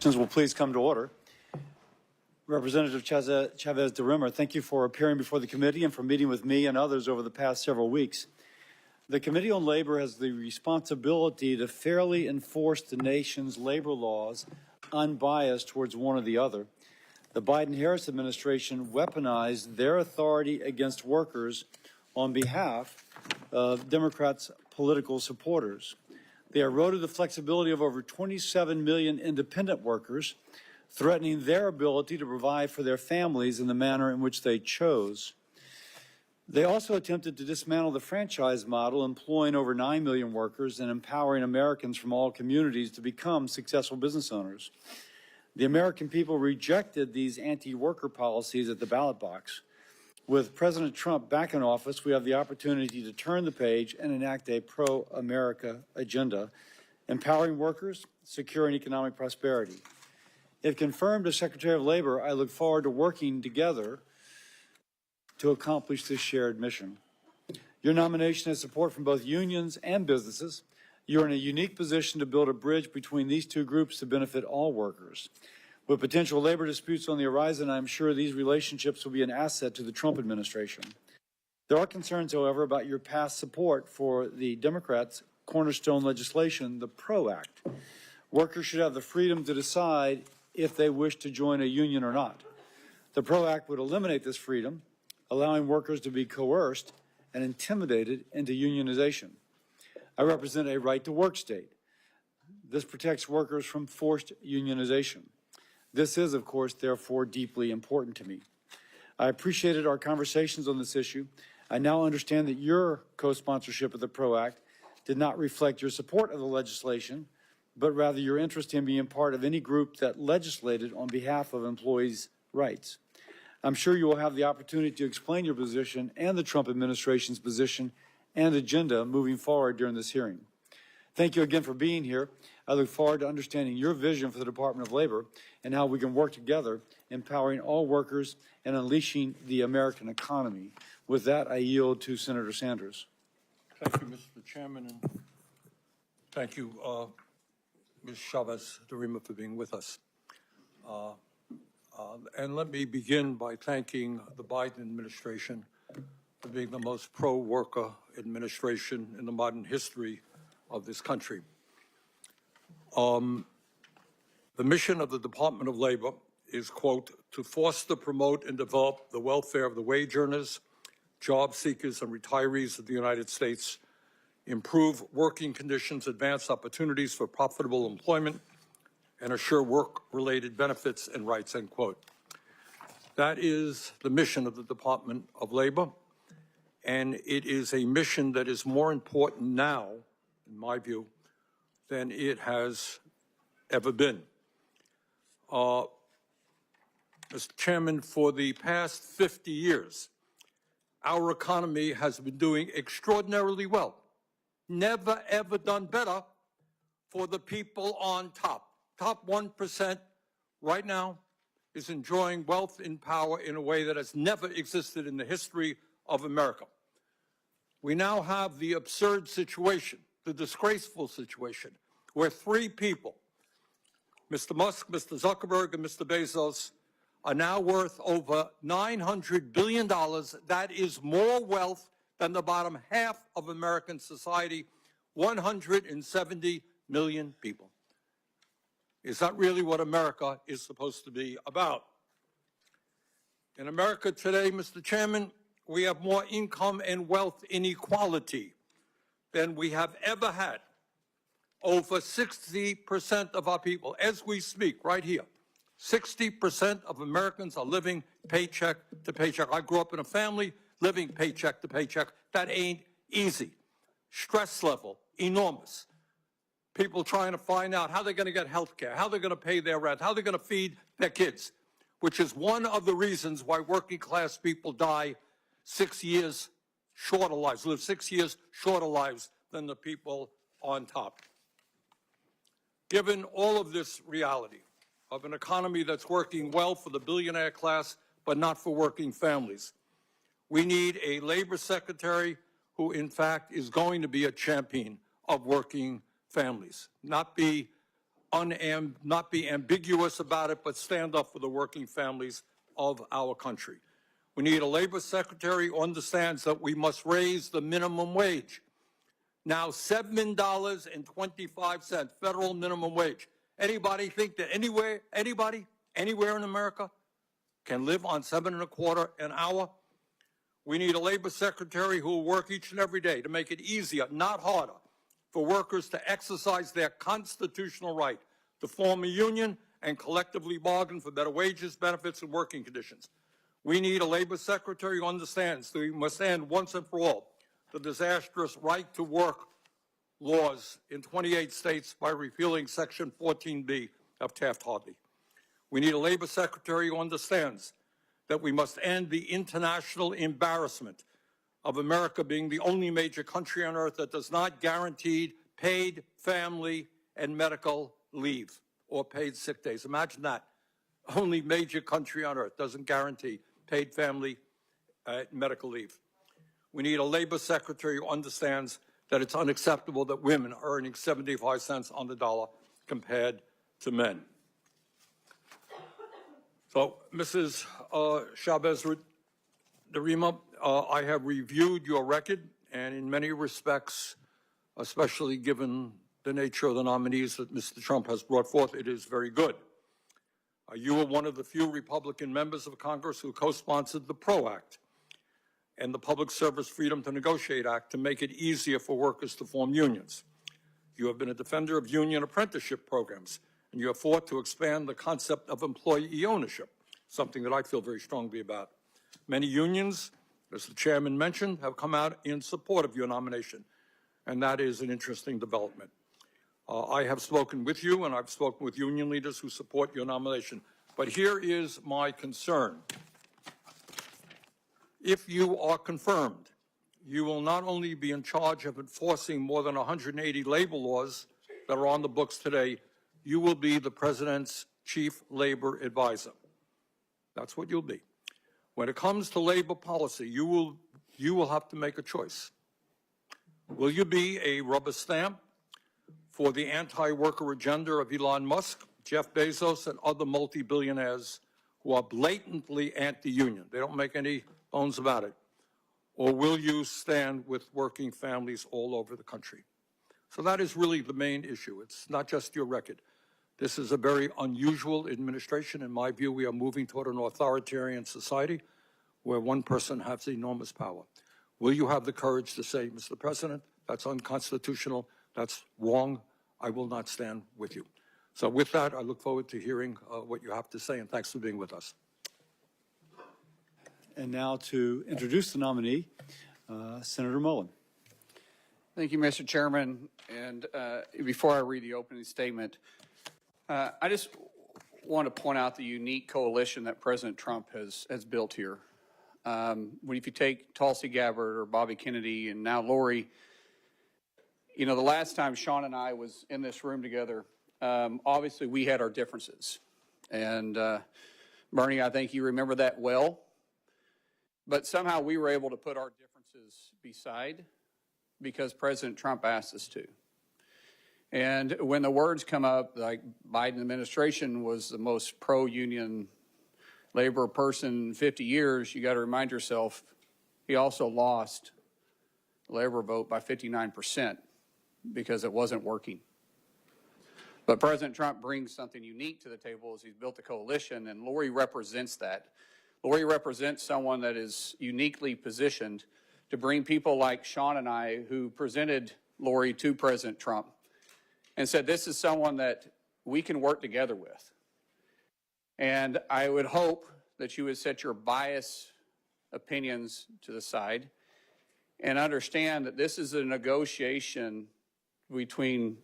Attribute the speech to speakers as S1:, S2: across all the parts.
S1: Will please come to order. Representative Chavez de Rimmer, thank you for appearing before the committee and for meeting with me and others over the past several weeks. The Committee on Labor has the responsibility to fairly enforce the nation's labor laws, unbiased towards one or the other. The Biden-Harris administration weaponized their authority against workers on behalf of Democrats' political supporters. They eroded the flexibility of over 27 million independent workers, threatening their ability to provide for their families in the manner in which they chose. They also attempted to dismantle the franchise model, employing over 9 million workers and empowering Americans from all communities to become successful business owners. The American people rejected these anti-worker policies at the ballot box. With President Trump back in office, we have the opportunity to turn the page and enact a pro-America agenda, empowering workers, securing economic prosperity. If confirmed as Secretary of Labor, I look forward to working together to accomplish this shared mission. Your nomination has support from both unions and businesses. You're in a unique position to build a bridge between these two groups to benefit all workers. With potential labor disputes on the horizon, I'm sure these relationships will be an asset to the Trump administration. There are concerns, however, about your past support for the Democrats' cornerstone legislation, the PRO Act. Workers should have the freedom to decide if they wish to join a union or not. The PRO Act would eliminate this freedom, allowing workers to be coerced and intimidated into unionization. I represent a right-to-work state. This protects workers from forced unionization. This is, of course, therefore, deeply important to me. I appreciated our conversations on this issue. I now understand that your co-sponsorship of the PRO Act did not reflect your support of the legislation, but rather your interest in being part of any group that legislated on behalf of employees' rights. I'm sure you will have the opportunity to explain your position and the Trump administration's position and agenda moving forward during this hearing. Thank you again for being here. I look forward to understanding your vision for the Department of Labor and how we can work together, empowering all workers and unleashing the American economy. With that, I yield to Senator Sanders.
S2: Thank you, Mr. Chairman, and thank you, Ms. Chavez de Rimmer, for being with us. And let me begin by thanking the Biden administration for being the most pro-worker administration in the modern history of this country. The mission of the Department of Labor is, quote, to foster, promote, and develop the welfare of the wage earners, job seekers, and retirees of the United States, improve working conditions, advance opportunities for profitable employment, and assure work-related benefits and rights, end quote. That is the mission of the Department of Labor, and it is a mission that is more important now, in my view, than it has ever been. Mr. Chairman, for the past 50 years, our economy has been doing extraordinarily well. Never, ever done better for the people on top. Top 1% right now is enjoying wealth and power in a way that has never existed in the history of America. We now have the absurd situation, the disgraceful situation, where three people, Mr. Musk, Mr. Zuckerberg, and Mr. Bezos, are now worth over $900 billion. That is more wealth than the bottom half of American society, 170 million people. Is that really what America is supposed to be about? In America today, Mr. Chairman, we have more income and wealth inequality than we have ever had. Over 60% of our people, as we speak right here, 60% of Americans are living paycheck to paycheck. I grew up in a family living paycheck to paycheck. That ain't easy. Stress level, enormous. People trying to find out how they're going to get health care, how they're going to pay their rent, how they're going to feed their kids, which is one of the reasons why working class people die 6 years shorter lives, live 6 years shorter lives than the people on top. Given all of this reality of an economy that's working well for the billionaire class, but not for working families, we need a labor secretary who, in fact, is going to be a champion of working families, not be not be ambiguous about it, but stand up for the working families of our country. We need a labor secretary who understands that we must raise the minimum wage. Now, $7.25 federal minimum wage. Anybody think that anywhere in America can live on $7.25 an hour? We need a labor secretary who will work each and every day to make it easier, not harder, for workers to exercise their constitutional right to form a union and collectively bargain for better wages, benefits, and working conditions. We need a labor secretary who understands that we must end once and for all the disastrous right to work laws in 28 states by repealing Section 14B of Taft-Hartley. We need a labor secretary who understands that we must end the international embarrassment of America being the only major country on earth that does not guarantee paid family and medical leave or paid sick days. Imagine that. Only major country on earth doesn't guarantee paid family medical leave. We need a labor secretary who understands that it's unacceptable that women are earning 75 cents on the dollar compared to men. So, Mrs. Chavez-Darima, I have reviewed your record, and in many respects, especially given the nature of the nominees that Mr. Trump has brought forth, it is very good. You were one of the few Republican members of Congress who co-sponsored the PRO Act and the Public Service Freedom to Negotiate Act to make it easier for workers to form unions. You have been a defender of union apprenticeship programs, and you have fought to expand the concept of employee ownership, something that I feel very strongly about. Many unions, as the chairman mentioned, have come out in support of your nomination, and that is an interesting development. I have spoken with you, and I've spoken with union leaders who support your nomination. But here is my concern. If you are confirmed, you will not only be in charge of enforcing more than 180 labor laws that are on the books today, you will be the president's chief labor advisor. That's what you'll be. When it comes to labor policy, you will have to make a choice. Will you be a rubber stamp for the anti-worker agenda of Elon Musk, Jeff Bezos, and other multi-billionaires who are blatantly anti-union? They don't make any bones about it. Or will you stand with working families all over the country? So that is really the main issue. It's not just your record. This is a very unusual administration. In my view, we are moving toward an authoritarian society where one person has enormous power. Will you have the courage to say, Mr. President, that's unconstitutional, that's wrong, I will not stand with you. So with that, I look forward to hearing what you have to say, and thanks for being with us.
S1: And now to introduce the nominee, Senator Mullen.
S3: Thank you, Mr. Chairman. And before I read the opening statement, I just want to point out the unique coalition that President Trump has built here. If you take Tulsi Gabbard or Bobby Kennedy and now Lori, you know, the last time Sean and I was in this room together, obviously we had our differences. And Bernie, I think you remember that well. But somehow we were able to put our differences beside because President Trump asked us to. And when the words come up, like Biden administration was the most pro-union labor person in 50 years, you got to remind yourself, he also lost the labor vote by 59% because it wasn't working. But President Trump brings something unique to the table as he's built a coalition, and Lori represents that. Lori represents someone that is uniquely positioned to bring people like Sean and I, who presented Lori to President Trump and said, this is someone that we can work together with. And I would hope that you would set your biased opinions to the side and understand that this is a negotiation between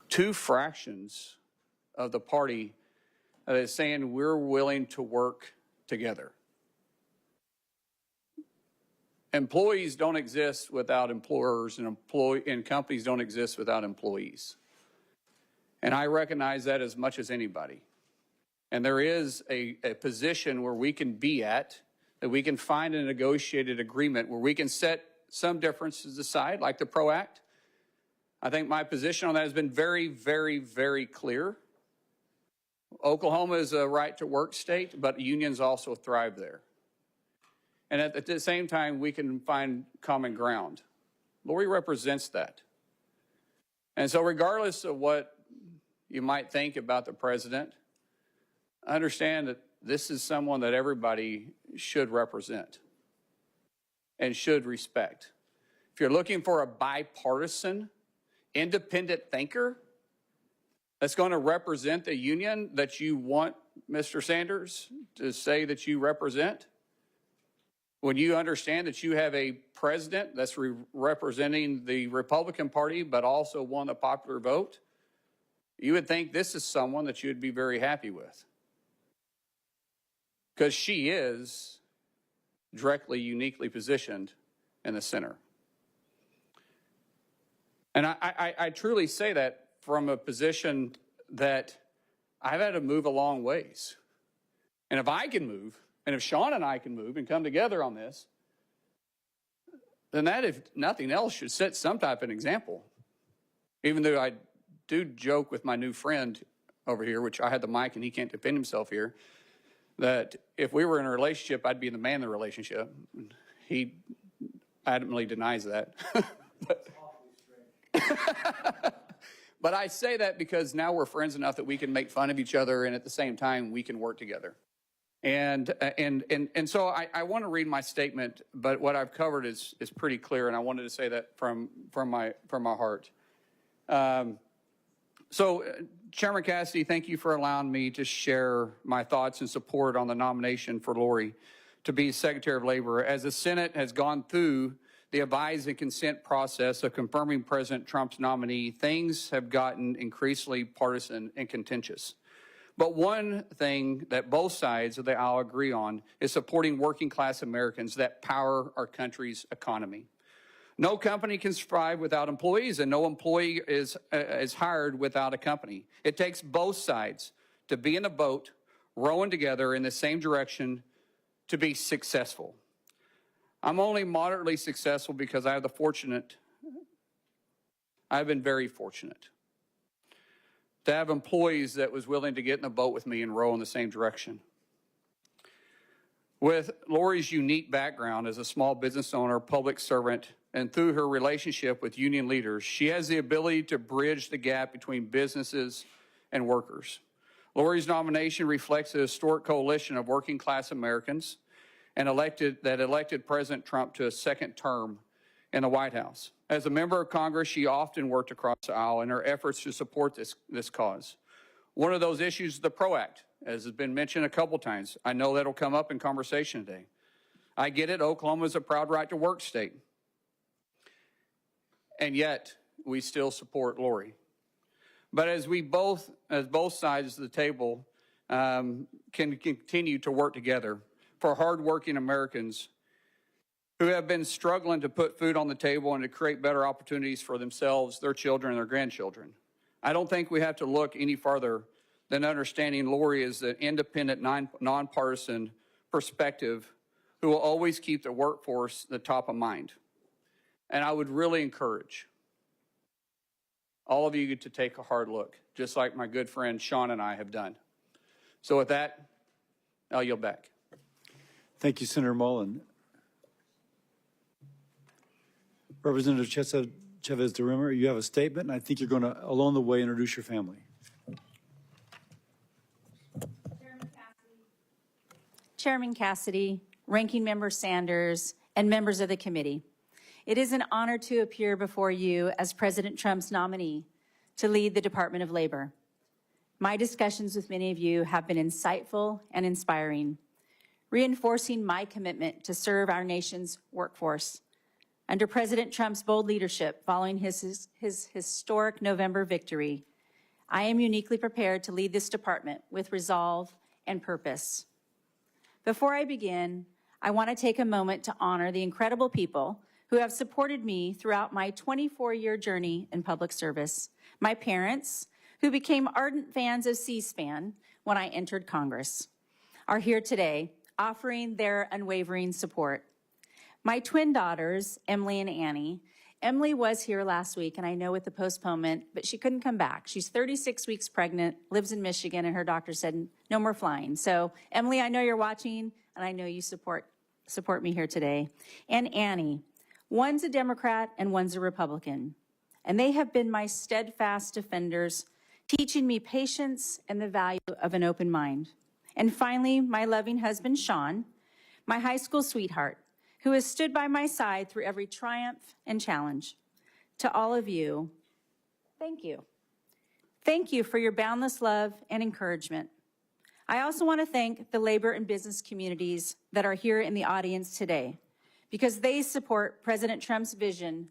S3: two fractions of the party that is saying we're willing to work together. Employees don't exist without employers, and companies don't exist without employees. And I recognize that as much as anybody. And there is a position where we can be at, that we can find a negotiated agreement where we can set some differences aside, like the PRO Act, I think my position on that has been very, very, very clear. Oklahoma is a right-to-work state, but unions also thrive there. And at the same time, we can find common ground. Lori represents that. And so regardless of what you might think about the president, understand that this is someone that everybody should represent and should respect. If you're looking for a bipartisan, independent thinker that's going to represent the union that you want Mr. Sanders to say that you represent, when you understand that you have a president that's representing the Republican Party but also won the popular vote, you would think this is someone that you'd be very happy with. Because she is directly, uniquely positioned in the center. And I truly say that from a position that I've had to move a long ways. And if I can move, and if Sean and I can move and come together on this, then that, if nothing else, should set some type of an example. Even though I do joke with my new friend over here, which I had the mic and he can't defend himself here, that if we were in a relationship, I'd be the man in the relationship. He adamantly denies that. But I say that because now we're friends enough that we can make fun of each other, and at the same time, we can work together. And so I want to read my statement, but what I've covered is pretty clear, and I wanted to say that from my heart. So, Chairman Cassidy, thank you for allowing me to share my thoughts and support on the nomination for Lori to be Secretary of Labor. As the Senate has gone through the advise and consent process of confirming President Trump's nominee, things have gotten increasingly partisan and contentious. But one thing that both sides of the aisle agree on is supporting working-class Americans that power our country's economy. No company can survive without employees, and no employee is hired without a company. It takes both sides to be in a boat, rowing together in the same direction to be successful. I'm only moderately successful because I've been very fortunate to have employees that was willing to get in the boat with me and row in the same direction. With Lori's unique background as a small business owner, public servant, and through her relationship with union leaders, she has the ability to bridge the gap between businesses and workers. Lori's nomination reflects a historic coalition of working-class Americans and elected President Trump to a second term in the White House. As a member of Congress, she often worked across the aisle in her efforts to support this cause. One of those issues is the PRO Act, as has been mentioned a couple times. I know that'll come up in conversation today. I get it, Oklahoma is a proud right-to-work state. And yet, we still support Lori. But as both sides of the table can continue to work together for hardworking Americans who have been struggling to put food on the table and to create better opportunities for themselves, their children, and their grandchildren. I don't think we have to look any farther than understanding Lori as an independent, nonpartisan perspective who will always keep the workforce the top of mind. And I would really encourage all of you to take a hard look, just like my good friend Sean and I have done. So with that, I'll yield back.
S1: Thank you, Senator Mullen. Representative Chavez de Rimmer, you have a statement, and I think you're going to, along the way, introduce your family.
S4: Chairman Cassidy, Ranking Member Sanders, and members of the committee. It is an honor to appear before you as President Trump's nominee to lead the Department of Labor. My discussions with many of you have been insightful and inspiring, reinforcing my commitment to serve our nation's workforce. Under President Trump's bold leadership following his historic November victory, I am uniquely prepared to lead this department with resolve and purpose. Before I begin, I want to take a moment to honor the incredible people who have supported me throughout my 24-year journey in public service. My parents, who became ardent fans of C-SPAN when I entered Congress, are here today offering their unwavering support. My twin daughters, Emily and Annie, Emily was here last week, and I know with the postponement, but she couldn't come back. She's 36 weeks pregnant, lives in Michigan, and her doctor said no more flying. So, Emily, I know you're watching, and I know you support me here today. And Annie, one's a Democrat and one's a Republican, and they have been my steadfast defenders, teaching me patience and the value of an open mind. And finally, my loving husband, Sean, my high school sweetheart, who has stood by my side through every triumph and challenge. To all of you, thank you. Thank you for your boundless love and encouragement. I also want to thank the labor and business communities that are here in the audience today, because they support President Trump's vision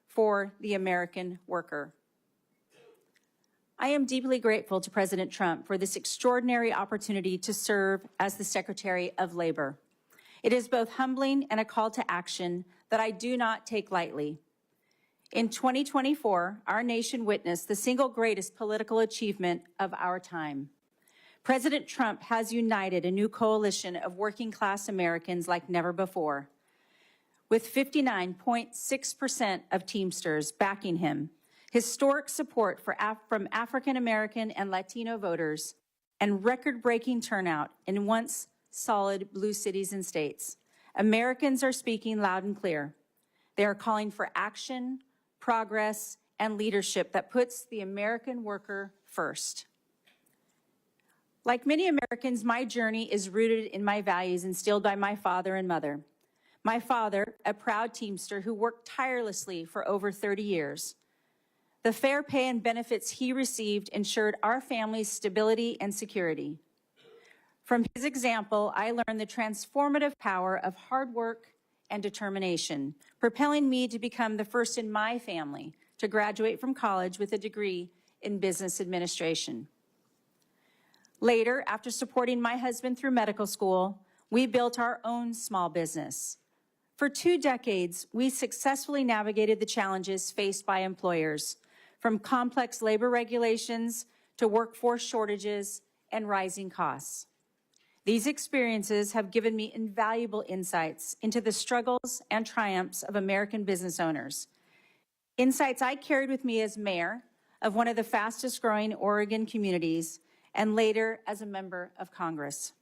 S4: for the American worker. I am deeply grateful to President Trump for this extraordinary opportunity to serve as the Secretary of Labor. It is both humbling and a call to action that I do not take lightly. In 2024, our nation witnessed the single greatest political achievement of our time. President Trump has united a new coalition of working-class Americans like never before, with 59.6% of Teamsters backing him, historic support from African-American and Latino voters, and record-breaking turnout in once solid blue cities and states. Americans are speaking loud and clear. They are calling for action, progress, and leadership that puts the American worker first. Like many Americans, my journey is rooted in my values instilled by my father and mother. My father, a proud Teamster who worked tirelessly for over 30 years. The fair pay and benefits he received ensured our family's stability and security. From his example, I learned the transformative power of hard work and determination, propelling me to become the first in my family to graduate from college with a degree in business administration. Later, after supporting my husband through medical school, we built our own small business. For 2 decades, we successfully navigated the challenges faced by employers, from complex labor regulations to workforce shortages and rising costs. These experiences have given me invaluable insights into the struggles and triumphs of American business owners. Insights I carried with me as mayor of one of the fastest growing Oregon communities and later as a member of Congress.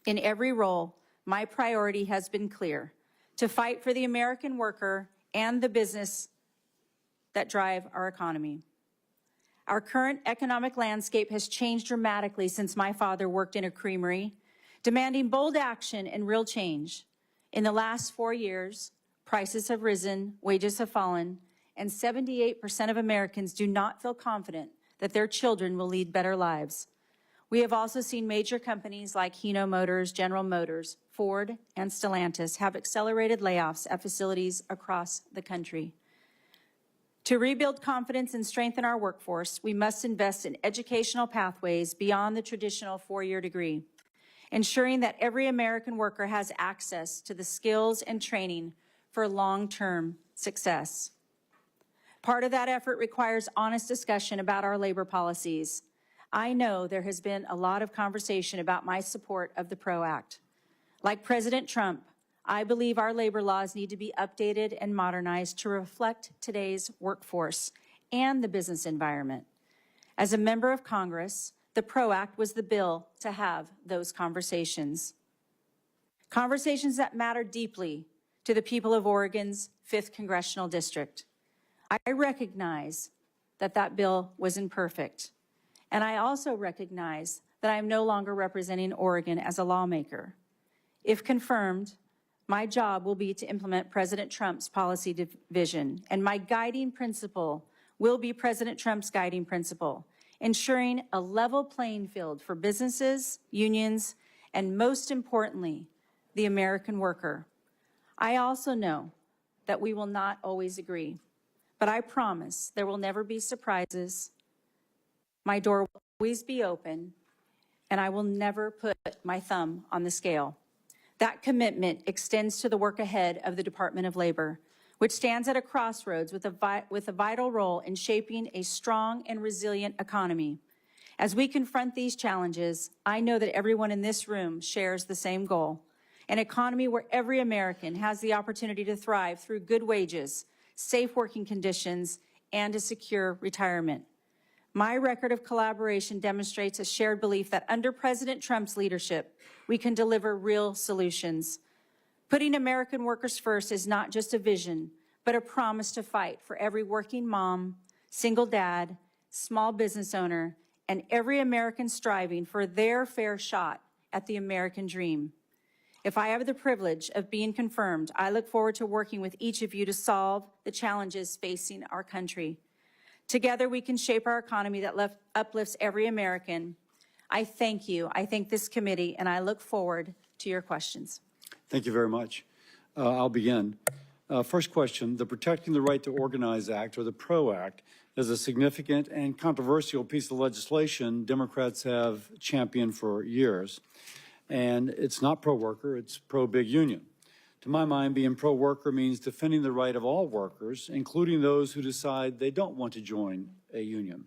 S4: In every role, my priority has been clear: to fight for the American worker and the business that drive our economy. Our current economic landscape has changed dramatically since my father worked in a creamery, demanding bold action and real change. In the last 4 years, prices have risen, wages have fallen, and 78% of Americans do not feel confident that their children will lead better lives. We have also seen major companies like Hino Motors, General Motors, Ford, and Stellantis have accelerated layoffs at facilities across the country. To rebuild confidence and strengthen our workforce, we must invest in educational pathways beyond the traditional 4-year degree, ensuring that every American worker has access to the skills and training for long-term success. Part of that effort requires honest discussion about our labor policies. I know there has been a lot of conversation about my support of the PRO Act. Like President Trump, I believe our labor laws need to be updated and modernized to reflect today's workforce and the business environment. As a member of Congress, the PRO Act was the bill to have those conversations. Conversations that matter deeply to the people of Oregon's 5th Congressional District. I recognize that that bill was imperfect, and I also recognize that I am no longer representing Oregon as a lawmaker. If confirmed, my job will be to implement President Trump's policy vision, and my guiding principle will be President Trump's guiding principle, ensuring a level playing field for businesses, unions, and most importantly, the American worker. I also know that we will not always agree, but I promise there will never be surprises. My door will always be open, and I will never put my thumb on the scale. That commitment extends to the work ahead of the Department of Labor, which stands at a crossroads with a vital role in shaping a strong and resilient economy. As we confront these challenges, I know that everyone in this room shares the same goal: an economy where every American has the opportunity to thrive through good wages, safe working conditions, and a secure retirement. My record of collaboration demonstrates a shared belief that under President Trump's leadership, we can deliver real solutions. Putting American workers first is not just a vision, but a promise to fight for every working mom, single dad, small business owner, and every American striving for their fair shot at the American dream. If I have the privilege of being confirmed, I look forward to working with each of you to solve the challenges facing our country. Together, we can shape our economy that uplifts every American. I thank you. I thank this committee, and I look forward to your questions.
S1: Thank you very much. I'll begin. First question, the Protecting the Right to Organize Act, or the PRO Act, is a significant and controversial piece of legislation Democrats have championed for years. And it's not pro-worker, it's pro-big union. To my mind, being pro-worker means defending the right of all workers, including those who decide they don't want to join a union.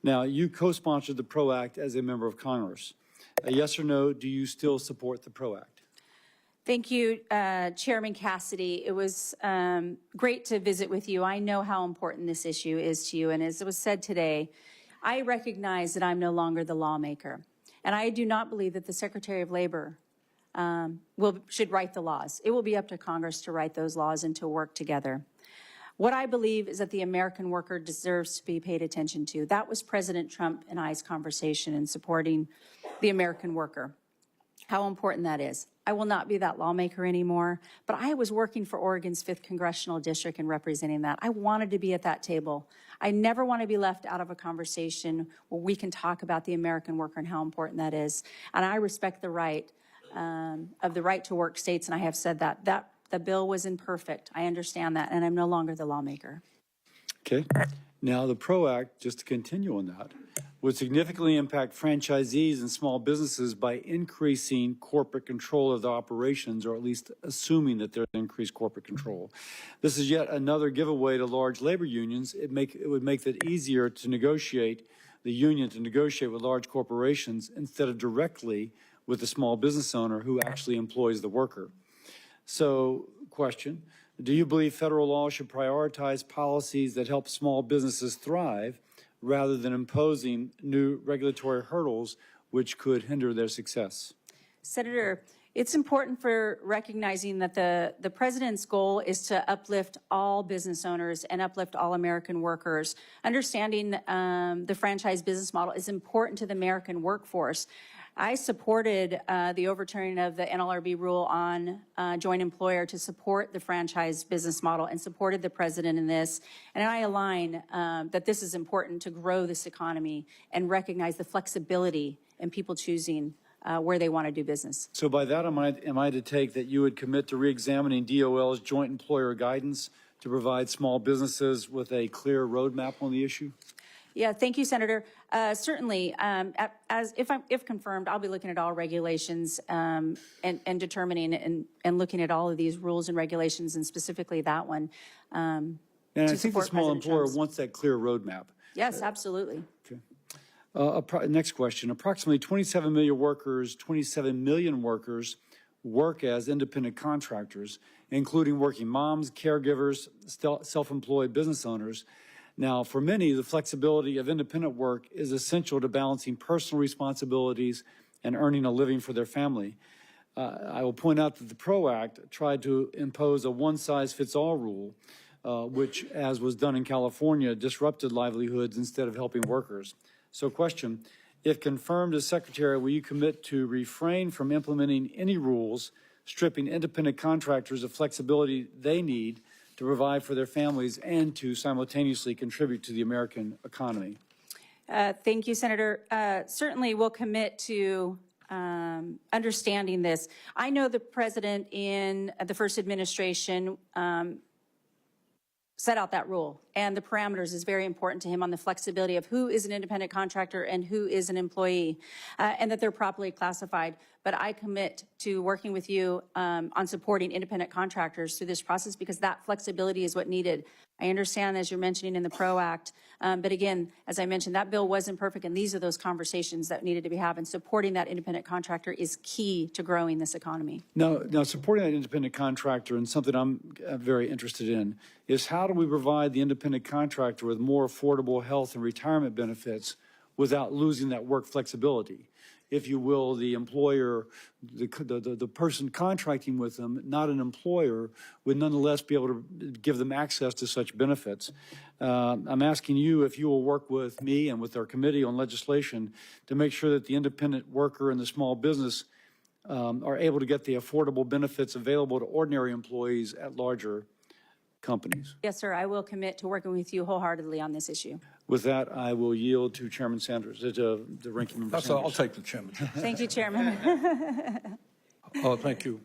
S1: Now, you co-sponsored the PRO Act as a member of Congress. Yes or no, do you still support the PRO Act?
S4: Thank you, Chairman Cassidy. It was great to visit with you. I know how important this issue is to you, and as it was said today, I recognize that I'm no longer the lawmaker, and I do not believe that the Secretary of Labor should write the laws. It will be up to Congress to write those laws and to work together. What I believe is that the American worker deserves to be paid attention to. That was President Trump and I's conversation in supporting the American worker, how important that is. I will not be that lawmaker anymore, but I was working for Oregon's 5th Congressional District and representing that. I wanted to be at that table. I never want to be left out of a conversation where we can talk about the American worker and how important that is. And I respect the right of the right to work states, and I have said that the bill was imperfect. I understand that, and I'm no longer the lawmaker.
S1: Okay. Now, the PRO Act, just to continue on that, would significantly impact franchisees and small businesses by increasing corporate control of their operations, or at least assuming that there's increased corporate control. This is yet another giveaway to large labor unions. It would make it easier to negotiate, the union to negotiate with large corporations instead of directly with the small business owner who actually employs the worker. So, question, do you believe federal law should prioritize policies that help small businesses thrive rather than imposing new regulatory hurdles which could hinder their success?
S4: Senator, it's important for recognizing that the president's goal is to uplift all business owners and uplift all American workers. Understanding the franchise business model is important to the American workforce. I supported the overturning of the NLRB rule on joint employer to support the franchise business model and supported the president in this. And I align that this is important to grow this economy and recognize the flexibility in people choosing where they want to do business.
S1: So by that, am I to take that you would commit to reexamining DOL's joint employer guidance to provide small businesses with a clear roadmap on the issue?
S4: Yeah, thank you, Senator. Certainly, if confirmed, I'll be looking at all regulations and determining and looking at all of these rules and regulations, and specifically that one.
S1: And I think the small employer wants that clear roadmap.
S4: Yes, absolutely.
S1: Okay. Next question. Approximately 27 million workers work as independent contractors, including working moms, caregivers, self-employed business owners. Now, for many, the flexibility of independent work is essential to balancing personal responsibilities and earning a living for their family. I will point out that the PRO Act tried to impose a one-size-fits-all rule, which, as was done in California, disrupted livelihoods instead of helping workers. So question, if confirmed as Secretary, will you commit to refrain from implementing any rules stripping independent contractors of flexibility they need to provide for their families and to simultaneously contribute to the American economy?
S4: Thank you, Senator. Certainly, we'll commit to understanding this. I know the president in the first administration set out that rule, and the parameters is very important to him on the flexibility of who is an independent contractor and who is an employee, and that they're properly classified. but I commit to working with you on supporting independent contractors through this process because that flexibility is what needed. I understand, as you're mentioning in the PRO Act, but again, as I mentioned, that bill wasn't perfect, and these are those conversations that needed to be had, and supporting that independent contractor is key to growing this economy.
S1: Now, supporting that independent contractor, and something I'm very interested in, is how do we provide the independent contractor with more affordable health and retirement benefits without losing that work flexibility? If you will, the employer, the person contracting with them, not an employer, would nonetheless be able to give them access to such benefits. I'm asking you if you will work with me and with our committee on legislation to make sure that the independent worker and the small business are able to get the affordable benefits available to ordinary employees at larger companies.
S4: Yes, sir, I will commit to working with you wholeheartedly on this issue.
S1: With that, I will yield to Chairman Sanders, to the ranking member Sanders.
S2: I'll take the chairmanship.
S4: Thank you, Chairman.
S2: Thank you,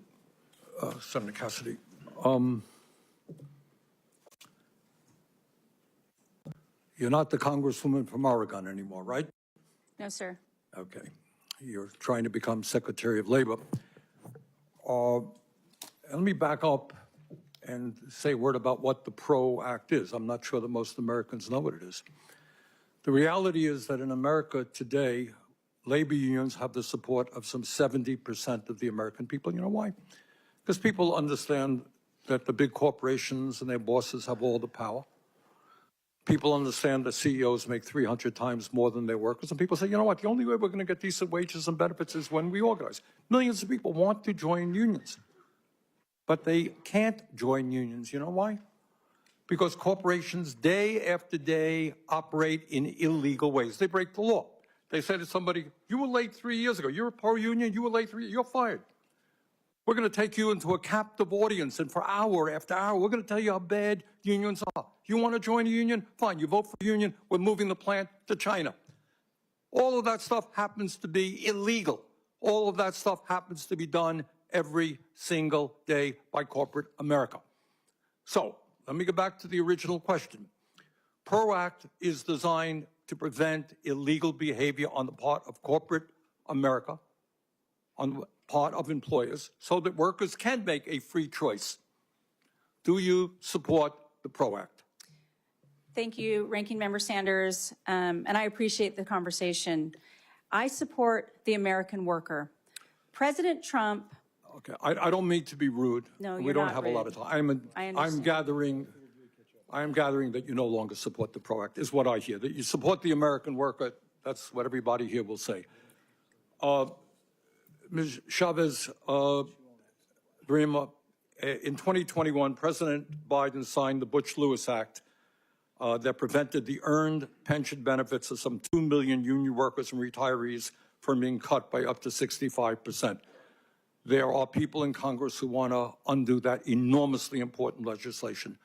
S2: Senator Cassidy. You're not the Congresswoman from Oregon anymore, right?
S4: No, sir.
S2: Okay. You're trying to become Secretary of Labor. Let me back up and say a word about what the PRO Act is. I'm not sure that most Americans know what it is. The reality is that in America today, labor unions have the support of some 70% of the American people. You know why? Because people understand that the big corporations and their bosses have all the power. People understand that CEOs make 300 times more than their workers. And people say, you know what, the only way we're going to get decent wages and benefits is when we organize. Millions of people want to join unions, but they can't join unions. You know why? Because corporations day after day operate in illegal ways. They break the law. They say to somebody, you were late 3 years ago. You're a pro-union. You were late 3 years. You're fired. We're going to take you into a captive audience, and for hour after hour, we're going to tell you how bad unions are. You want to join a union? Fine, you vote for a union. We're moving the plant to China. All of that stuff happens to be illegal. All of that stuff happens to be done every single day by corporate America. So let me go back to the original question. PRO Act is designed to prevent illegal behavior on the part of corporate America, on the part of employers, so that workers can make a free choice. Do you support the PRO Act?
S4: Thank you, Ranking Member Sanders, and I appreciate the conversation. I support the American worker. President Trump.
S2: Okay, I don't mean to be rude.
S4: No, you're
S2: we don't
S4: not
S2: have
S4: rude.
S2: a lot of time. I'm gathering that you no longer support the PRO Act, is what I hear. That you support the American worker. That's what everybody here will say. Ms. Chavez, Dreamer, in 2021, President Biden signed the Butch-Lewis Act that prevented the earned pension benefits of some 2 million union workers and retirees from being cut by up to 65%. There are people in Congress who want to undo that enormously important legislation.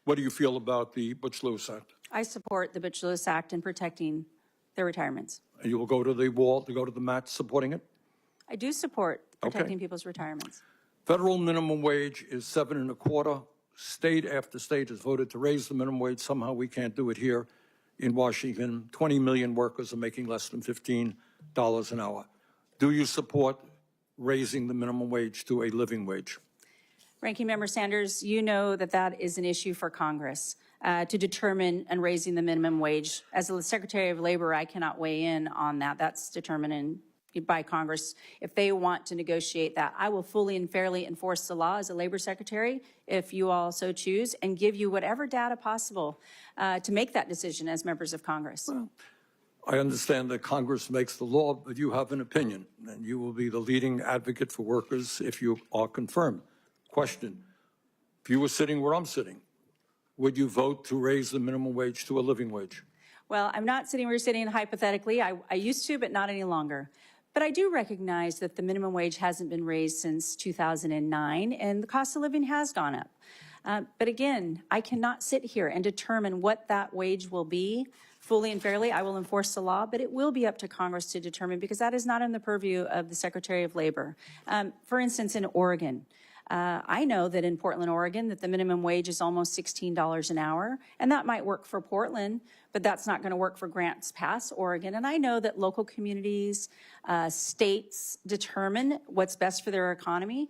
S2: What do you feel about the Butch-Lewis Act?
S4: I support the Butch-Lewis Act in protecting their retirements.
S2: And you will go to the wall, to go to the mat supporting it?
S4: I do support protecting people's retirements.
S2: Federal minimum wage is $7.25. State after state has voted to raise the minimum wage. Somehow we can't do it here in Washington. 20 million workers are making less than $15 an hour. Do you support raising the minimum wage to a living wage?
S4: Ranking Member Sanders, you know that that is an issue for Congress to determine and raising the minimum wage. As the Secretary of Labor, I cannot weigh in on that. That's determined by Congress. If they want to negotiate that, I will fully and fairly enforce the law as a Labor Secretary, if you all so choose, and give you whatever data possible to make that decision as members of Congress.
S2: Well, I understand that Congress makes the law, but you have an opinion, and you will be the leading advocate for workers if you are confirmed. Question, if you were sitting where I'm sitting, would you vote to raise the minimum wage to a living wage?
S4: Well, I'm not sitting where you're sitting hypothetically. I used to, but not any longer. But I do recognize that the minimum wage hasn't been raised since 2009, and the cost of living has gone up. But again, I cannot sit here and determine what that wage will be fully and fairly. I will enforce the law, but it will be up to Congress to determine, because that is not in the purview of the Secretary of Labor. For instance, in Oregon, I know that in Portland, Oregon, that the minimum wage is almost $16 an hour, and that might work for Portland, but that's not going to work for Grants Pass, Oregon. And I know that local communities, states determine what's best for their economy.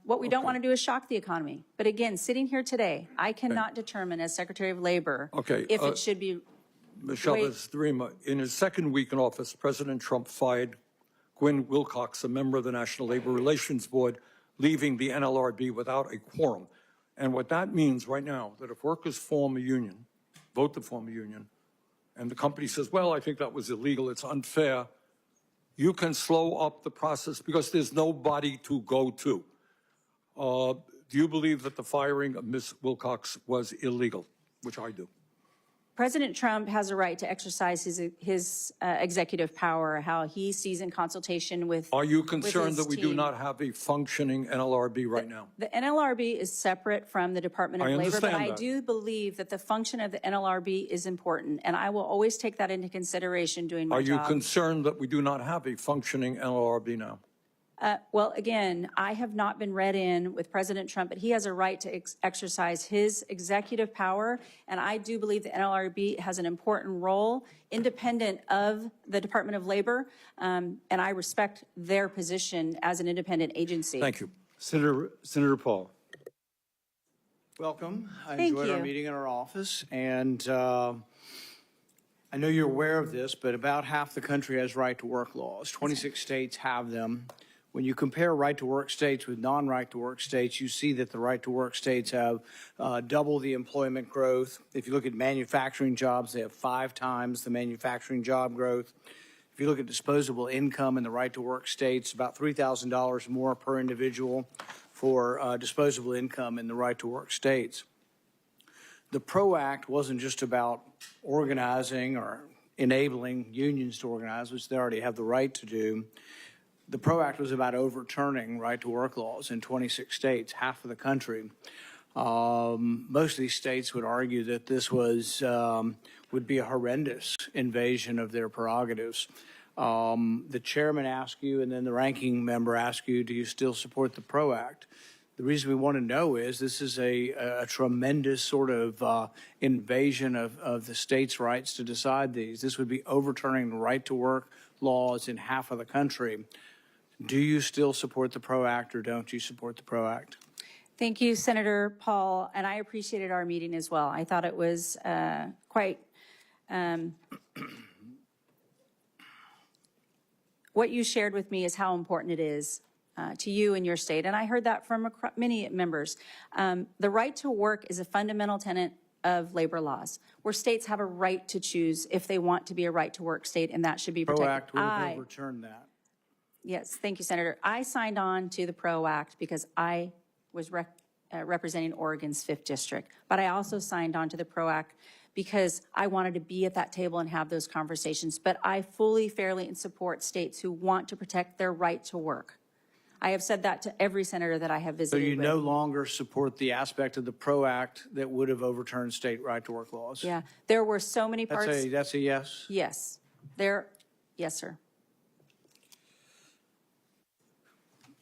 S4: What we don't want to do is shock the economy. But again, sitting here today, I cannot determine as Secretary of Labor if it should be.
S2: Ms. Chavez-Darima, in his second week in office, President Trump fired Gwen Wilcox, a member of the National Labor Relations Board, leaving the NLRB without a quorum. And what that means right now, that if workers form a union, vote to form a union, and the company says, well, I think that was illegal, it's unfair, you can slow up the process because there's nobody to go to. Do you believe that the firing of Ms. Wilcox was illegal? Which I do.
S4: President Trump has a right to exercise his executive power, how he sees in consultation with.
S2: Are you concerned that we do
S4: team.
S2: not have a functioning NLRB right now?
S4: The NLRB is separate from the Department of Labor, but I
S2: that.
S4: do believe that the function of the NLRB is important, and I will always take that into consideration doing my job.
S2: Are you concerned that we do not have a functioning NLRB now?
S4: Well, again, I have not been read in with President Trump, but he has a right to exercise his executive power, and I do believe the NLRB has an important role, independent of the Department of Labor, and I respect their position as an independent agency.
S2: Thank you.
S1: Senator Paul.
S5: Welcome. I
S4: Thank
S5: enjoyed our
S4: you.
S5: meeting in our office, and I know you're aware of this, but about half the country has right-to-work laws. 26 states have them. When you compare right-to-work states with non-right-to-work states, you see that the right-to-work states have double the employment growth. If you look at manufacturing jobs, they have 5 times the manufacturing job growth. If you look at disposable income in the right-to-work states, about $3,000 more per individual for disposable income in the right-to-work states. The PRO Act wasn't just about organizing or enabling unions to organize, which they already have the right to do. The PRO Act was about overturning right-to-work laws in 26 states, half of the country. Most of these states would argue that this was would be a horrendous invasion of their prerogatives. The chairman asked you, and then the ranking member asked you, do you still support the PRO Act? The reason we want to know is this is a tremendous sort of invasion of the states' rights to decide these. This would be overturning the right-to-work laws in half of the country. Do you still support the PRO Act, or don't you support the PRO Act?
S4: Thank you, Senator Paul, and I appreciated our meeting as well. I thought it was quite, what you shared with me is how important it is to you and your state, and I heard that from many members. The right to work is a fundamental tenet of labor laws, where states have a right to choose if they want to be a right-to-work state, and that should be protected.
S5: PRO Act would have overturned that.
S4: Yes, thank you, Senator. I signed on to the PRO Act because I was representing Oregon's 5th District, but I also signed on to the PRO Act because I wanted to be at that table and have those conversations. But I fully, fairly, and support states who want to protect their right to work. I have said that to every senator that I have visited
S5: So you
S4: with.
S5: no longer support the aspect of the PRO Act that would have overturned state right-to-work laws?
S4: Yeah, there were so many parts.
S5: That's a yes?
S4: Yes, yes, sir.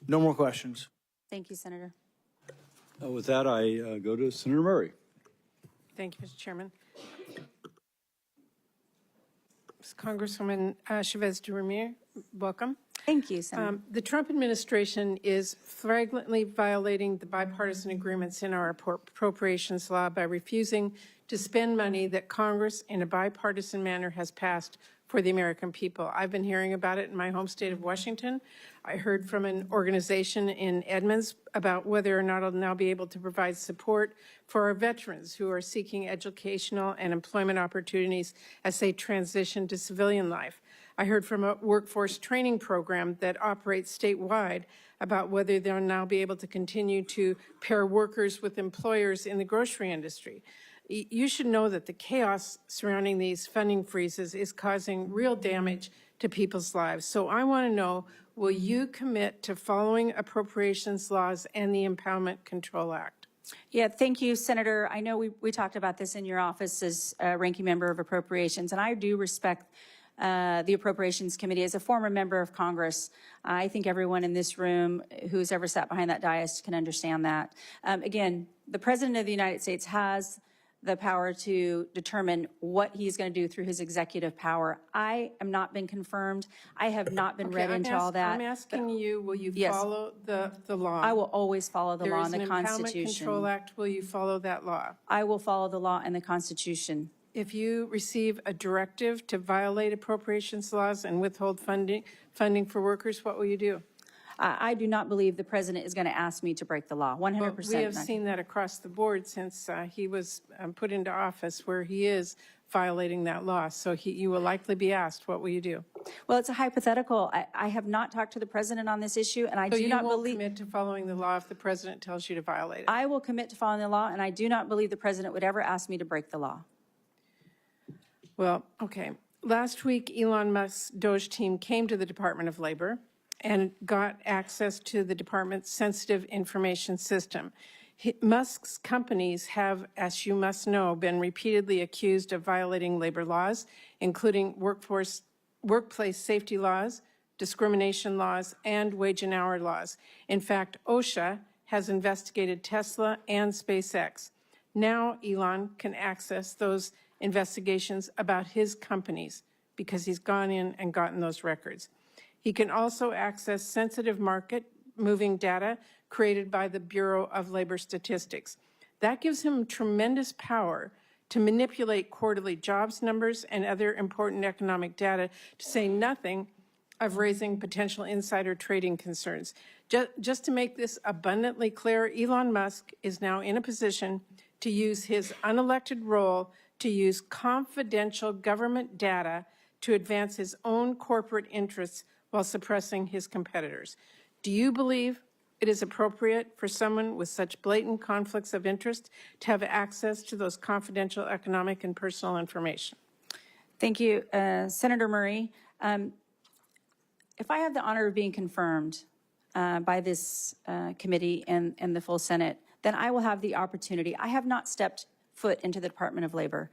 S5: No more questions.
S4: Thank you, Senator.
S1: With that, I go to Senator Murray.
S6: Thank you, Mr. Chairman. Congresswoman Chavez-Darima, welcome.
S4: Thank you, Senator.
S6: The Trump administration is flagrantly violating the bipartisan agreements in our appropriations law by refusing to spend money that Congress in a bipartisan manner has passed for the American people. I've been hearing about it in my home state of Washington. I heard from an organization in Edmonds about whether or not it'll now be able to provide support for our veterans who are seeking educational and employment opportunities as they transition to civilian life. I heard from a workforce training program that operates statewide about whether they'll now be able to continue to pair workers with employers in the grocery industry. You should know that the chaos surrounding these funding freezes is causing real damage to people's lives. So I want to know, will you commit to following appropriations laws and the Impoundment Control Act?
S4: Yeah, thank you, Senator. I know we talked about this in your office as ranking member of appropriations, and I do respect the Appropriations Committee. As a former member of Congress, I think everyone in this room who's ever sat behind that dais can understand that. Again, the President of the United States has the power to determine what he's going to do through his executive power. I am not been confirmed. I have not been read into all that.
S6: I'm asking you, will you
S4: Yes.
S6: follow the law?
S4: I will always follow the law and the
S6: There is an Empowerment Control
S4: Constitution.
S6: Act. Will you follow that law?
S4: I will follow the law and the Constitution.
S6: If you receive a directive to violate appropriations laws and withhold funding for workers, what will you do?
S4: I do not believe the president is going to ask me to break the law, 100%.
S6: We have seen that across the board since he was put into office, where he is violating that law. So you will likely be asked, what will you do?
S4: Well, it's a hypothetical. I have not talked to the president on this issue, and I
S6: So
S4: do
S6: you
S4: not
S6: won't
S4: believe.
S6: commit to following the law if the president tells you to violate it?
S4: I will commit to following the law, and I do not believe the president would ever ask me to break the law.
S6: Well, okay. Last week, Elon Musk's Doge team came to the Department of Labor and got access to the department's sensitive information system. Musk's companies have, as you must know, been repeatedly accused of violating labor laws, including workplace safety laws, discrimination laws, and wage and hour laws. In fact, OSHA has investigated Tesla and SpaceX. Now Elon can access those investigations about his companies because he's gone in and gotten those records. He can also access sensitive market-moving data created by the Bureau of Labor Statistics. That gives him tremendous power to manipulate quarterly jobs numbers and other important economic data, to say nothing of raising potential insider trading concerns. Just to make this abundantly clear, Elon Musk is now in a position to use his unelected role to use confidential government data to advance his own corporate interests while suppressing his competitors. Do you believe it is appropriate for someone with such blatant conflicts of interest to have access to those confidential economic and personal information?
S4: Thank you, Senator Murray. If I have the honor of being confirmed by this committee and the full Senate, then I will have the opportunity. I have not stepped foot into the Department of Labor.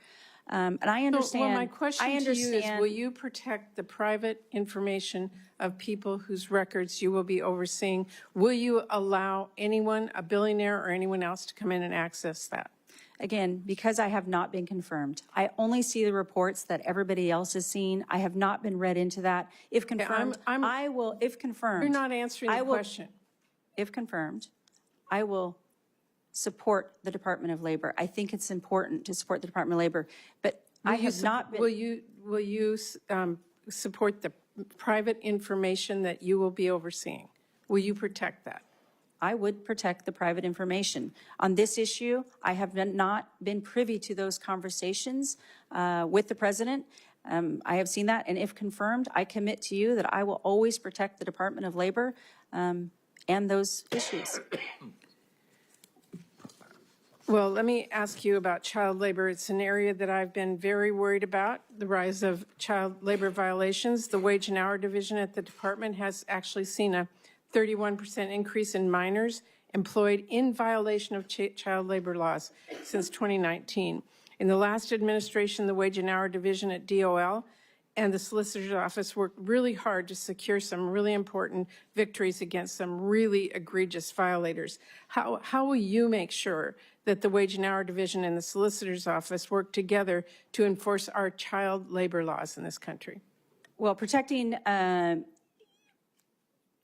S4: And I understand.
S6: Well, my question to you is, will you protect the private information of people whose records you will be overseeing? Will you allow anyone, a billionaire or anyone else, to come in and access that?
S4: Again, because I have not been confirmed. I only see the reports that everybody else has seen. I have not been read into that. If confirmed, I will, if confirmed.
S6: You're not answering the question.
S4: If confirmed, I will support the Department of Labor. I think it's important to support the Department of Labor, but I have not been.
S6: Will you support the private information that you will be overseeing? Will you protect that?
S4: I would protect the private information. On this issue, I have not been privy to those conversations with the president. I have seen that, and if confirmed, I commit to you that I will always protect the Department of Labor and those issues.
S6: Well, let me ask you about child labor. It's an area that I've been very worried about, the rise of child labor violations. The Wage and Hour Division at the department has actually seen a 31% increase in minors employed in violation of child labor laws since 2019. In the last administration, the Wage and Hour Division at DOL and the Solicitor's Office worked really hard to secure some really important victories against some really egregious violators. How will you make sure that the Wage and Hour Division and the Solicitor's Office work together to enforce our child labor laws in this country?
S4: Well, protecting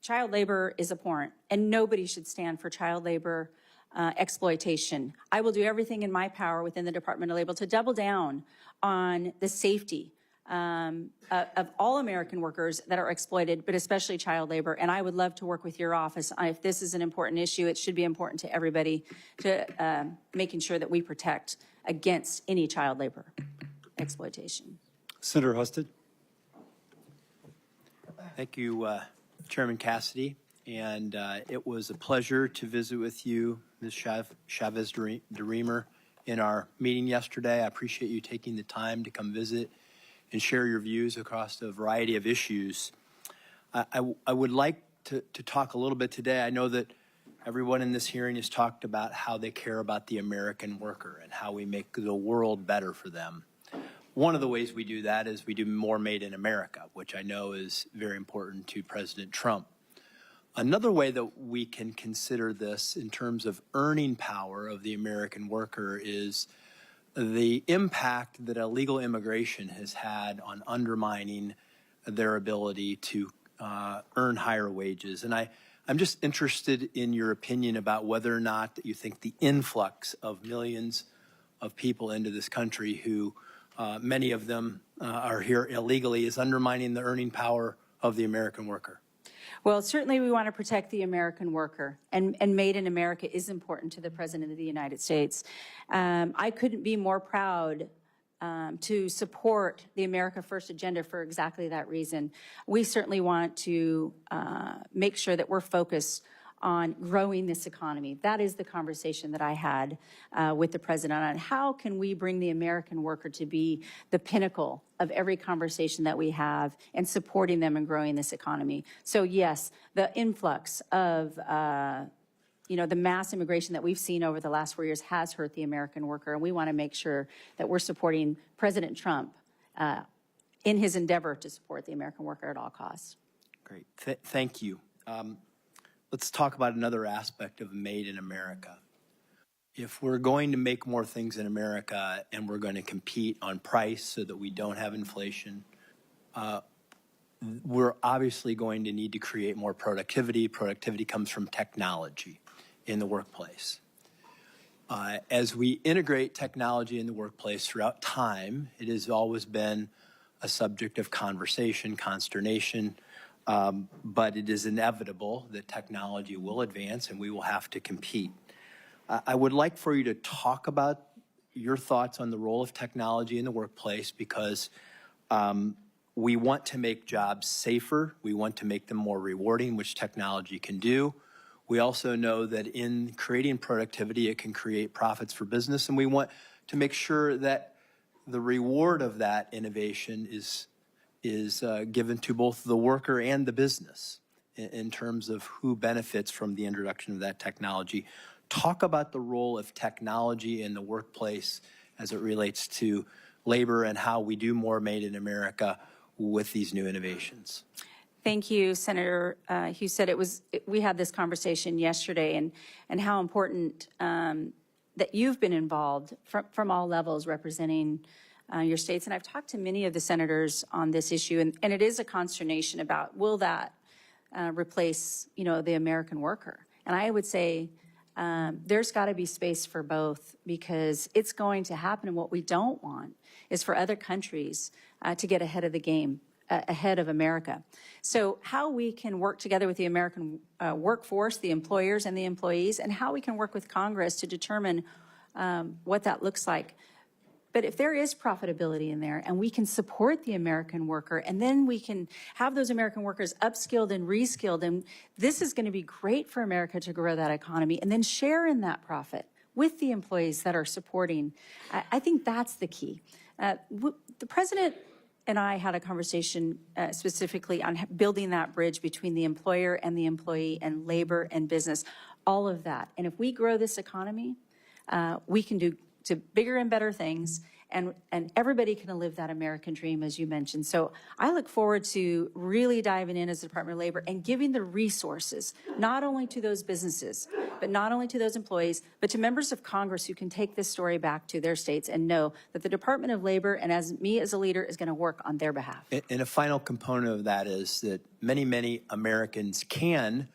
S4: child labor is abhorrent, and nobody should stand for child labor exploitation. I will do everything in my power within the Department of Labor to double down on the safety of all American workers that are exploited, but especially child labor. And I would love to work with your office. If this is an important issue, it should be important to everybody to making sure that we protect against any child labor exploitation.
S1: Senator Husted.
S7: Thank you, Chairman Cassidy. And it was a pleasure to visit with you, Ms. Chavez-DeRemer, in our meeting yesterday. I appreciate you taking the time to come visit and share your views across a variety of issues. I would like to talk a little bit today. I know that everyone in this hearing has talked about how they care about the American worker and how we make the world better for them. One of the ways we do that is we do more Made in America, which I know is very important to President Trump. Another way that we can consider this in terms of earning power of the American worker is the impact that illegal immigration has had on undermining their ability to earn higher wages. And I'm just interested in your opinion about whether or not that you think the influx of millions of people into this country who many of them are here illegally is undermining the earning power of the American worker.
S4: Well, certainly we want to protect the American worker, and Made in America is important to the President of the United States. I couldn't be more proud to support the America First agenda for exactly that reason. We certainly want to make sure that we're focused on growing this economy. That is the conversation that I had with the President on how can we bring the American worker to be the pinnacle of every conversation that we have and supporting them in growing this economy. So yes, the influx of the mass immigration that we've seen over the last 4 years has hurt the American worker, and we want to make sure that we're supporting President Trump in his endeavor to support the American worker at all costs.
S7: Great, thank you. Let's talk about another aspect of Made in America. If we're going to make more things in America and we're going to compete on price so that we don't have inflation, we're obviously going to need to create more productivity. Productivity comes from technology in the workplace. As we integrate technology in the workplace throughout time, it has always been a subject of conversation, consternation, but it is inevitable that technology will advance and we will have to compete. I would like for you to talk about your thoughts on the role of technology in the workplace, because we want to make jobs safer. We want to make them more rewarding, which technology can do. We also know that in creating productivity, it can create profits for business, and we want to make sure that the reward of that innovation is given to both the worker and the business in terms of who benefits from the introduction of that technology. Talk about the role of technology in the workplace as it relates to labor and how we do more Made in America with these new innovations.
S4: Thank you, Senator Hughes. We had this conversation yesterday, and how important that you've been involved from all levels representing your states. And I've talked to many of the senators on this issue, and it is a consternation about, will that replace, the American worker? And I would say there's got to be space for both, because it's going to happen. And what we don't want is for other countries to get ahead of the game, ahead of America. So how we can work together with the American workforce, the employers and the employees, and how we can work with Congress to determine what that looks like. But if there is profitability in there and we can support the American worker, and then we can have those American workers upskilled and reskilled, and this is going to be great for America to grow that economy and then share in that profit with the employees that are supporting. I think that's the key. The President and I had a conversation specifically on building that bridge between the employer and the employee and labor and business, all of that. And if we grow this economy, we can do to bigger and better things, and everybody can live that American dream, as you mentioned. So I look forward to really diving in as the Department of Labor and giving the resources, not only to those businesses, but not only to those employees, but to members of Congress who can take this story back to their states and know that the Department of Labor, and as me as a leader, is going to work on their behalf.
S7: And a final component of that is that many, many Americans can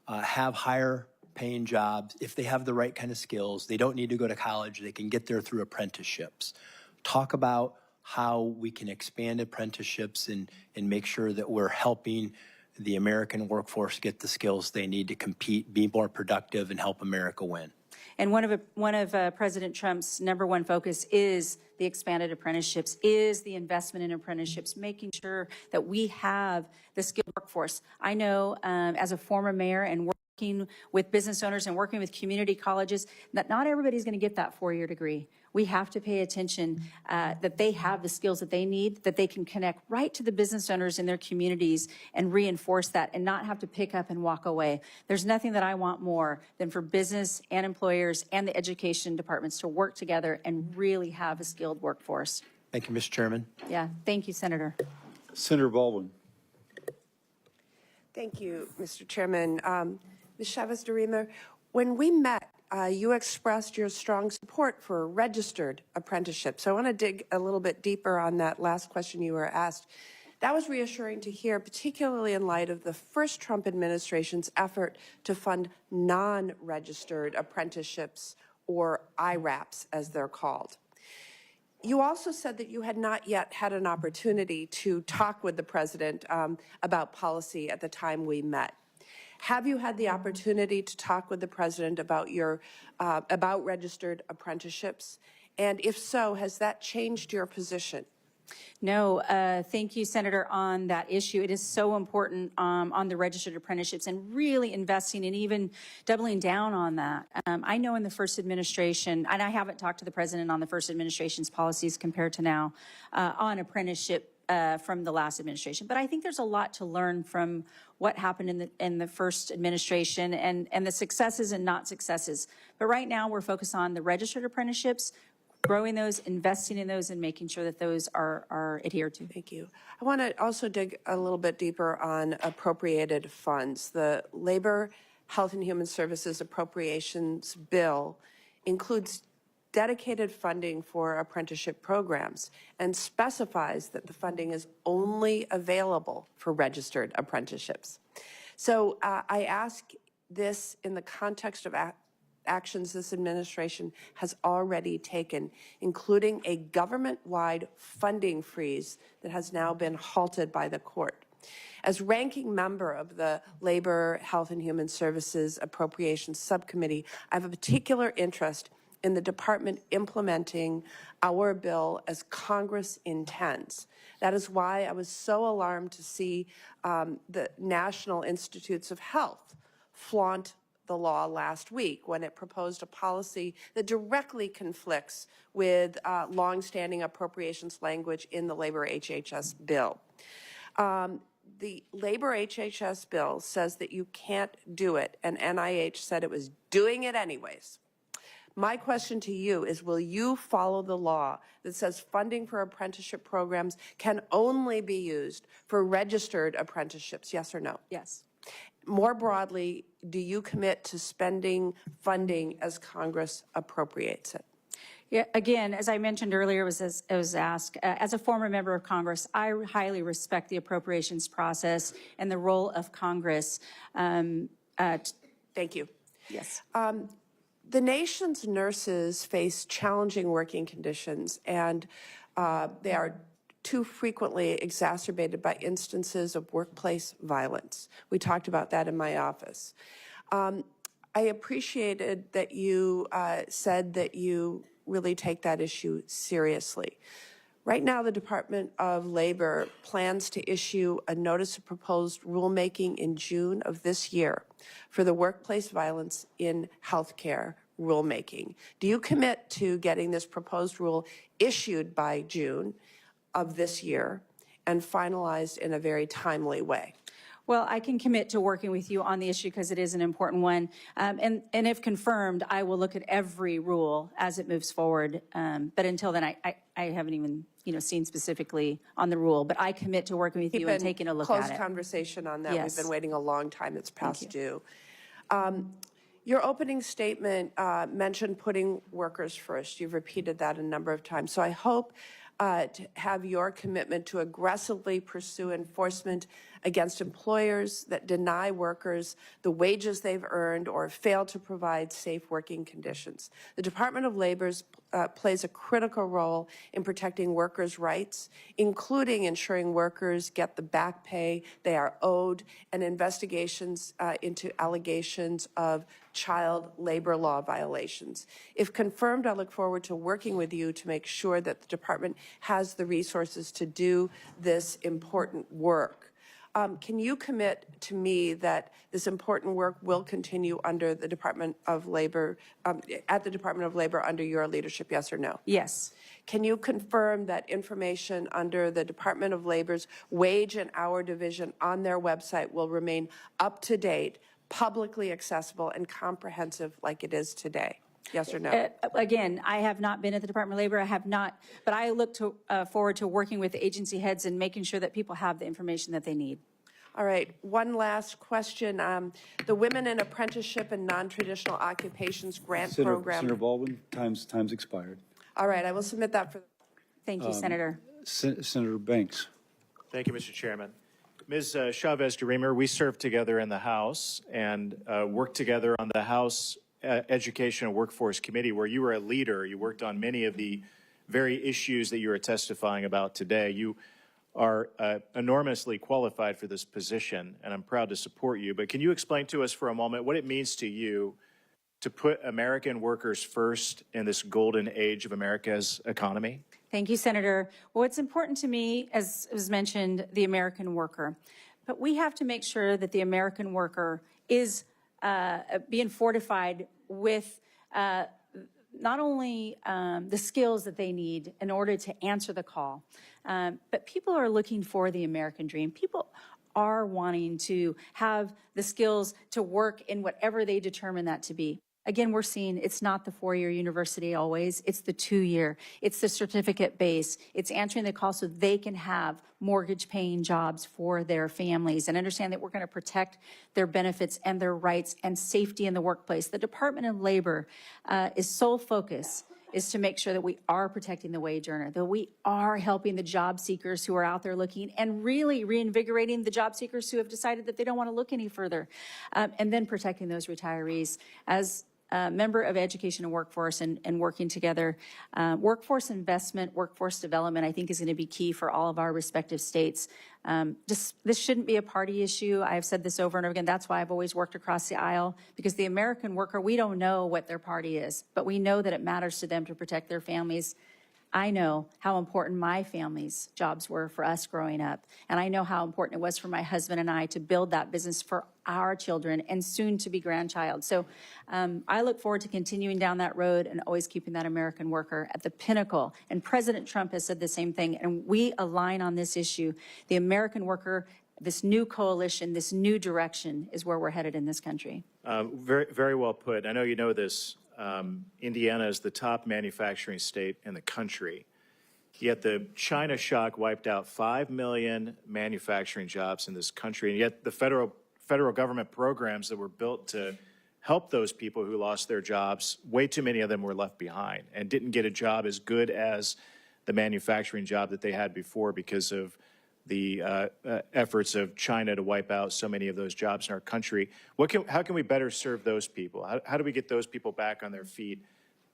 S7: have higher paying jobs if they have the right kind of skills. They don't need to go to college. They can get there through apprenticeships. Talk about how we can expand apprenticeships and make sure that we're helping the American workforce get the skills they need to compete, be more productive, and help America win.
S4: And one of President Trump's #1 focus is the expanded apprenticeships, is the investment in apprenticeships, making sure that we have the skilled workforce. I know as a former mayor and working with business owners and working with community colleges, that not everybody's going to get that 4-year degree. We have to pay attention that they have the skills that they need, that they can connect right to the business owners in their communities and reinforce that and not have to pick up and walk away. There's nothing that I want more than for business and employers and the education departments to work together and really have a skilled workforce.
S7: Thank you, Mr. Chairman.
S4: Yeah, thank you, Senator.
S1: Senator Baldwin.
S8: Thank you, Mr. Chairman. Ms. Chavez de Rima, when we met, you expressed your strong support for registered apprenticeships. So I want to dig a little bit deeper on that last question you were asked. That was reassuring to hear, particularly in light of the first Trump administration's effort to fund non-registered apprenticeships, or IRAPs, as they're called. You also said that you had not yet had an opportunity to talk with the president about policy at the time we met. Have you had the opportunity to talk with the president about your about registered apprenticeships? And if so, has that changed your position?
S4: No, thank you, Senator, on that issue. It is so important on the registered apprenticeships and really investing and even doubling down on that. I know in the first administration, and I haven't talked to the president on the first administration's policies compared to now on apprenticeship from the last administration, but I think there's a lot to learn from what happened in the first administration and the successes and not successes. But right now we're focused on the registered apprenticeships, growing those, investing in those, and making sure that those are adhered to.
S8: Thank you. I want to also dig a little bit deeper on appropriated funds. The Labor, Health and Human Services Appropriations Bill includes dedicated funding for apprenticeship programs and specifies that the funding is only available for registered apprenticeships. So I ask this in the context of actions this administration has already taken, including a government-wide funding freeze that has now been halted by the court. As ranking member of the Labor, Health and Human Services Appropriations Subcommittee, I have a particular interest in the department implementing our bill as Congress intends. That is why I was so alarmed to see the National Institutes of Health flaunt the law last week when it proposed a policy that directly conflicts with longstanding appropriations language in the Labor HHS bill. The Labor HHS bill says that you can't do it, and NIH said it was doing it anyways. My question to you is, will you follow the law that says funding for apprenticeship programs can only be used for registered apprenticeships, yes or no?
S4: Yes.
S8: More broadly, do you commit to spending funding as Congress appropriates it?
S4: Yeah, again, as I mentioned earlier, it was asked, as a former member of Congress, I highly respect the appropriations process and the role of Congress.
S8: Thank you.
S4: Yes.
S8: The nation's nurses face challenging working conditions, and they are too frequently exacerbated by instances of workplace violence. We talked about that in my office. I appreciated that you said that you really take that issue seriously. Right now, the Department of Labor plans to issue a notice of proposed rulemaking in June of this year for the workplace violence in healthcare rulemaking. Do you commit to getting this proposed rule issued by June of this year and finalized in a very timely way?
S4: Well, I can commit to working with you on the issue because it is an important one. And if confirmed, I will look at every rule as it moves forward. But until then, I haven't even seen specifically on the rule. But I commit to working with you and taking a look at it.
S8: Close conversation on that.
S4: Yes.
S8: We've been waiting a long time. It's past due. Your opening statement mentioned putting workers first. You've repeated that a number of times. So I hope to have your commitment to aggressively pursue enforcement against employers that deny workers the wages they've earned or fail to provide safe working conditions. The Department of Labor plays a critical role in protecting workers' rights, including ensuring workers get the back pay they are owed and investigations into allegations of child labor law violations. If confirmed, I look forward to working with you to make sure that the department has the resources to do this important work. Can you commit to me that this important work will continue under the Department of Labor, at the Department of Labor under your leadership, yes or no?
S4: Yes.
S8: Can you confirm that information under the Department of Labor's Wage and Hour Division on their website will remain up to date, publicly accessible, and comprehensive like it is today? Yes or no?
S4: Again, I have not been at the Department of Labor. I have not, but I look forward to working with the agency heads and making sure that people have the information that they need.
S8: All right, one last question. The Women in Apprenticeship and Non-Traditional Occupations Grant Program.
S1: Senator Baldwin, time's expired.
S8: All right, I will submit that for.
S4: Thank you, Senator.
S1: Senator Banks.
S9: Thank you, Mr. Chairman. Ms. Chavez-DeRemer, we served together in the House and worked together on the House Education and Workforce Committee, where you were a leader. You worked on many of the very issues that you are testifying about today. You are enormously qualified for this position, and I'm proud to support you. But can you explain to us for a moment what it means to you to put American workers first in this golden age of America's economy?
S4: Thank you, Senator. Well, it's important to me, as was mentioned, the American worker. But we have to make sure that the American worker is being fortified with not only the skills that they need in order to answer the call, but people are looking for the American dream. People are wanting to have the skills to work in whatever they determine that to be. Again, we're seeing it's not the four-year university always, it's the two-year, it's the certificate base, it's answering the call so they can have mortgage-paying jobs for their families and understand that we're going to protect their benefits and their rights and safety in the workplace. The Department of Labor is sole focus is to make sure that we are protecting the wage earner, that we are helping the job seekers who are out there looking and really reinvigorating the job seekers who have decided that they don't want to look any further, and then protecting those retirees. As member of Education and Workforce and working together. Workforce investment, workforce development, I think is going to be key for all of our respective states. This shouldn't be a party issue. I've said this over and over again. That's why I've always worked across the aisle, because the American worker, we don't know what their party is, but we know that it matters to them to protect their families. I know how important my family's jobs were for us growing up, and I know how important it was for my husband and I to build that business for our children and soon to be grandchild. So I look forward to continuing down that road and always keeping that American worker at the pinnacle. And President Trump has said the same thing, and we align on this issue. The American worker, this new coalition, this new direction is where we're headed in this country.
S9: Very, very well put. I know you know this. Indiana is the top manufacturing state in the country. Yet the China shock wiped out 5 million manufacturing jobs in this country. And yet the federal government programs that were built to help those people who lost their jobs, way too many of them were left behind and didn't get a job as good as the manufacturing job that they had before because of the efforts of China to wipe out so many of those jobs in our country. How can we better serve those people? How do we get those people back on their feet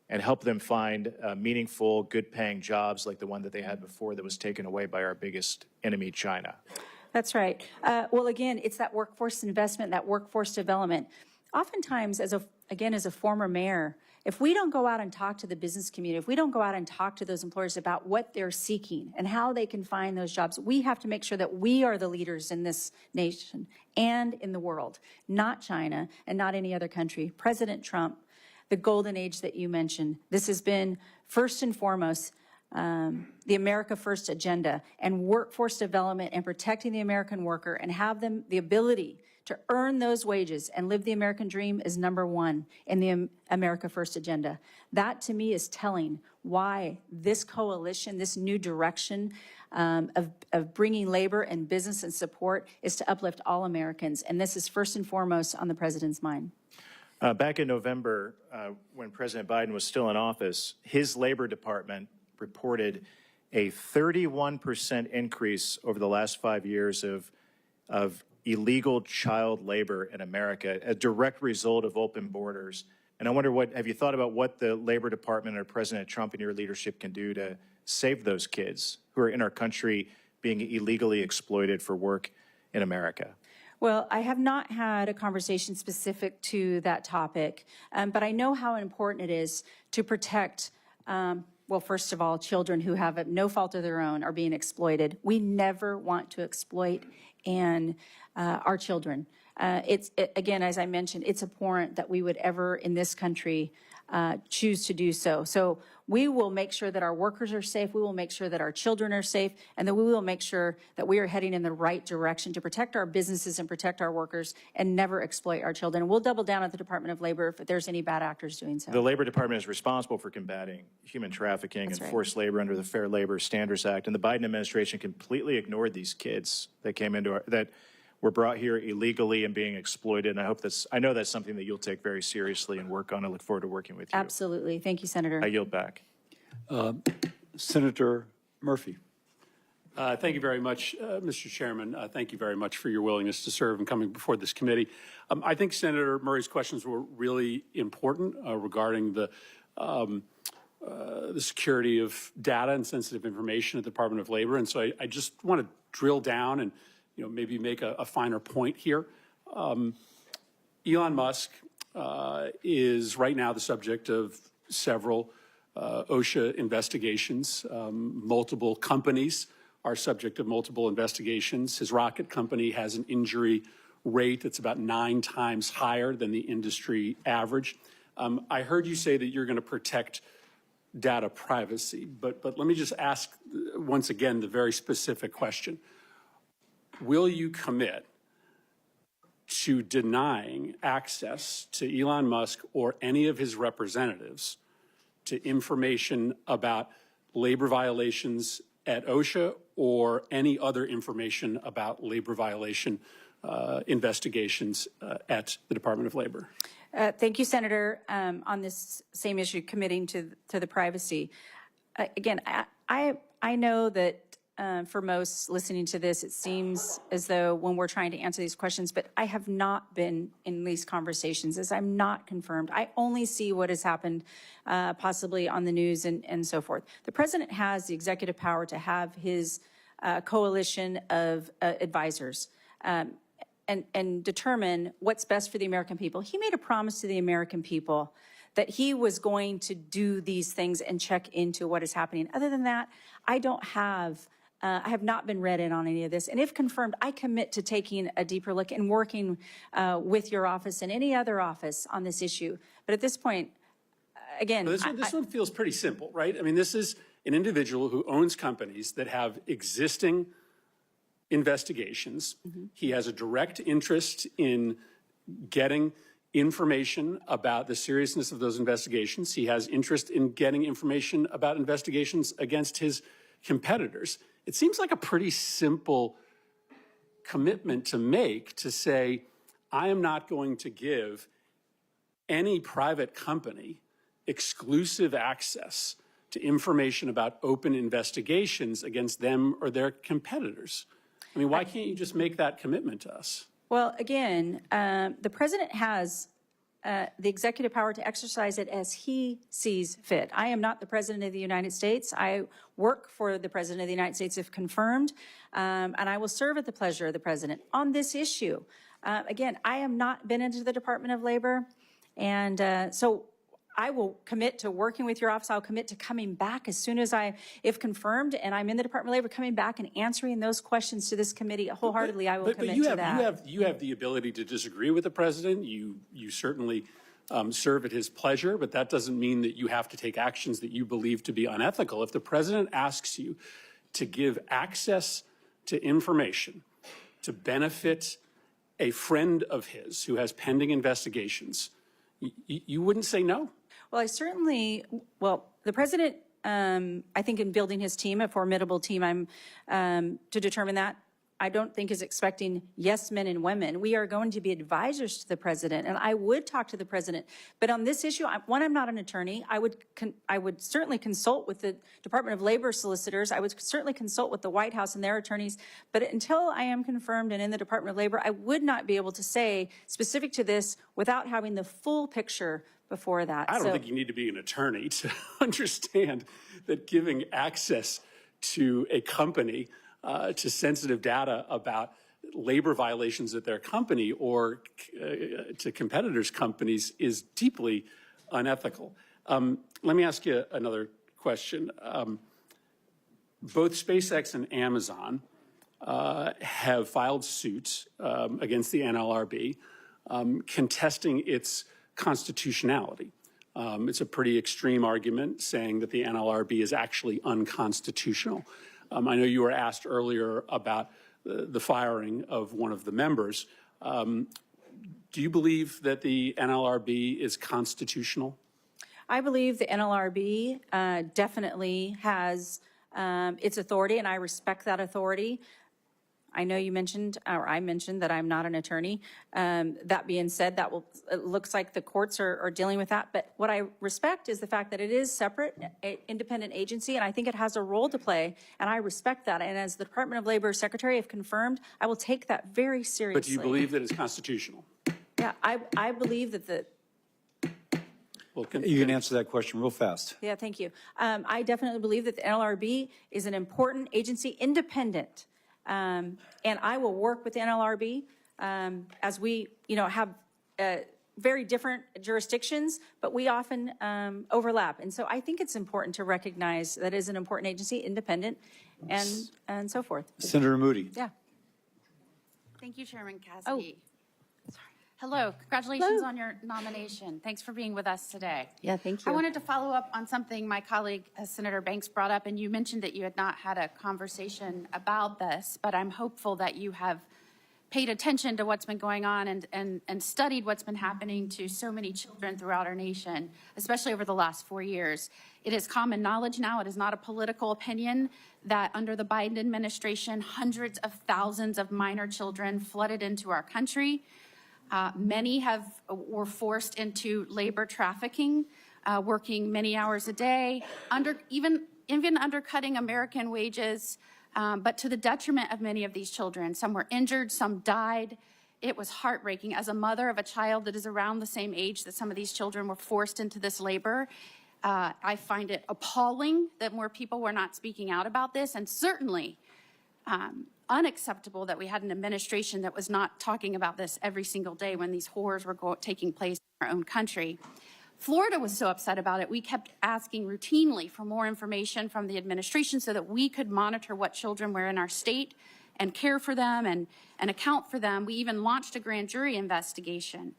S9: and help them find meaningful, good-paying jobs like the one that they had before that was taken away by our biggest enemy, China?
S4: That's right. Well, again, it's that workforce investment, that workforce development. Oftentimes, as a former mayor, if we don't go out and talk to the business community, if we don't go out and talk to those employers about what they're seeking and how they can find those jobs, we have to make sure that we are the leaders in this nation and in the world, not China and not any other country. President Trump, the golden age that you mentioned, this has been first and foremost the America First agenda, and workforce development and protecting the American worker and have them the ability to earn those wages and live the American dream is number one in the America First agenda. That, to me, is telling why this coalition, this new direction of bringing labor and business and support is to uplift all Americans. And this is first and foremost on the president's mind.
S9: Back in November, when President Biden was still in office, his Labor Department reported a 31% increase over the last 5 years of illegal child labor in America, a direct result of open borders. And I wonder, have you thought about what the Labor Department or President Trump and your leadership can do to save those kids who are in our country being illegally exploited for work in America?
S4: Well, I have not had a conversation specific to that topic, but I know how important it is to protect, well, first of all, children who have no fault of their own are being exploited. We never want to exploit our children. Again, as I mentioned, it's abhorrent that we would ever in this country choose to do so. So we will make sure that our workers are safe, we will make sure that our children are safe, and that we will make sure that we are heading in the right direction to protect our businesses and protect our workers and never exploit our children. And we'll double down at the Department of Labor if there's any bad actors doing so.
S9: The Labor Department is responsible for combating human trafficking
S4: That's
S9: and
S4: right.
S9: forced labor under the Fair Labor Standards Act. And the Biden administration completely ignored these kids that came into that were brought here illegally and being exploited. And I know that's something that you'll take very seriously and work on. I look forward to working with you.
S4: Absolutely. Thank you, Senator.
S9: I yield back.
S1: Senator Murphy.
S10: Thank you very much, Mr. Chairman. Thank you very much for your willingness to serve and coming before this committee. I think Senator Murray's questions were really important regarding the security of data and sensitive information at the Department of Labor. And so I just want to drill down and maybe make a finer point here. Elon Musk is right now the subject of several OSHA investigations. Multiple companies are subject of multiple investigations. His rocket company has an injury rate that's about 9 times higher than the industry average. I heard you say that you're going to protect data privacy, but let me just ask once again the very specific question. Will you commit to denying access to Elon Musk or any of his representatives to information about labor violations at OSHA or any other information about labor violation investigations at the Department of Labor?
S4: Thank you, Senator. On this same issue, committing to the privacy. Again, I know that for most listening to this, it seems as though when we're trying to answer these questions, but I have not been in these conversations, as I'm not confirmed. I only see what has happened possibly on the news and so forth. The president has the executive power to have his coalition of advisors and determine what's best for the American people. He made a promise to the American people that he was going to do these things and check into what is happening. Other than that, I have not been read in on any of this. And if confirmed, I commit to taking a deeper look and working with your office and any other office on this issue. But at this point, again,
S10: This one feels pretty simple, right? I mean, this is an individual who owns companies that have existing investigations. Mm-hmm. He has a direct interest in getting information about the seriousness of those investigations. He has interest in getting information about investigations against his competitors. It seems like a pretty simple commitment to make to say, I am not going to give any private company exclusive access to information about open investigations against them or their competitors. I mean, why can't you just make that commitment to us?
S4: Well, again, the president has the executive power to exercise it as he sees fit. I am not the president of the United States. I work for the president of the United States if confirmed, and I will serve at the pleasure of the president on this issue. Again, I have not been into the Department of Labor, and so I will commit to working with your office. I'll commit to coming back as soon as if confirmed, and I'm in the Department of Labor, coming back and answering those questions to this committee wholeheartedly. I will commit to that.
S10: You have the ability to disagree with the president. You certainly serve at his pleasure, but that doesn't mean that you have to take actions that you believe to be unethical. If the president asks you to give access to information to benefit a friend of his who has pending investigations, you wouldn't say no?
S4: Well, the president, I think in building his team, a formidable team, to determine that, I don't think is expecting yes men and women. We are going to be advisors to the president, and I would talk to the president. But on this issue, I'm not an attorney. I would certainly consult with the Department of Labor solicitors. I would certainly consult with the White House and their attorneys. But until I am confirmed and in the Department of Labor, I would not be able to say specific to this without having the full picture before that.
S10: I don't think you need to be an attorney to understand that giving access to a company to sensitive data about labor violations at their company or to competitors' companies is deeply unethical. Let me ask you another question. Both SpaceX and Amazon have filed suits against the NLRB contesting its constitutionality. It's a pretty extreme argument saying that the NLRB is actually unconstitutional. I know you were asked earlier about the firing of one of the members. Do you believe that the NLRB is constitutional?
S4: I believe the NLRB definitely has its authority, and I respect that authority. I know you mentioned, or I mentioned, that I'm not an attorney. That being said, it looks like the courts are dealing with that. But what I respect is the fact that it is separate, independent agency, and I think it has a role to play, and I respect that. And as the Department of Labor Secretary have confirmed, I will take that very seriously.
S10: But do you believe that it's constitutional?
S4: Yeah, I believe that
S10: Well,
S1: You can answer that question real fast.
S4: Yeah, thank you. I definitely believe that the NLRB is an important agency, independent. And I will work with the NLRB as we, have very different jurisdictions, but we often overlap. And so I think it's important to recognize that it is an important agency, independent, and so forth.
S1: Senator Moody.
S4: Yeah.
S11: Thank you, Chairman Cassidy. Hello, congratulations on your nomination. Thanks for being with us today.
S4: Yeah, thank you.
S11: I wanted to follow up on something my colleague, Senator Banks, brought up, and you mentioned that you had not had a conversation about this, but I'm hopeful that you have paid attention to what's been going on and studied what's been happening to so many children throughout our nation, especially over the last 4 years. It is common knowledge now, it is not a political opinion, that under the Biden administration, hundreds of thousands of minor children flooded into our country. Many were forced into labor trafficking, working many hours a day, even undercutting American wages, but to the detriment of many of these children. Some were injured, some died. It was heartbreaking. As a mother of a child that is around the same age that some of these children were forced into this labor, I find it appalling that more people were not speaking out about this, and certainly unacceptable that we had an administration that was not talking about this every single day when these horrors were taking place in our own country. Florida was so upset about it, we kept asking routinely for more information from the administration so that we could monitor what children were in our state and care for them and account for them. We even launched a grand jury investigation.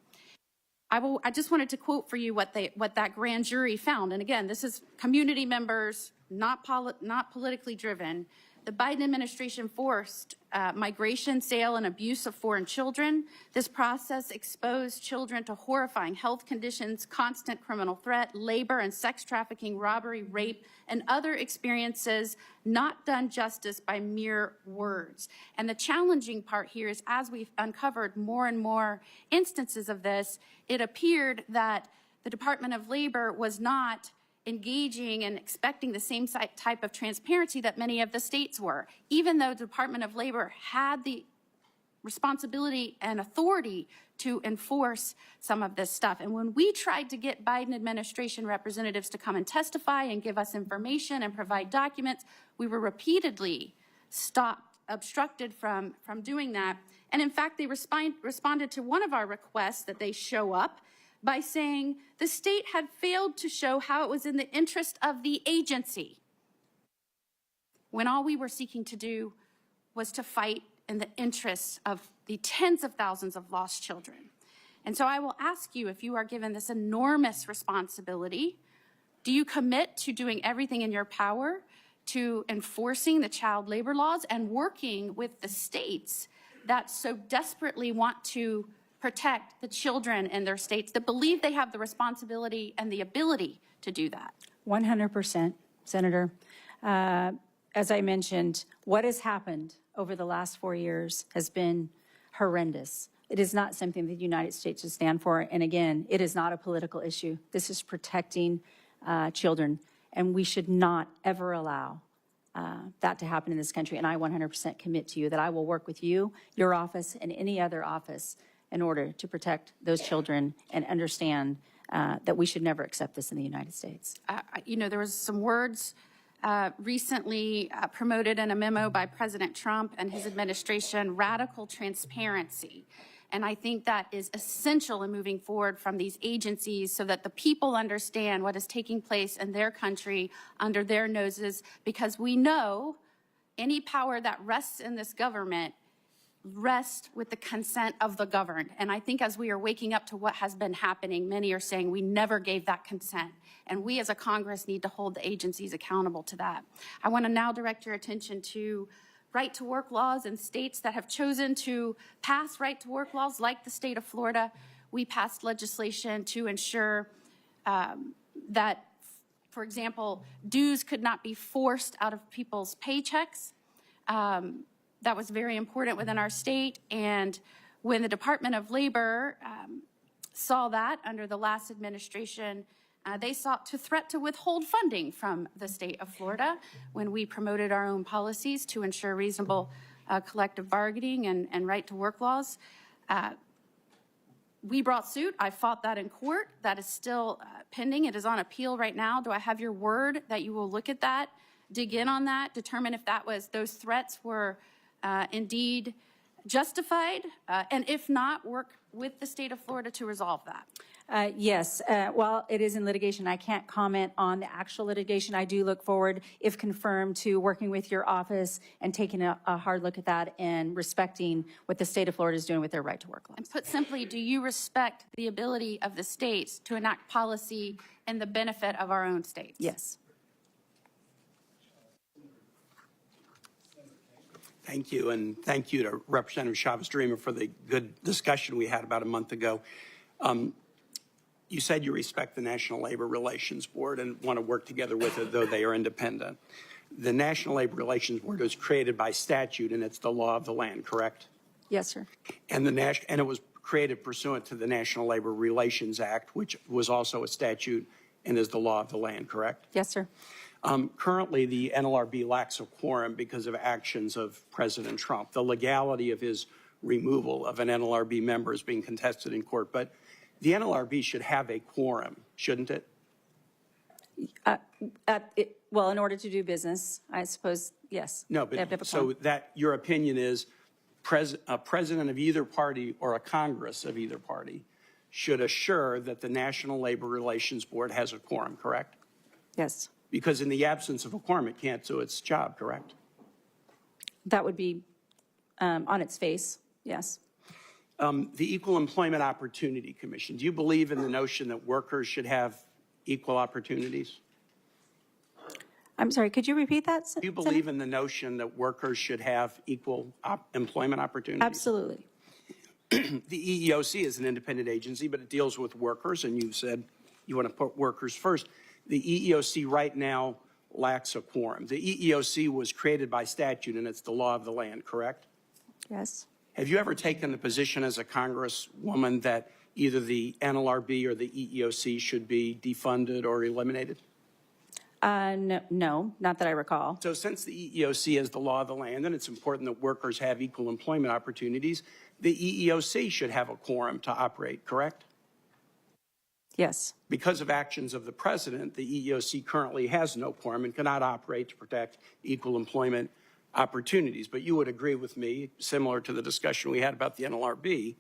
S11: I just wanted to quote for you what that grand jury found. And again, this is community members, not politically driven. The Biden administration forced migration, sale, and abuse of foreign children. This process exposed children to horrifying health conditions, constant criminal threat, labor and sex trafficking, robbery, rape, and other experiences not done justice by mere words. And the challenging part here is, as we've uncovered more and more instances of this, it appeared that the Department of Labor was not engaging and expecting the same type of transparency that many of the states were, even though the Department of Labor had the responsibility and authority to enforce some of this stuff. And when we tried to get Biden administration representatives to come and testify and give us information and provide documents, we were repeatedly obstructed from doing that. And in fact, they responded to one of our requests that they show up by saying the state had failed to show how it was in the interest of the agency, when all we were seeking to do was to fight in the interests of the tens of thousands of lost children. And so I will ask you, if you are given this enormous responsibility, do you commit to doing everything in your power to enforcing the child labor laws and working with the states that so desperately want to protect the children in their states, that believe they have the responsibility and the ability to do that?
S4: 100%, Senator. As I mentioned, what has happened over the last 4 years has been horrendous. It is not something that the United States should stand for. And again, it is not a political issue. This is protecting children. And we should not ever allow that to happen in this country. And I 100% commit to you that I will work with you, your office, and any other office in order to protect those children and understand that we should never accept this in the United States.
S11: There was some words recently promoted in a memo by President Trump and his administration, radical transparency. And I think that is essential in moving forward from these agencies so that the people understand what is taking place in their country under their noses, because we know any power that rests in this government rest with the consent of the governed. And I think as we are waking up to what has been happening, many are saying we never gave that consent. And we as a Congress need to hold the agencies accountable to that. I want to now direct your attention to right-to-work laws in states that have chosen to pass right-to-work laws, like the state of Florida. We passed legislation to ensure that, for example, dues could not be forced out of people's paychecks. That was very important within our state. And when the Department of Labor saw that under the last administration, they sought to threat to withhold funding from the state of Florida when we promoted our own policies to ensure reasonable collective bargaining and right-to-work laws. We brought suit. I fought that in court. That is still pending. It is on appeal right now. Do I have your word that you will look at that, dig in on that, determine if those threats were indeed justified, and if not, work with the state of Florida to resolve that?
S4: Yes. While it is in litigation, I can't comment on the actual litigation. I do look forward, if confirmed, to working with your office and taking a hard look at that and respecting what the state of Florida is doing with their right-to-work laws.
S11: And put simply, do you respect the ability of the states to enact policy in the benefit of our own states?
S4: Yes.
S12: Thank you, and thank you to Representative Chavez-Dreamer for the good discussion we had about a month ago. You said you respect the National Labor Relations Board and want to work together with it, though they are independent. The National Labor Relations Board was created by statute, and it's the law of the land, correct?
S4: Yes, sir.
S12: And it was created pursuant to the National Labor Relations Act, which was also a statute and is the law of the land, correct?
S4: Yes, sir.
S12: Currently, the NLRB lacks a quorum because of actions of President Trump. The legality of his removal of an NLRB member is being contested in court, but the NLRB should have a quorum, shouldn't it?
S4: Well, in order to do business, I suppose, yes.
S12: No, but so that your opinion is a president of either party or a Congress of either party should assure that the National Labor Relations Board has a quorum, correct?
S4: Yes.
S12: Because in the absence of a quorum, it can't do its job, correct?
S4: That would be on its face, yes.
S12: The Equal Employment Opportunity Commission, do you believe in the notion that workers should have equal opportunities?
S4: I'm sorry, could you repeat that?
S12: Do you believe in the notion that workers should have equal employment opportunities?
S4: Absolutely.
S12: The EEOC is an independent agency, but it deals with workers, and you said you want to put workers first. The EEOC right now lacks a quorum. The EEOC was created by statute, and it's the law of the land, correct?
S4: Yes.
S12: Have you ever taken the position as a congresswoman that either the NLRB or the EEOC should be defunded or eliminated?
S4: No, not that I recall.
S12: So since the EEOC is the law of the land and it's important that workers have equal employment opportunities, the EEOC should have a quorum to operate, correct?
S4: Yes.
S12: Because of actions of the president, the EEOC currently has no quorum and cannot operate to protect equal employment opportunities. But you would agree with me, similar to the discussion we had about the NLRB,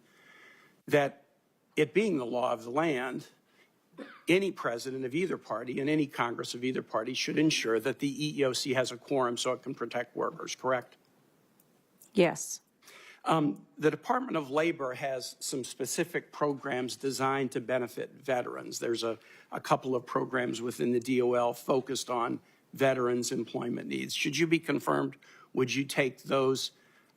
S12: that it being the law of the land, any president of either party and any Congress of either party should ensure that the EEOC has a quorum so it can protect workers, correct?
S4: Yes.
S12: The Department of Labor has some specific programs designed to benefit veterans. There's a couple of programs within the DOL focused on veterans' employment needs. Should you be confirmed, would you take those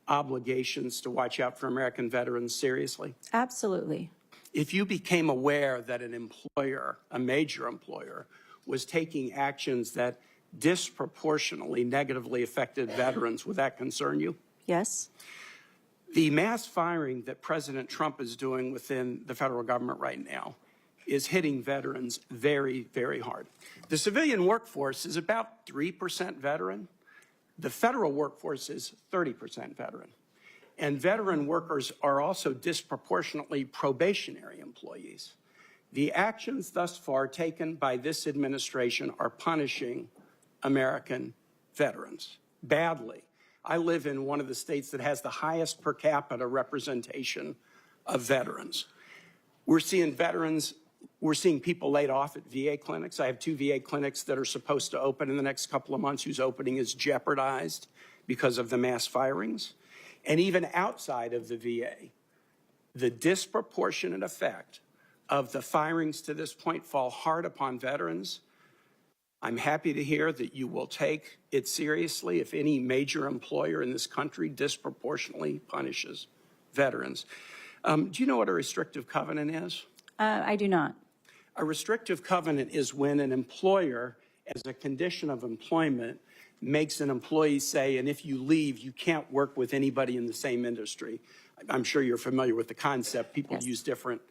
S12: obligations to watch out for American veterans seriously?
S4: Absolutely.
S12: If you became aware that an employer, a major employer, was taking actions that disproportionately negatively affected veterans, would that concern you?
S4: Yes.
S12: The mass firing that President Trump is doing within the federal government right now is hitting veterans very, very hard. The civilian workforce is about 3% veteran. The federal workforce is 30% veteran. And veteran workers are also disproportionately probationary employees. The actions thus far taken by this administration are punishing American veterans badly. I live in one of the states that has the highest per capita representation of veterans. We're seeing people laid off at VA clinics. I have 2 VA clinics that are supposed to open in the next couple of months whose opening is jeopardized because of the mass firings. and even outside of the VA, the disproportionate effect of the firings to this point fall hard upon veterans. I'm happy to hear that you will take it seriously if any major employer in this country disproportionately punishes veterans. Do you know what a restrictive covenant is?
S4: I do not.
S12: A restrictive covenant is when an employer, as a condition of employment, makes an employee say, and if you leave, you can't work with anybody in the same industry. I'm sure you're familiar with the concept. People use different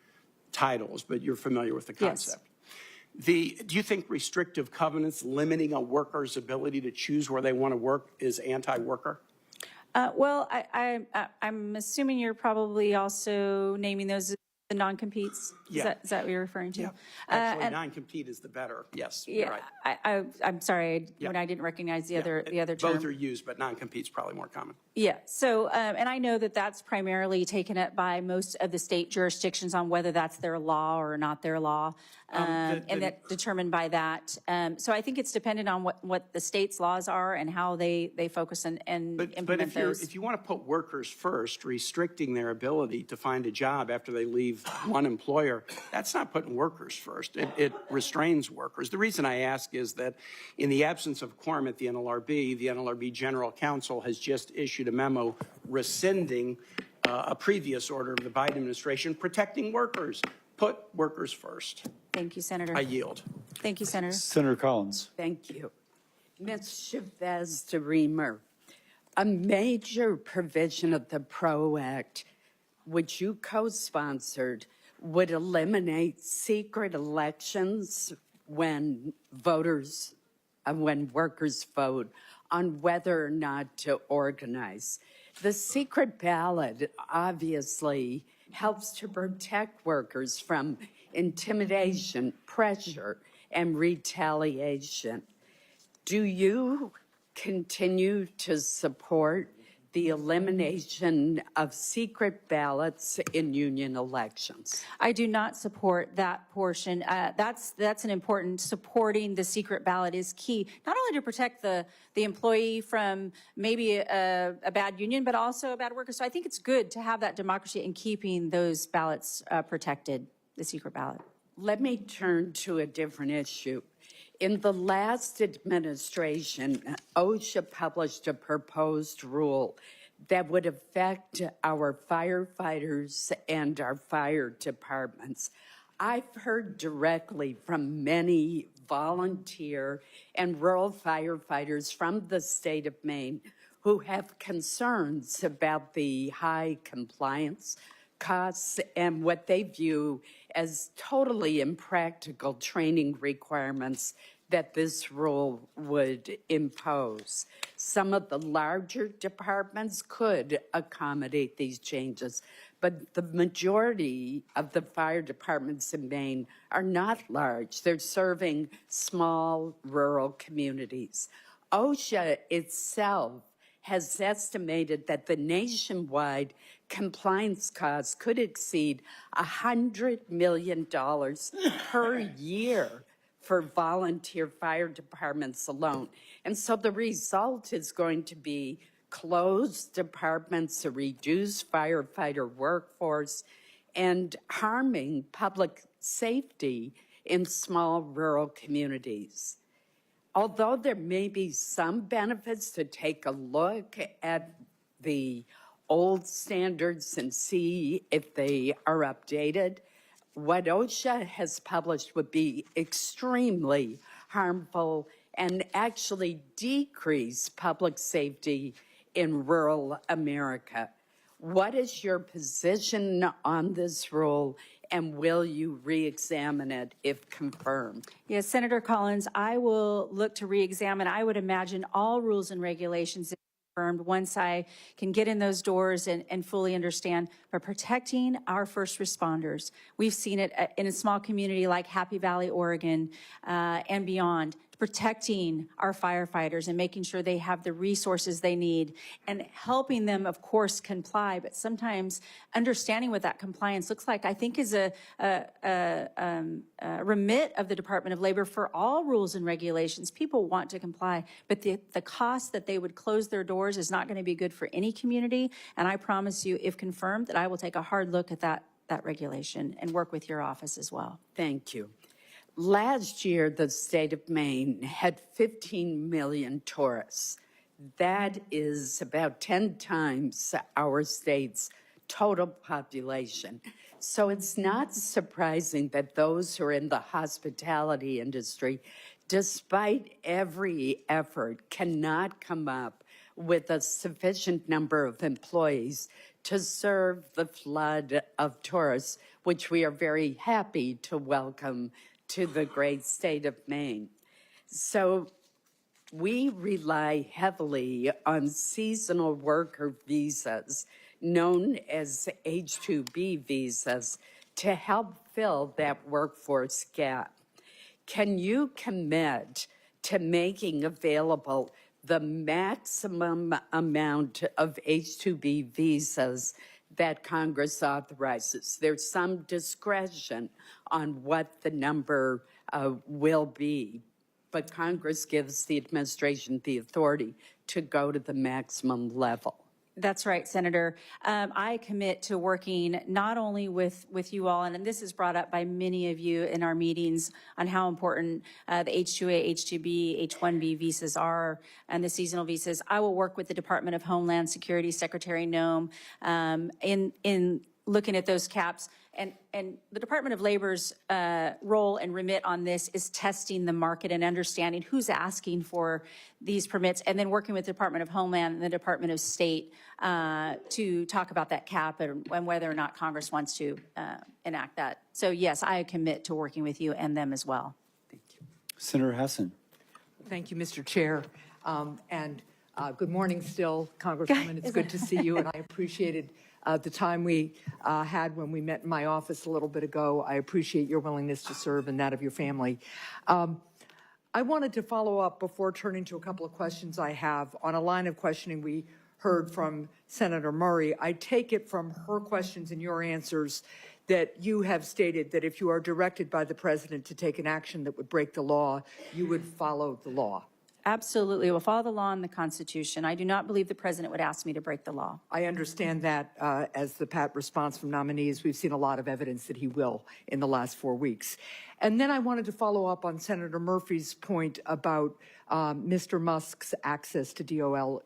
S12: titles, but you're familiar with the concept. Do you think restrictive covenants limiting a worker's ability to choose where they want to work is anti-worker?
S4: Well, I'm assuming you're probably also naming those as the non-competes.
S12: Yeah.
S4: Is that what you're referring to?
S12: Yeah. Actually, non-compete is the better. Yes, you're
S4: Yeah,
S12: right.
S4: I'm sorry when I didn't recognize the other term.
S12: Both are used, but non-compete's probably more common.
S4: Yeah, so, and I know that that's primarily taken up by most of the state jurisdictions on whether that's their law or not their law, and that determined by that. So I think it's dependent on what the state's laws are and how they focus and implement
S12: But
S4: those.
S12: if you want to put workers first, restricting their ability to find a job after they leave one employer, that's not putting workers first. It restrains workers. The reason I ask is that in the absence of quorum at the NLRB General Counsel has just issued a memo rescinding a previous order of the Biden administration protecting workers. Put workers first.
S4: Thank you, Senator.
S12: I yield.
S4: Thank you, Senator.
S1: Senator Collins.
S13: Thank you. Ms. Chavez de Reamer, a major provision of the PRO Act, which you co-sponsored, would eliminate secret elections when workers vote on whether or not to organize. The secret ballot obviously helps to protect workers from intimidation, pressure, and retaliation. Do you continue to support the elimination of secret ballots in union elections?
S4: I do not support that portion. That's an important, supporting the secret ballot is key, not only to protect the employee from maybe a bad union, but also a bad worker. So I think it's good to have that democracy in keeping those ballots protected, the secret ballot.
S13: Let me turn to a different issue. In the last administration, OSHA published a proposed rule that would affect our firefighters and our fire departments. I've heard directly from many volunteer and rural firefighters from the state of Maine who have concerns about the high compliance costs and what they view as totally impractical training requirements that this rule would impose. Some of the larger departments could accommodate these changes, but the majority of the fire departments in Maine are not large. They're serving small rural communities. OSHA itself has estimated that the nationwide compliance costs could exceed $100 million per year for volunteer fire departments alone. And so the result is going to be closed departments, a reduced firefighter workforce, and harming public safety in small rural communities. Although there may be some benefits to take a look at the old standards and see if they are updated, what OSHA has published would be extremely harmful and actually decrease public safety in rural America. What is your position on this rule, and will you re-examine it if confirmed?
S4: Yes, Senator Collins, I will look to re-examine. I would imagine all rules and regulations confirmed once I can get in those doors and fully understand. But protecting our first responders, we've seen it in a small community like Happy Valley, Oregon, and beyond. To protecting our firefighters and making sure they have the resources they need and helping them, of course, comply. But sometimes understanding what that compliance looks like, I think, is a remit of the Department of Labor for all rules and regulations. People want to comply, but the cost that they would close their doors is not going to be good for any community. And I promise you, if confirmed, that I will take a hard look at that regulation and work with your office as well.
S13: Thank you. Last year, the state of Maine had 15 million tourists. That is about 10 times our state's total population. So it's not surprising that those who are in the hospitality industry, despite every effort, cannot come up with a sufficient number of employees to serve the flood of tourists, which we are very happy to welcome to the great state of Maine. So we rely heavily on seasonal worker visas, known as H-2B visas, to help fill that workforce gap. Can you commit to making available the maximum amount of H-2B visas that Congress authorizes? There's some discretion on what the number will be, but Congress gives the administration the authority to go to the maximum level.
S4: That's right, Senator. I commit to working not only with you all, and this is brought up by many of you in our meetings on how important the H-2A, H-2B, H-1B visas are and the seasonal visas. I will work with the Department of Homeland Security, Secretary Noem, in looking at those caps. And the Department of Labor's role and remit on this is testing the market and understanding who's asking for these permits, and then working with the Department of Homeland and the Department of State to talk about that cap and whether or not Congress wants to enact that. So yes, I commit to working with you and them as well.
S13: Thank you.
S1: Senator Hassan.
S14: Thank you, Mr. Chair. Good morning still, Congresswoman. It's good to see you, and I appreciated the time we had when we met in my office a little bit ago. I appreciate your willingness to serve and that of your family. I wanted to follow up before turning to a couple of questions I have on a line of questioning we heard from Senator Murray. I take it from her questions and your answers that you have stated that if you are directed by the president to take an action that would break the law, you would follow the law.
S4: Absolutely. We'll follow the law and the Constitution. I do not believe the president would ask me to break the law.
S14: I understand that as the pat response from nominees. We've seen a lot of evidence that he will in the last 4 weeks. And then I wanted to follow up on Senator Murphy's point about Mr. Musk's access to DOL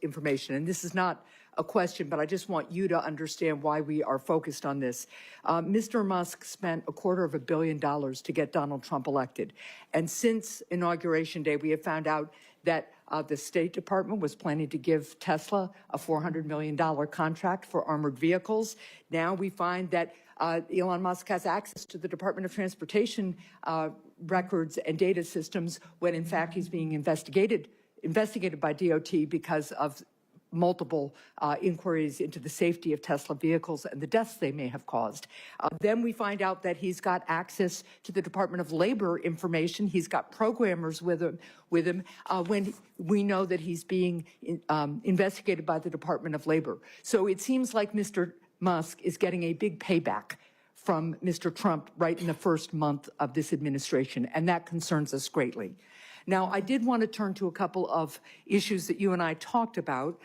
S14: information. And this is not a question, but I just want you to understand why we are focused on this. Mr. Musk spent $250 million to get Donald Trump elected. And since Inauguration Day, we have found out that the State Department was planning to give Tesla a $400 million contract for armored vehicles. Now we find that Elon Musk has access to the Department of Transportation records and data systems when, in fact, he's being investigated by DOT because of multiple inquiries into the safety of Tesla vehicles and the deaths they may have caused. Then we find out that he's got access to the Department of Labor information. He's got programmers with him when we know that he's being investigated by the Department of Labor. So it seems like Mr. Musk is getting a big payback from Mr. Trump right in the first month of this administration, and that concerns us greatly. Now, I did want to turn to a couple of issues that you and I talked about.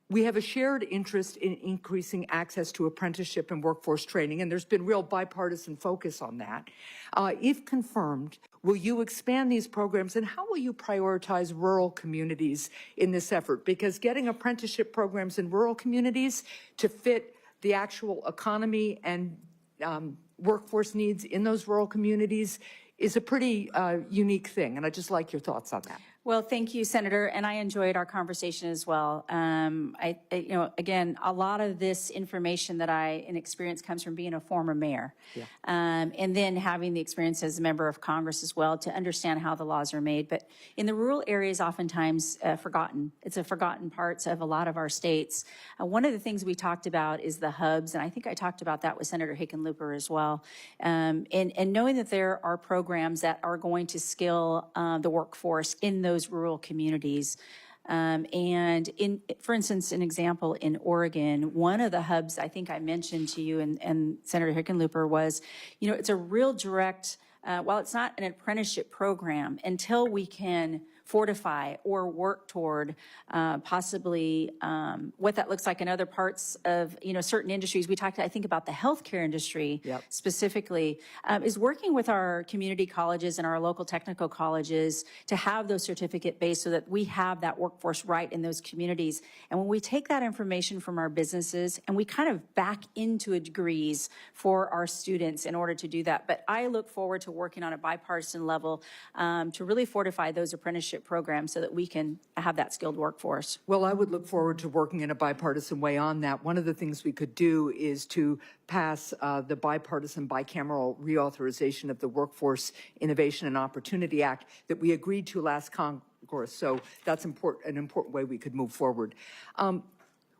S14: We have a shared interest in increasing access to apprenticeship and workforce training, and there's been real bipartisan focus on that. If confirmed, will you expand these programs, and how will you prioritize rural communities in this effort? Because getting apprenticeship programs in rural communities to fit the actual economy and workforce needs in those rural communities is a pretty unique thing, and I'd just like your thoughts on that.
S4: Well, thank you, Senator, and I enjoyed our conversation as well. Again, a lot of this information that I experience comes from being a former mayor, and then having the experience as a member of Congress as well to understand how the laws are made. But in the rural areas, oftentimes forgotten. It's a forgotten parts of a lot of our states. One of the things we talked about is the hubs, and I think I talked about that with Senator Hickenlooper as well. And knowing that there are programs programs that are going to skill the workforce in those rural communities. And for instance, an example in Oregon, one of the hubs I think I mentioned to you and Senator Hickenlooper was, it's a real direct, while it's not an apprenticeship program, until we can fortify or work toward possibly what that looks like in other parts of, certain industries. We talked, I think, about the healthcare industry specifically, is working with our community colleges and our local technical colleges to have those certificate based so that we have that workforce right in those communities. And when we take that information from our businesses and we kind of back into degrees for our students in order to do that. But I look forward to working on a bipartisan level to really fortify those apprenticeship programs so that we can have that skilled workforce.
S14: Well, I would look forward to working in a bipartisan way on that. One of the things we could do is to pass the bipartisan bicameral reauthorization of the Workforce Innovation and Opportunity Act that we agreed to last Congress. So that's an important way we could move forward.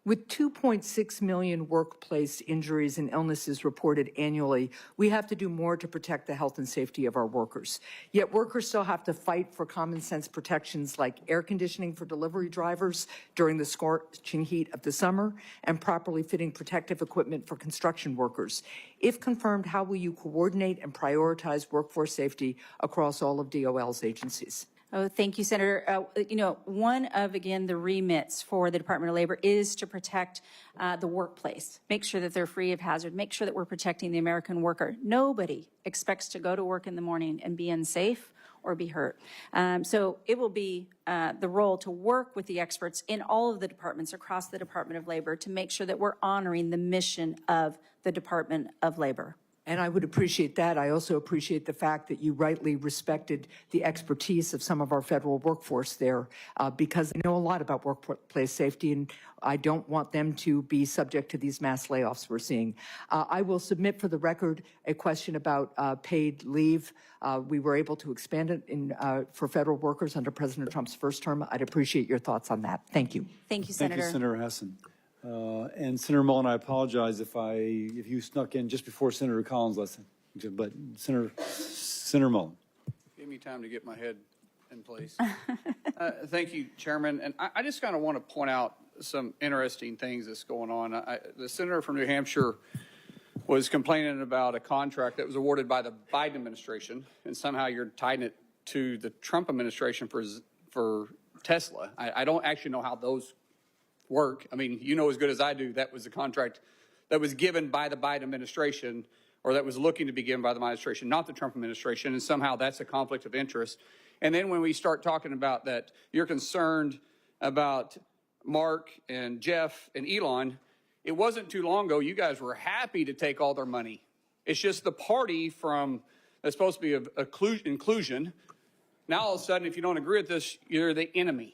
S14: With 2.6 million workplace injuries and illnesses reported annually, we have to do more to protect the health and safety of our workers. Yet workers still have to fight for common sense protections like air conditioning for delivery drivers during the scorching heat of the summer and properly fitting protective equipment for construction workers. If confirmed, how will you coordinate and prioritize workforce safety across all of DOL's agencies?
S4: Oh, thank you, Senator. One of, again, the remits for the Department of Labor is to protect the workplace, make sure that they're free of hazard, make sure that we're protecting the American worker. Nobody expects to go to work in the morning and be unsafe or be hurt. So it will be the role to work with the experts in all of the departments across the Department of Labor to make sure that we're honoring the mission of the Department of Labor.
S14: And I would appreciate that. I also appreciate the fact that you rightly respected the expertise of some of our federal workforce there because they know a lot about workplace safety, and I don't want them to be subject to these mass layoffs we're seeing. I will submit for the record a question about paid leave. We were able to expand it for federal workers under President Trump's first term. I'd appreciate your thoughts on that. Thank you.
S4: Thank you, Senator.
S1: Thank you, Senator Hessen. And Senator Mullen, I apologize if you snuck in just before Senator Collins' lesson, but Senator Mullen.
S3: Give me time to get my head in place. Thank you, Chairman. And I just kind of want to point out some interesting things that's going on. The senator from New Hampshire was complaining about a contract that was awarded by the Biden administration, and somehow you're tying it to the Trump administration for Tesla. I don't actually know how those work. I mean, you know as good as I do, that was a contract that was given by the Biden administration, or that was looking to be given by the administration, not the Trump administration, and somehow that's a conflict of interest. And then when we start talking about that, you're concerned about Mark and Jeff and Elon, it wasn't too long ago, you guys were happy to take all their money. It's just the party that's supposed to be of inclusion. Now all of a sudden, if you don't agree with this, you're the enemy.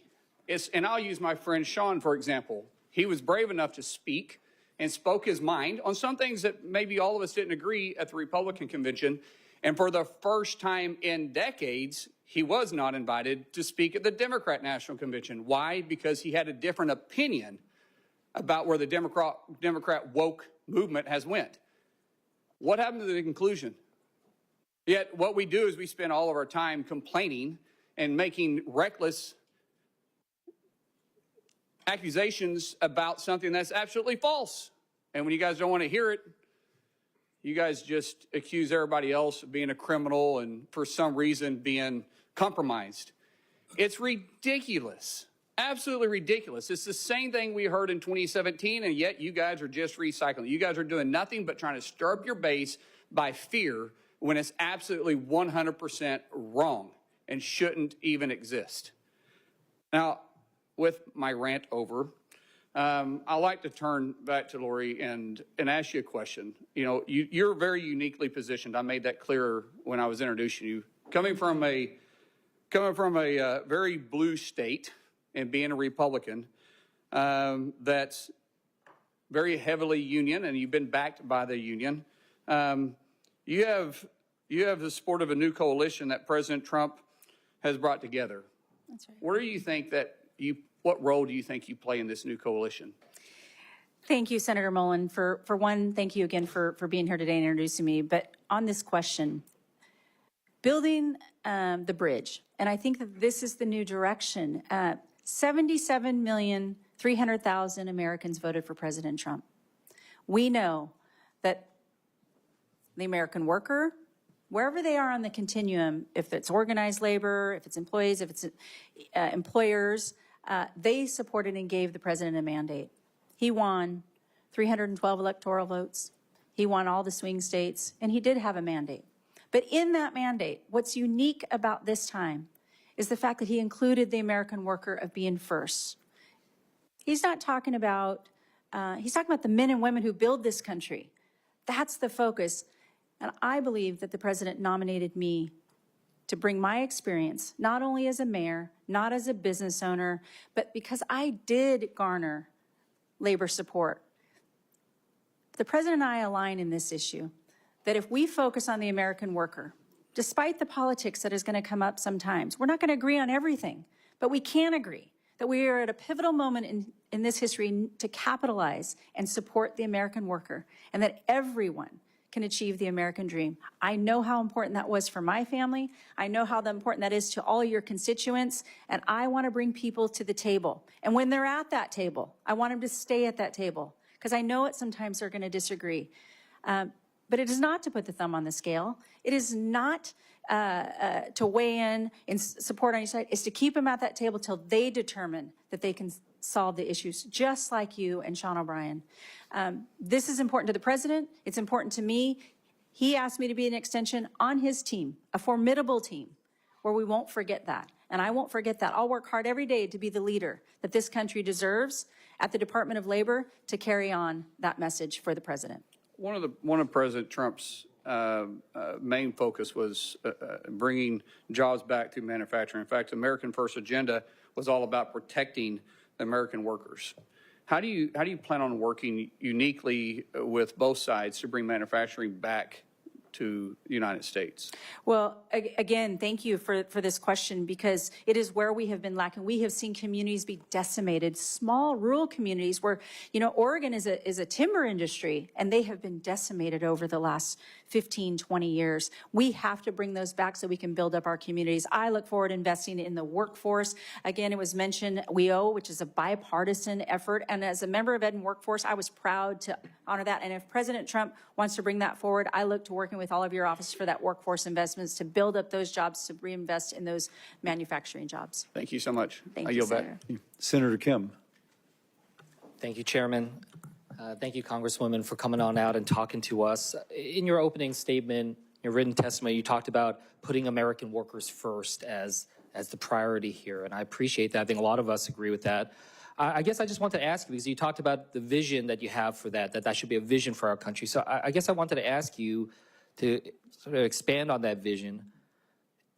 S3: And I'll use my friend Sean, for example. He was brave enough to speak and spoke his mind on some things that maybe all of us didn't agree at the Republican convention. And for the first time in decades, he was not invited to speak at the Democrat National Convention. Why? Because he had a different opinion about where the Democrat woke movement has went. What happened to the conclusion? Yet what we do is we spend all of our time complaining and making reckless accusations about something that's absolutely false. And when you guys don't want to hear it, you guys just accuse everybody else of being a criminal and for some reason being compromised. It's ridiculous. Absolutely ridiculous. It's the same thing we heard in 2017, and yet you guys are just recycling. You guys are doing nothing but trying to stir up your base by fear when it's absolutely 100% wrong and shouldn't even exist. Now, with my rant over, I'd like to turn back to Lori and ask you a question. You know, you're very uniquely positioned. I made that clear when I was introducing you. Coming from a very blue state and being a Republican, that's very heavily union, and you've been backed by the union. You have the support of a new coalition that President Trump has brought together.
S4: That's right.
S3: Where do you think that what role do you think you play in this new coalition?
S4: Thank you, Senator Mullen. For one, thank you again for being here today and introducing me. But on this question, building the bridge. And I think that this is the new direction. 77,300,000 Americans voted for President Trump. We know that the American worker, wherever they are on the continuum, if it's organized labor, if it's employees, if it's employers, they supported and gave the president a mandate. He won 312 electoral votes. He won all the swing states, and he did have a mandate. But in that mandate, what's unique about this time is the fact that he included the American worker of being first. He's not talking about, he's talking about the men and women who build this country. That's the focus. And I believe that the president nominated me to bring my experience, not only as a mayor, not as a business owner, but because I did garner labor support. The president and I align in this issue, that if we focus on the American worker, despite the politics that is going to come up sometimes, we're not going to agree on everything, but we can agree that we are at a pivotal moment in this history to capitalize and support the American worker, and that everyone can achieve the American dream. I know how important that was for my family. I know how important that is to all your constituents, and I want to bring people to the table. And when they're at that table, I want them to stay at that table, because I know it sometimes they're going to disagree. But it is not to put the thumb on the scale. It is not to weigh in support on each side. It's to keep them at that table till they determine that they can solve the issues, just like you and Sean O'Brien. This is important to the president. It's important to me. He asked me to be an extension on his team, a formidable team, where we won't forget that. And I won't forget that. I'll work hard every day to be the leader that this country deserves at the Department of Labor to carry on that message for the president.
S3: One of President Trump's main focus was bringing jobs back to manufacturing. In fact, the American First agenda was all about protecting the American workers. How do you plan on working uniquely with both sides to bring manufacturing back to the United States?
S4: Well, again, thank you for this question, because it is where we have been lacking. We have seen communities be decimated, small rural communities where, you know, Oregon is a timber industry, and they have been decimated over the last 15, 20 years. We have to bring those back so we can build up our communities. I look forward to investing in the workforce. Again, it was mentioned WEO, which is a bipartisan effort. And as a member of Ed and Workforce, I was proud to honor that. And if President Trump wants to bring that forward, I look to working with all of your offices for that workforce investments to build up those jobs, to reinvest in those manufacturing jobs.
S3: Thank you so much.
S4: Thank
S3: I
S4: you,
S3: yield back.
S4: Senator.
S1: Senator Kim.
S15: Thank you, Chairman. Thank you, Congresswoman, for coming on out and talking to us. In your opening statement, your written testimony, you talked about putting American workers first as the priority here, and I appreciate that. I think a lot of us agree with that. I guess I just want to ask you, because you talked about the vision that you have for that should be a vision for our country. So I guess I wanted to ask you to sort of expand on that vision.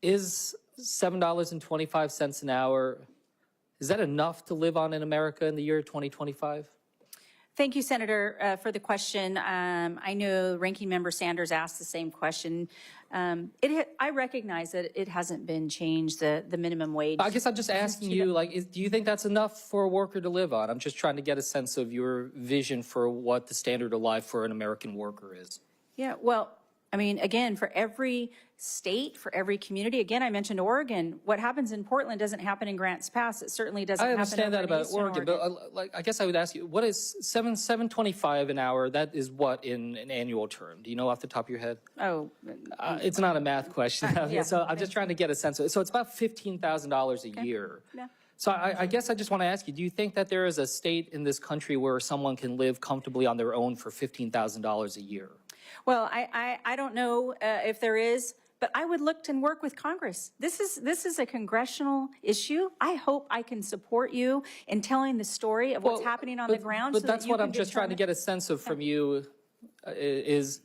S15: Is $7.25 an hour, is that enough to live on in America in the year 2025?
S4: Thank you, Senator, for the question. I know Ranking Member Sanders asked the same question. I recognize that it hasn't been changed, the minimum wage.
S15: I guess I'm just asking you, like, do you think that's enough for a worker to live on? I'm just trying to get a sense of your vision for what the standard of life for an American worker is.
S4: Yeah, well, I mean, again, for every state, for every community, again, I mentioned Oregon. What happens in Portland doesn't happen in Grants Pass. It certainly doesn't happen.
S15: I understand that about
S4: Oregon,
S15: but like, I guess I would ask you, what is $7.25 an hour? That is what in an annual term? Do you know off the top of your head?
S4: Oh,
S15: it's not a math question.
S4: yeah.
S15: So I'm just trying to get a sense of it. So it's about $15,000 a year.
S4: Yeah.
S15: So I guess I just want to ask you, do you think that there is a state in this country where someone can live comfortably on their own for $15,000 a year?
S4: Well, I don't know if there is, but I would look and work with Congress. This is a congressional issue. I hope I can support you in telling the story of what's happening on the ground.
S15: But that's what I'm just trying to get a sense of from you is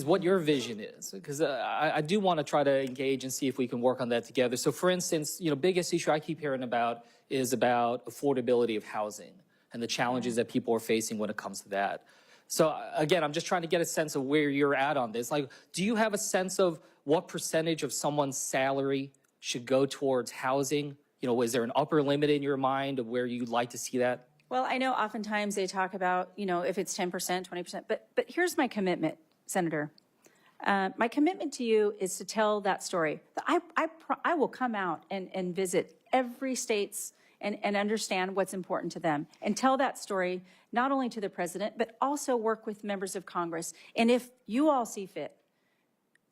S15: what your vision is, because I do want to try to engage and see if we can work on that together. So, for instance, you know, biggest issue I keep hearing about is about affordability of housing and the challenges that people are facing when it comes to that. So again, I'm just trying to get a sense of where you're at on this. Like, do you have a sense of what percentage of someone's salary should go towards housing? You know, is there an upper limit in your mind of where you'd like to see that?
S4: Well, I know oftentimes they talk about, you know, if it's 10%, 20%, but here's my commitment, Senator. My commitment to you is to tell that story. I will come out and visit every state's and understand what's important to them and tell that story not only to the president, but also work with members of Congress. And if you all see fit,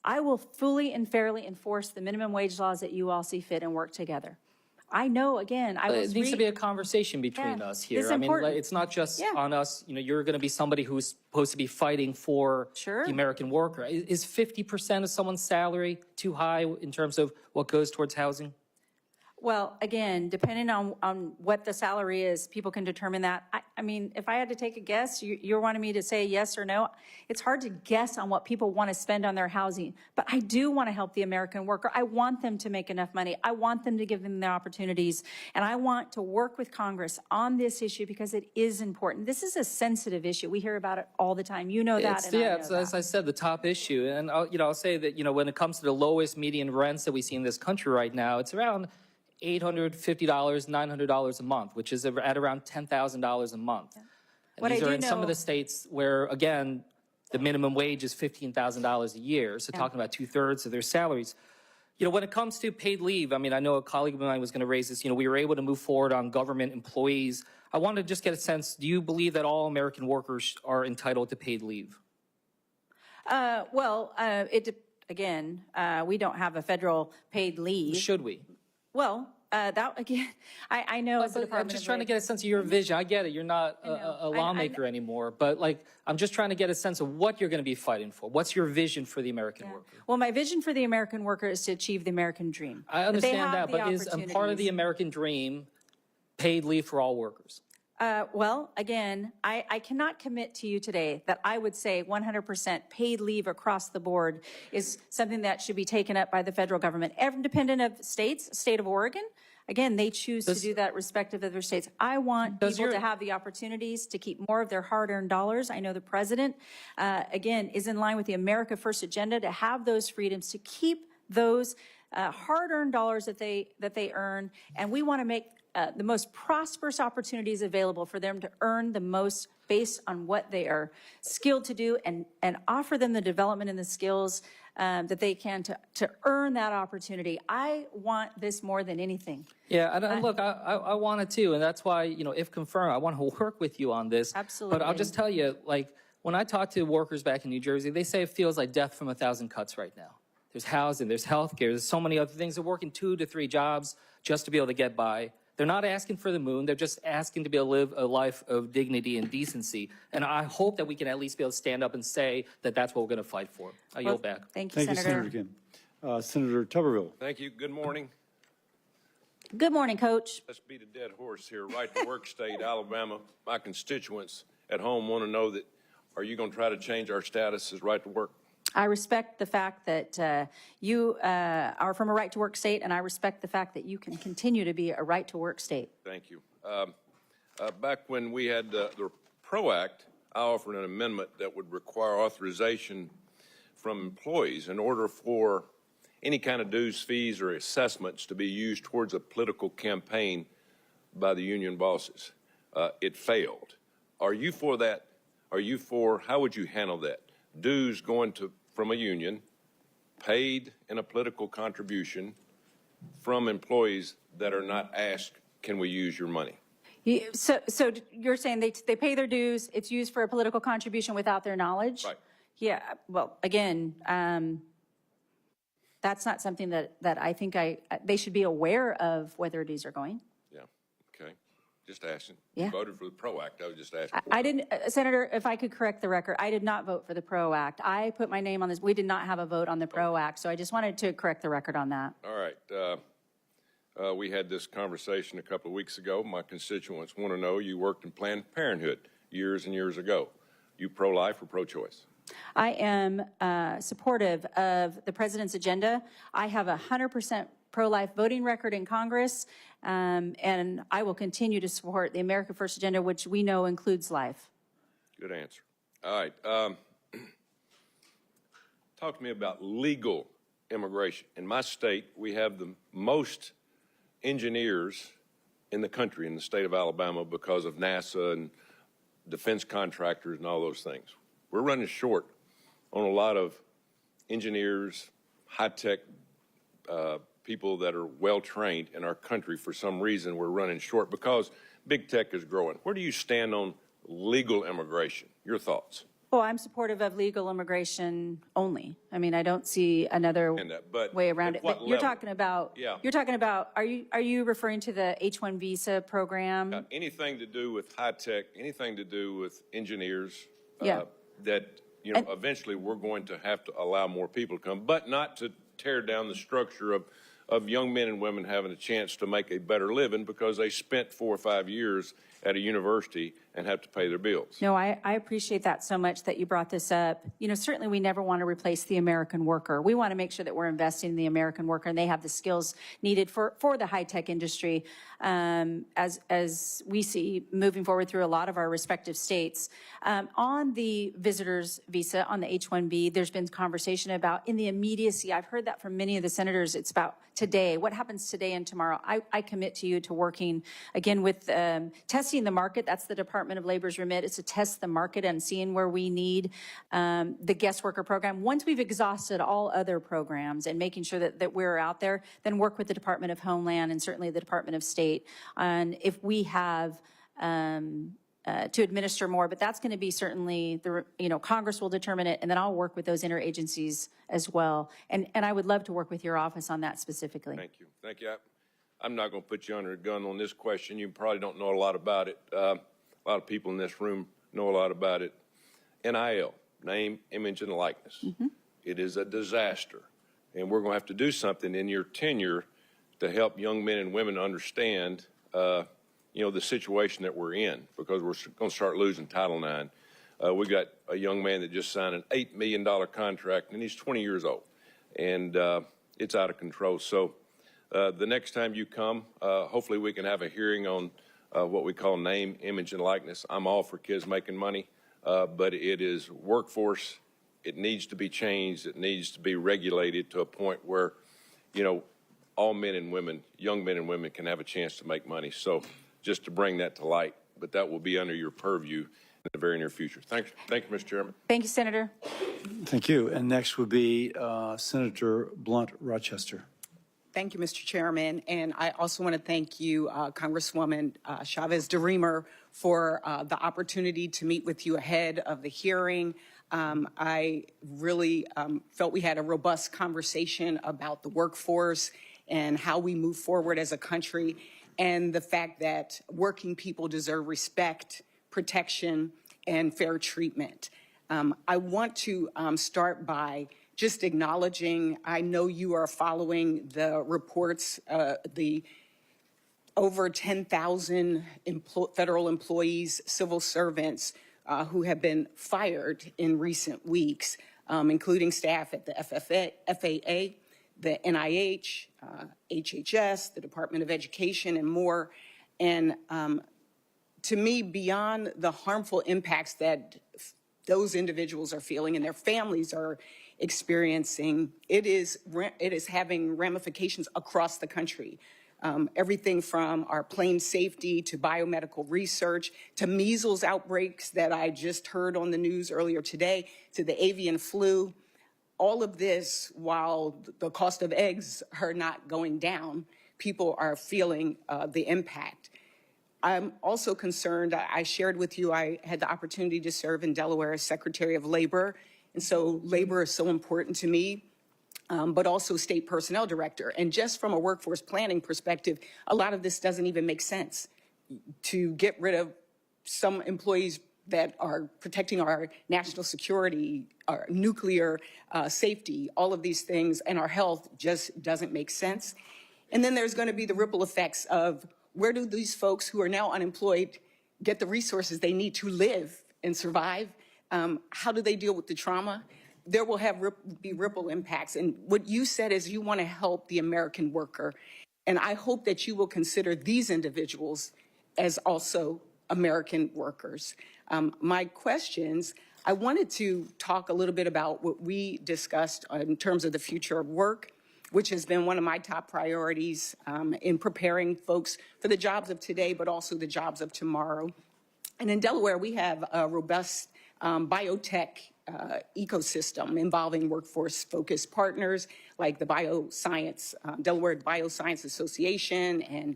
S4: I will fully and fairly enforce the minimum wage laws that you all see fit and work together. I know, again, I was
S15: It needs to be a conversation between us here.
S4: it's
S15: I mean,
S4: important.
S15: it's not just
S4: Yeah.
S15: on us. You know, you're going to be somebody who's supposed to be fighting for
S4: Sure.
S15: the American worker. Is 50% of someone's salary too high in terms of what goes towards housing?
S4: Well, again, depending on what the salary is, people can determine that. I mean, if I had to take a guess, you're wanting me to say yes or no. It's hard to guess on what people want to spend on their housing, but I do want to help the American worker. I want them to make enough money. I want them to give them the opportunities, and I want to work with Congress on this issue because it is important. This is a sensitive issue. We hear about it all the time. You know that, and I know
S15: It's, as
S4: that.
S15: I said, the top issue. And I'll say that, when it comes to the lowest median rents that we see in this country right now, it's around $850, $900 a month, which is at around $10,000 a month. And
S4: What
S15: these
S4: I
S15: are
S4: do
S15: in some of
S4: know-
S15: the states where, again, the minimum wage is $15,000 a year. So talking about 2/3 of their salaries. When it comes to paid leave, I mean, I know a colleague of mine was going to raise this. We were able to move forward on government employees. I wanted to just get a sense, do you believe that all American workers are entitled to paid leave?
S4: Again, we don't have a federal paid leave.
S15: Should we?
S4: Well, that, again, I know as the
S15: I'm
S4: Department
S15: just
S4: of
S15: trying to
S4: Labor-
S15: get a sense of your vision. I get it. You're not a lawmaker anymore, but I'm just trying to get a sense of what you're going to be fighting for. What's your vision for the American worker?
S4: Well, my vision for the American worker is to achieve the American dream.
S15: I
S4: That they
S15: understand
S4: have
S15: that,
S4: the
S15: but is a part of the
S4: opportunities.
S15: American dream paid leave for all workers?
S4: Well, again, I cannot commit to you today that I would say 100% paid leave across the board is something that should be taken up by the federal government, independent of states. State of Oregon, again, they choose to do that respective of their states. I want people to have the opportunities to keep more of their hard-earned dollars. I know the president, again, is in line with the America First agenda to have those freedoms, to keep those hard-earned dollars that they earn, and we want to make the most prosperous opportunities available for them to earn the most based on what they are skilled to do, and offer them the development and the skills that they can to earn that opportunity. I want this more than anything.
S15: Yeah, and look, I want it too, and that's why, if confirmed, I want to work with you on this.
S4: Absolutely.
S15: But I'll just tell you, when I talk to workers back in New Jersey, they say it feels like death from a thousand cuts right now. There's housing, there's healthcare, there's so many other things. They're working 2 to 3 jobs just to be able to get by. They're not asking for the moon. They're just asking to be able to live a life of dignity and decency. And I hope that we can at least be able to stand up and say that that's what we're going to fight for. I yield back.
S4: Thank you,
S1: Thank you, Senator Kim. Senator Tuberville.
S16: Thank you. Good morning.
S4: Good morning, Coach.
S16: Let's beat a dead horse here. Right to work state, Alabama. My constituents at home want to know that, are you going to try to change our status as right to work?
S4: I respect the fact that you are from a right-to-work state, and I respect the fact that you can continue to be a right-to-work state.
S16: Thank you. Back when we had the PRO Act, I offered an amendment that would require authorization from employees in order for any kind of dues, fees, or assessments to be used towards a political campaign by the union bosses. It failed. Are you for that? Are you for, how would you handle that? Dues going from a union, paid in a political contribution from employees that are not asked, can we use your money?
S4: So you're saying they pay their dues, it's used for a political contribution without their knowledge?
S16: Right.
S4: Yeah, well, again, that's not something that I think they should be aware of where their dues are going.
S16: Yeah, okay. Just asking.
S4: Yeah.
S16: You voted for the PRO Act. I was just asking.
S4: I didn't, Senator, if I could correct the record, I did not vote for the PRO Act. I put my name on this. We did not have a vote on the PRO Act, so I just wanted to correct the record on that.
S16: All right. We had this conversation a couple of weeks ago. My constituents want to know, you worked in Planned Parenthood years and years ago. You pro-life or pro-choice?
S4: I am supportive of the president's agenda. I have a 100% pro-life voting record in Congress, and I will continue to support the America First agenda, which we know includes life.
S16: Good answer. All right. Talk to me about legal immigration. In my state, we have the most engineers in the country, in the state of Alabama, because of NASA and defense contractors and all those things. We're running short on a lot of engineers, high-tech people that are well-trained in our country. For some reason, we're running short because big tech is growing. Where do you stand on legal immigration? Your thoughts?
S4: Well, I'm supportive of legal immigration only. I mean, I don't see another way around it. But you're talking about, are you referring to the H-1 visa program?
S16: Anything to do with high tech, anything to do with engineers,
S4: Yeah.
S16: that, you know, eventually we're going to have to allow more people to come, but not to tear down the structure of young men and women having a chance to make a better living because they spent 4 or 5 years at a university and have to pay their bills.
S4: No, I appreciate that so much that you brought this up. You know, certainly we never want to replace the American worker. We want to make sure that we're investing in the American worker and they have the skills needed for the high-tech industry, as we see moving forward through a lot of our respective states. On the visitor's visa, on the H-1B, there's been conversation about in the immediacy. I've heard that from many of the senators. It's about today. What happens today and tomorrow? I commit to you to working, again, with testing the market. That's the Department of Labor's remit. It's to test the market and seeing where we need the guest worker program. Once we've exhausted all other programs and making sure that we're out there, then work with the Department of Homeland and certainly the Department of State on if we have to administer more, but that's going to be certainly Congress will determine it, and then I'll work with those interagencies as well. And I would love to work with your office on that specifically.
S16: Thank you. Thank you. I'm not going to put you under a gun on this question. You probably don't know a lot about it. A lot of people in this room know a lot about it. NIL, name, image, and likeness. Mm-hmm. It is a disaster, and we're going to have to do something in your tenure to help young men and women understand the situation that we're in, because we're going to start losing Title IX. We got a young man that just signed an $8 million contract, and he's 20 years old, and it's out of control. So the next time you come, hopefully we can have a hearing on what we call name, image, and likeness. I'm all for kids making money, but it is workforce. It needs to be changed. It needs to be regulated to a point where, all men and women, young men and women, can have a chance to make money. So just to bring that to light, but that will be under your purview in the very near future. Thank you, Mr. Chairman.
S4: Thank you, Senator.
S1: Thank you. And next would be Senator Blunt Rochester.
S17: Thank you, Mr. Chairman. And I also want to thank you, Congresswoman Chavez DeRemer, for the opportunity to meet with you ahead of the hearing. I really felt we had a robust conversation about the workforce and how we move forward as a country, and the fact that working people deserve respect, protection, and fair treatment. I want to start by just acknowledging, I know you are following the reports, the over 10,000 federal employees, civil servants who have been fired in recent weeks, including staff at the FAA, the NIH, HHS, the Department of Education, and more. And to me, beyond the harmful impacts that those individuals are feeling and their families are experiencing, it is having ramifications across the country. Everything from our plane safety to biomedical research to measles outbreaks that I just heard on the news earlier today, to the avian flu. All of this, while the cost of eggs are not going down, people are feeling the impact. I'm also concerned, I shared with you, I had the opportunity to serve in Delaware as Secretary of Labor, and so labor is so important to me, but also State Personnel Director. And just from a workforce planning perspective, a lot of this doesn't even make sense. To get rid of some employees that are protecting our national security, our nuclear safety, all of these things, and our health just doesn't make sense. And then there's going to be the ripple effects of where do these folks who are now unemployed get the resources they need to live and survive? How do they deal with the trauma? There will be ripple impacts. And what you said is you want to help the American worker. And I hope that you will consider these individuals as also American workers. My questions, I wanted to talk a little bit about what we discussed in terms of the future of work, which has been one of my top priorities in preparing folks for the jobs of today, but also the jobs of tomorrow. And in Delaware, we have a robust biotech ecosystem involving workforce-focused partners like the Delaware Bioscience Association and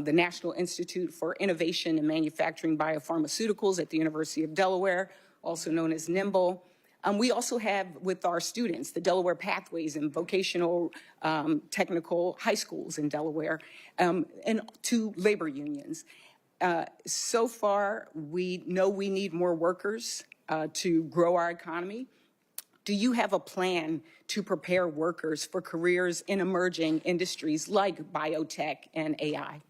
S17: the National Institute for Innovation and Manufacturing Biopharmaceuticals at the University of Delaware, also known as NIMBLE. We also have with our students the Delaware Pathways and vocational technical high schools in Delaware, and 2 labor unions. So far, we know we need more workers to grow our economy. Do you have a plan to prepare workers for careers in emerging industries like biotech and AI?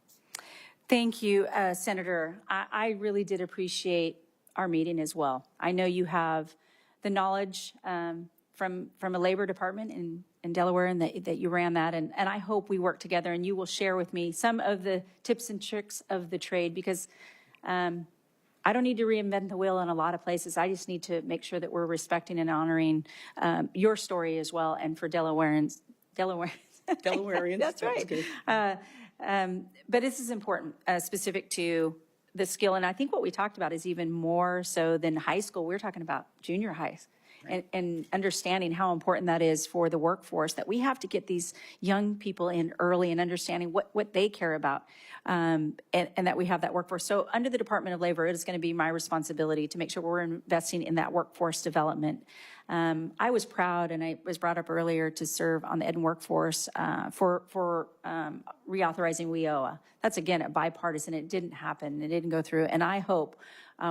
S4: Thank you, Senator. I really did appreciate our meeting as well. I know you have the knowledge from a labor department in Delaware and that you ran that. And I hope we work together and you will share with me some of the tips and tricks of the trade because I don't need to reinvent the wheel in a lot of places. I just need to make sure that we're respecting and honoring your story as well. And for Delawareans. That's right. But this is important, specific to the skill. And I think what we talked about is even more so than high school. We're talking about junior high. And understanding how important that is for the workforce, that we have to get these young people in early and understanding what they care about, and that we have that workforce. So under the Department of Labor, it is going to be my responsibility to make sure we're investing in that workforce development. I was proud, and I was brought up earlier, to serve on the Ed and Workforce for reauthorizing WIOA. That's, again, a bipartisan. It didn't happen. It didn't go through. And I hope,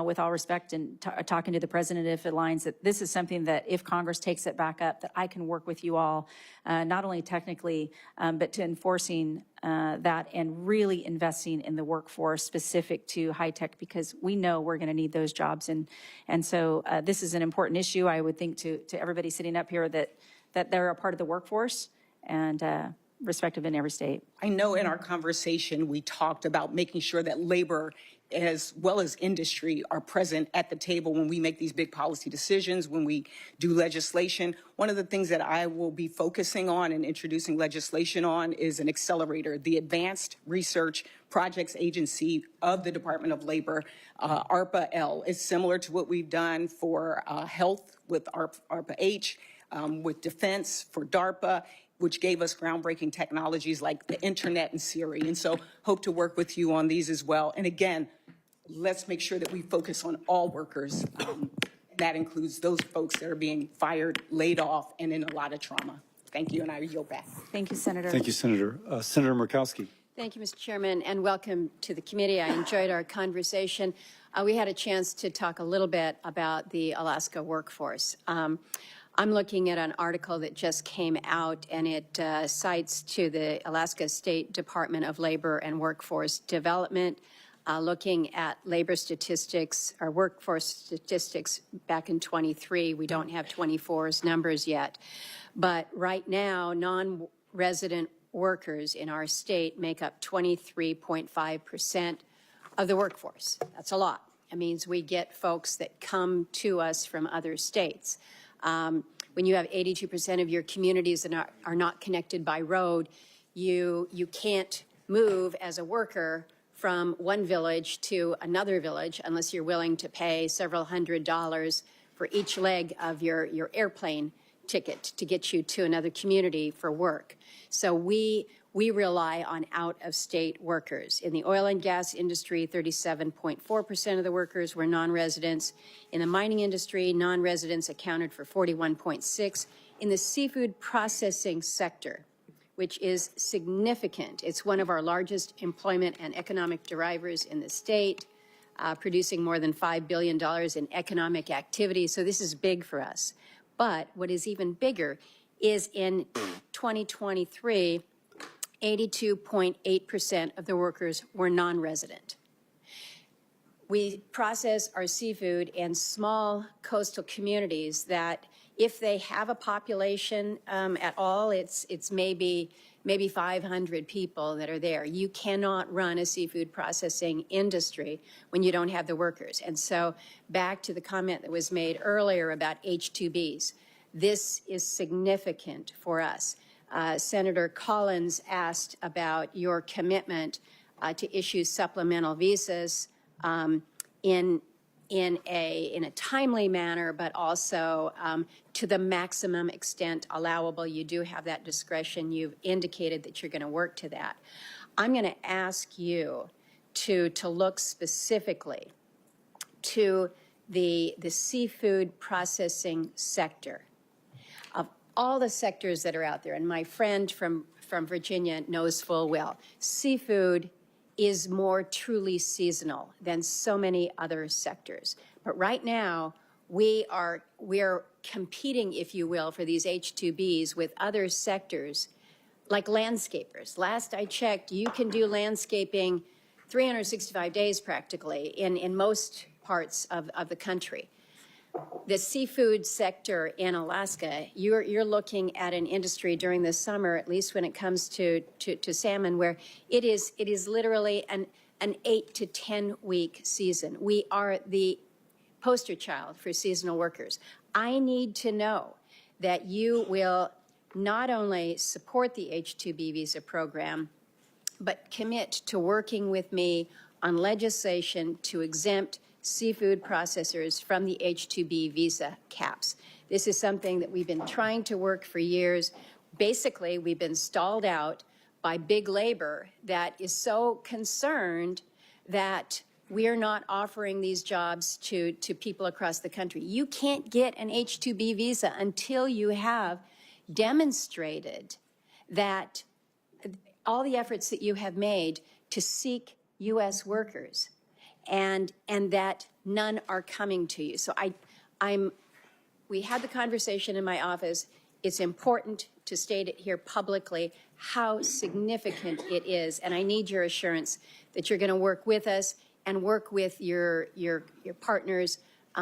S4: with all respect and talking to the president if it aligns, that this is something that if Congress takes it back up, that I can work with you all, not only technically, but to enforcing that and really investing in the workforce specific to high tech, because we know we're going to need those jobs. And so this is an important issue, I would think, to everybody sitting up here, that they're a part of the workforce and respective in every state.
S17: I know in our conversation we talked about making sure that labor as well as industry are present at the table when we make these big policy decisions, when we do legislation. One of the things that I will be focusing on and introducing legislation on is an accelerator, the Advanced Research Projects Agency of the Department of Labor, ARPA-L. Is similar to what we've done for health with ARPA-H, with defense for DARPA, which gave us groundbreaking technologies like the internet and Siri. And so hope to work with you on these as well. And again, let's make sure that we focus on all workers. That includes those folks that are being fired, laid off, and in a lot of trauma. Thank you, and I yield back.
S4: Thank you, Senator.
S1: Thank you, Senator. Senator Murkowski.
S18: Thank you, Mr. Chairman, and welcome to the committee. I enjoyed our conversation. We had a chance to talk a little bit about the Alaska workforce. I'm looking at an article that just came out, and it cites to the Alaska State Department of Labor and Workforce Development, looking at labor statistics, or workforce statistics back in 23. We don't have 24's numbers yet. But right now, non-resident workers in our state make up 23.5% of the workforce. That's a lot. It means we get folks that come to us from other states. When you have 82% of your communities that are not connected by road, you can't move as a worker from one village to another village unless you're willing to pay several $100s for each leg of your airplane ticket to get you to another community for work. So we rely on out-of-state workers. In the oil and gas industry, 37.4% of the workers were non-residents. In the mining industry, non-residents accounted for 41.6%. In the seafood processing sector, which is significant, it's one of our largest employment and economic drivers in the state, producing more than $5 billion in economic activity. So this is big for us. But what is even bigger is in 2023, 82.8% of the workers were non-resident. We process our seafood in small coastal communities that, if they have a population at all, it's maybe 500 people that are there. You cannot run a seafood processing industry when you don't have the workers. And so back to the comment that was made earlier about H-2Bs, this is significant for us. Senator Collins asked about your commitment to issue supplemental visas in in a timely manner, but also to the maximum extent allowable. You do have that discretion. You've indicated that you're going to work to that. I'm going to ask you to look specifically to the seafood processing sector. Of all the sectors that are out there, and my friend from Virginia knows full well, seafood is more truly seasonal than so many other sectors. But right now, we are competing, if you will, for these H-2Bs with other sectors like landscapers. Last I checked, you can do landscaping 365 days practically in most parts of the country. The seafood sector in Alaska, you're looking at an industry during the summer, at least when it comes to salmon, where it is literally an 8 to 10 week season. We are the poster child for seasonal workers. I need to know that you will not only support the H-2B visa program, but commit to working with me on legislation to exempt seafood processors from the H-2B visa caps. This is something that we've been trying to work for years. Basically, we've been stalled out by big labor that is so concerned that we're not offering these jobs to people across the country. You can't get an H-2B visa until you have demonstrated that all the efforts that you have made to seek U.S. workers and that none are coming to you. So we had the conversation in my office. It's important to state it here publicly how significant it is, and I need your assurance that you're going to work with us and work with your partners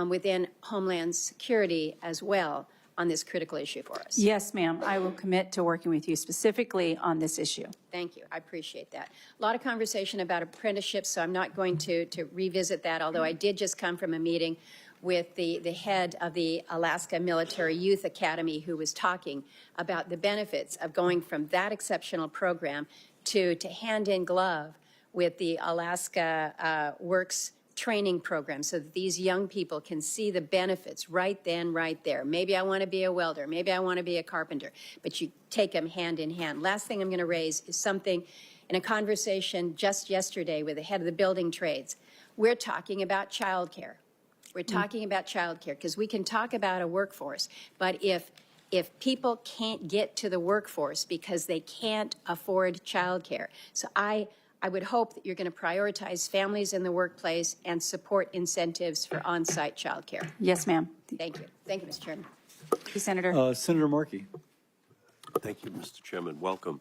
S18: within Homeland Security as well on this critical issue for us.
S4: Yes, ma'am. I will commit to working with you specifically on this issue.
S18: Thank you. I appreciate that. A lot of conversation about apprenticeships, so I'm not going to revisit that, although I did just come from a meeting with the head of the Alaska Military Youth Academy, who was talking about the benefits of going from that exceptional program to hand in glove with the Alaska Works training program, so that these young people can see the benefits right then, right there. Maybe I want to be a welder, maybe I want to be a carpenter, but you take them hand in hand. Last thing I'm going to raise is something in a conversation just yesterday with the head of the building trades. We're talking about childcare. We're talking about childcare because we can talk about a workforce, but if people can't get to the workforce because they can't afford childcare, so I would hope that you're going to prioritize families in the workplace and support incentives for on-site childcare.
S4: Yes, ma'am.
S18: Thank you. Thank you, Mr. Chairman.
S4: Thank you, Senator.
S1: Senator Markey.
S19: Thank you, Mr. Chairman. Welcome.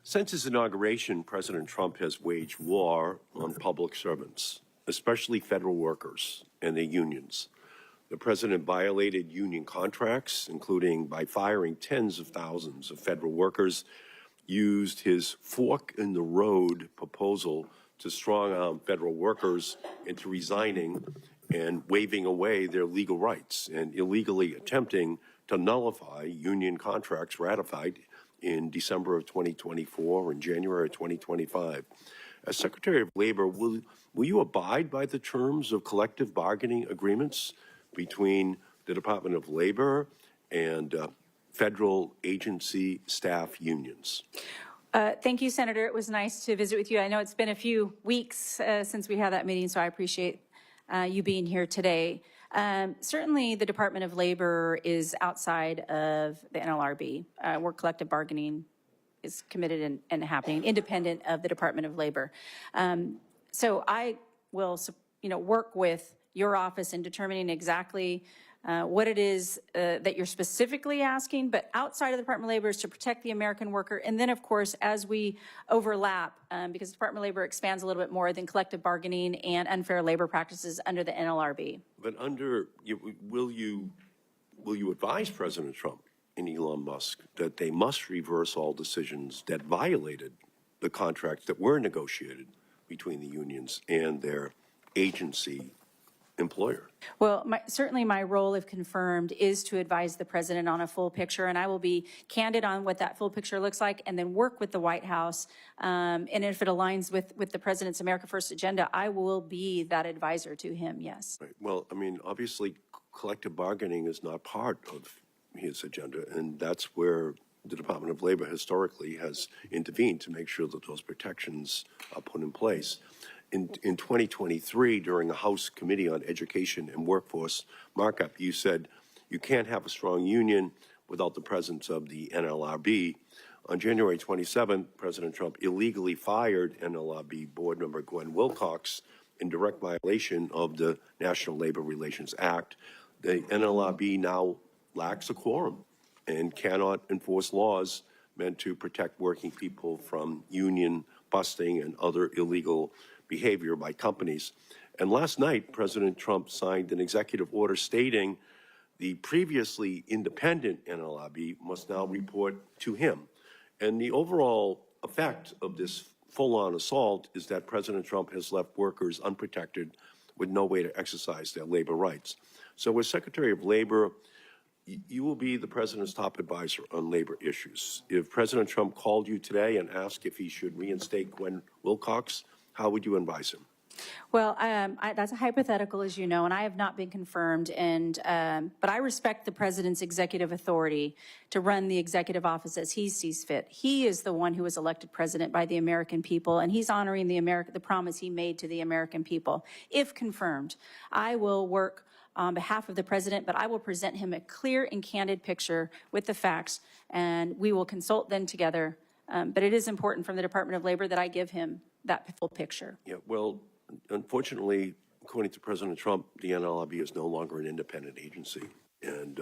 S19: Since his inauguration, President Trump has waged war on public servants, especially federal workers and their unions. The president violated union contracts, including by firing tens of thousands of federal workers, used his fork-in-the-road proposal to strong-arm federal workers into resigning and waving away their legal rights and illegally attempting to nullify union contracts ratified in December of 2024 and January of 2025. As Secretary of Labor, will you abide by the terms of collective bargaining agreements between the Department of Labor and federal agency staff unions?
S4: Thank you, Senator. It was nice to visit with you. I know it's been a few weeks since we had that meeting, so I appreciate you being here today. Certainly, the Department of Labor is outside of the NLRB. Work collective bargaining is committed and happening independent of the Department of Labor. So I will, work with your office in determining exactly what it is that you're specifically asking, but outside of the Department of Labor is to protect the American worker. And then, of course, as we overlap, because the Department of Labor expands a little bit more than collective bargaining and unfair labor practices under the NLRB.
S19: But will you advise President Trump and Elon Musk that they must reverse all decisions that violated the contracts that were negotiated between the unions and their agency employer.
S4: Well, certainly my role, if confirmed, is to advise the president on a full picture, and I will be candid on what that full picture looks like and then work with the White House. And if it aligns with the president's America First agenda, I will be that advisor to him, yes.
S19: Right. Well, I mean, obviously, collective bargaining is not part of his agenda, and that's where the Department of Labor historically has intervened to make sure that those protections are put in place. In 2023, during a House Committee on Education and Workforce markup, you said you can't have a strong union without the presence of the NLRB. On January 27th, President Trump illegally fired NLRB board member Gwen Wilcox in direct violation of the National Labor Relations Act. The NLRB now lacks a quorum and cannot enforce laws meant to protect working people from union busting and other illegal behavior by companies. And last night, President Trump signed an executive order stating the previously independent NLRB must now report to him. And the overall effect of this full-on assault is that President Trump has left workers unprotected with no way to exercise their labor rights. So as Secretary of Labor, you will be the president's top advisor on labor issues. If President Trump called you today and asked if he should reinstate Gwen Wilcox, how would you advise him?
S4: Well, that's a hypothetical, as you know, and I have not been confirmed. But I respect the president's executive authority to run the executive office as he sees fit. He is the one who was elected president by the American people, and he's honoring the promise he made to the American people. If confirmed, I will work on behalf of the president, but I will present him a clear and candid picture with the facts, and we will consult then together. But it is important from the Department of Labor that I give him that full picture.
S19: Yeah, well, unfortunately, according to President Trump, the NLRB is no longer an independent agency. And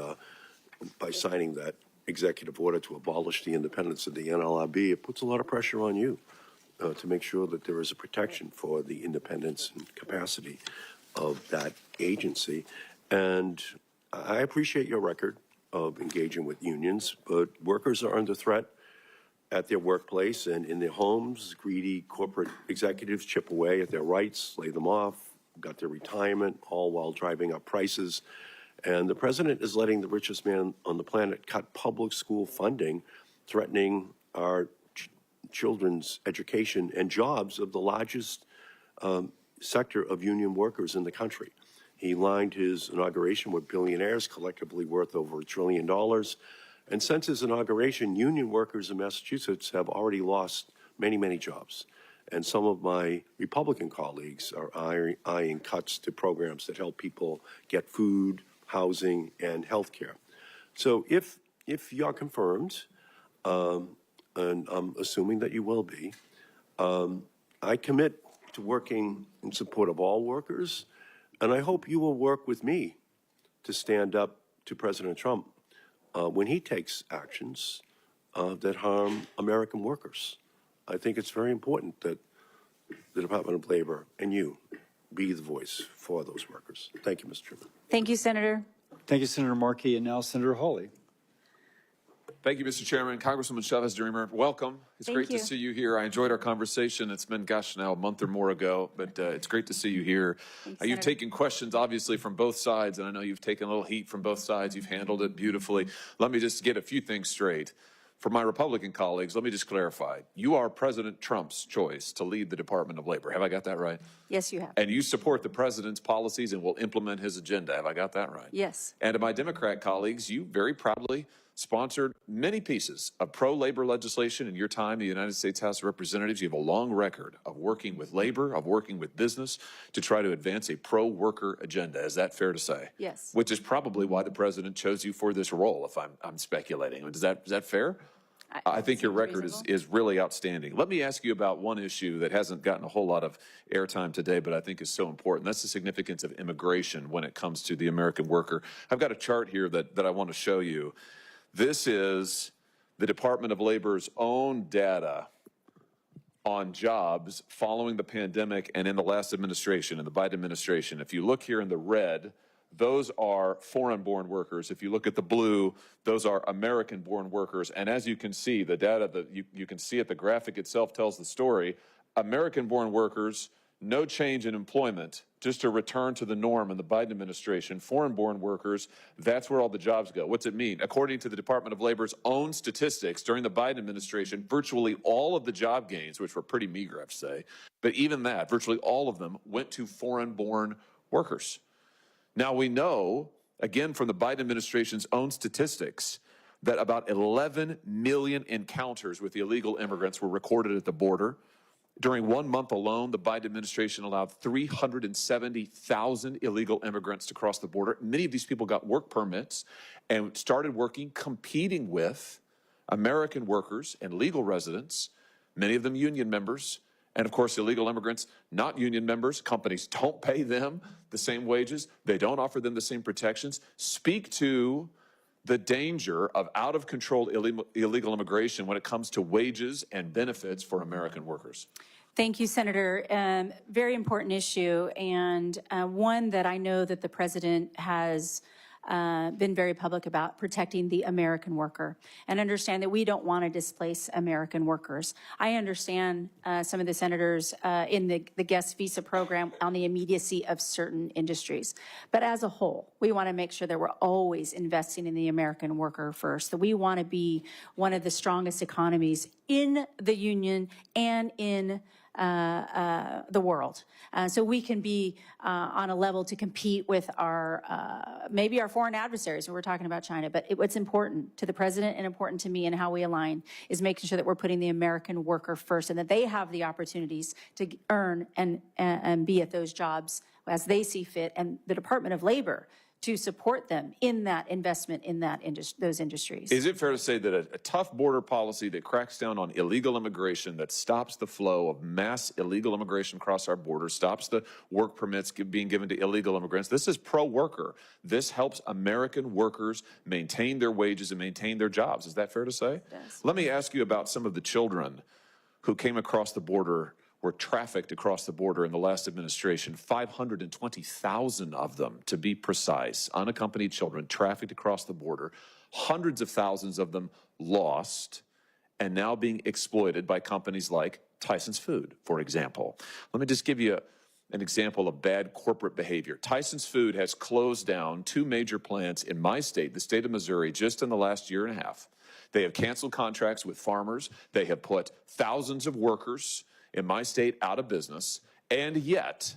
S19: by signing that executive order to abolish the independence of the NLRB, it puts a lot of pressure on you to make sure that there is a protection for the independence and capacity of that agency. And I appreciate your record of engaging with unions, but workers are under threat at their workplace and in their homes. Greedy corporate executives chip away at their rights, lay them off, got their retirement, all while driving up prices. And the president is letting the richest man on the planet cut public school funding, threatening our children's education and jobs of the largest sector of union workers in the country. He lined his inauguration with billionaires collectively worth over $1 trillion. And since his inauguration, union workers in Massachusetts have already lost many, many jobs. And some of my Republican colleagues are eyeing cuts to programs that help people get food, housing, and health care. So if you're confirmed, and I'm assuming that you will be, I commit to working in support of all workers, and I hope you will work with me to stand up to President Trump when he takes actions that harm American workers. I think it's very important that the Department of Labor and you be the voice for those workers. Thank you, Mr. Chairman.
S4: Thank you, Senator.
S1: Thank you, Senator Markey. And now Senator Hawley.
S20: Thank you, Mr. Chairman. Congresswoman Chavez-DeRemer, welcome. It's great to see you here. I enjoyed our conversation. It's been, gosh, now a month or more ago, but it's great to see you here. You've taken questions, obviously, from both sides, and I know you've taken a little heat from both sides. You've handled it beautifully. Let me just get a few things straight. For my Republican colleagues, let me just clarify. You are President Trump's choice to lead the Department of Labor. Have I got that right?
S4: Yes, you have.
S20: And you support the president's policies and will implement his agenda. Have I got that right?
S4: Yes.
S20: And to my Democrat colleagues, you very proudly sponsored many pieces of pro-labor legislation in your time in the United States House of Representatives. You have a long record of working with labor, of working with business to try to advance a pro-worker agenda. Is that fair to say?
S4: Yes.
S20: Which is probably why the president chose you for this role, if I'm speculating. Is that fair? I think your record is really outstanding. Let me ask you about one issue that hasn't gotten a whole lot of airtime today, but I think is so important. That's the significance of immigration when it comes to the American worker. I've got a chart here that I want to show you. This is the Department of Labor's own data on jobs following the pandemic and in the last administration, in the Biden administration. If you look here in the red, those are foreign-born workers. If you look at the blue, those are American-born workers. And as you can see, the data that you can see it, the graphic itself tells the story. American-born workers, no change in employment just a return to the norm in the Biden administration. Foreign-born workers, that's where all the jobs go. What's it mean? According to the Department of Labor's own statistics, during the Biden administration, virtually all of the job gains, which were pretty meager, I have to say, but even that, virtually all of them went to foreign-born workers. Now we know, again, from the Biden administration's own statistics, that about 11 million encounters with illegal immigrants were recorded at the border. During 1 month alone, the Biden administration allowed 370,000 illegal immigrants to cross the border. Many of these people got work permits and started working, competing with American workers and legal residents, many of them union members, and of course, illegal immigrants, not union members. Companies don't pay them the same wages. They don't offer them the same protections. Speak to the danger of out-of-control illegal immigration when it comes to wages and benefits for American workers.
S4: Thank you, Senator. Very important issue, and one that I know that the president has been very public about, protecting the American worker, and understand that we don't want to displace American workers. I understand some of the senators in the guest visa program on the immediacy of certain industries. But as a whole, we want to make sure that we're always investing in the American worker first, that we want to be one of the strongest economies in the union and in the world. So we can be on a level to compete with our, maybe our foreign adversaries when we're talking about China. But what's important to the president and important to me and how we align is making sure that we're putting the American worker first and that they have the opportunities to earn and be at those jobs as they see fit, and the Department of Labor to support them in that investment in that those industries.
S20: Is it fair to say that a tough border policy that cracks down on illegal immigration, that stops the flow of mass illegal immigration across our border, stops the work permits being given to illegal immigrants, this is pro-worker. This helps American workers maintain their wages and maintain their jobs. Is that fair to say?
S4: Yes.
S20: Let me ask you about some of the children who came across the border, were trafficked across the border in the last administration. 520,000 of them, to be precise, unaccompanied children trafficked across the border. Hundreds of thousands of them lost and now being exploited by companies like Tyson's Food, for example. Let me just give you an example of bad corporate behavior. Tyson's Food has closed down 2 major plants in my state, the state of Missouri, just in the last year and a half. They have canceled contracts with farmers. They have put thousands of workers in my state out of business, and yet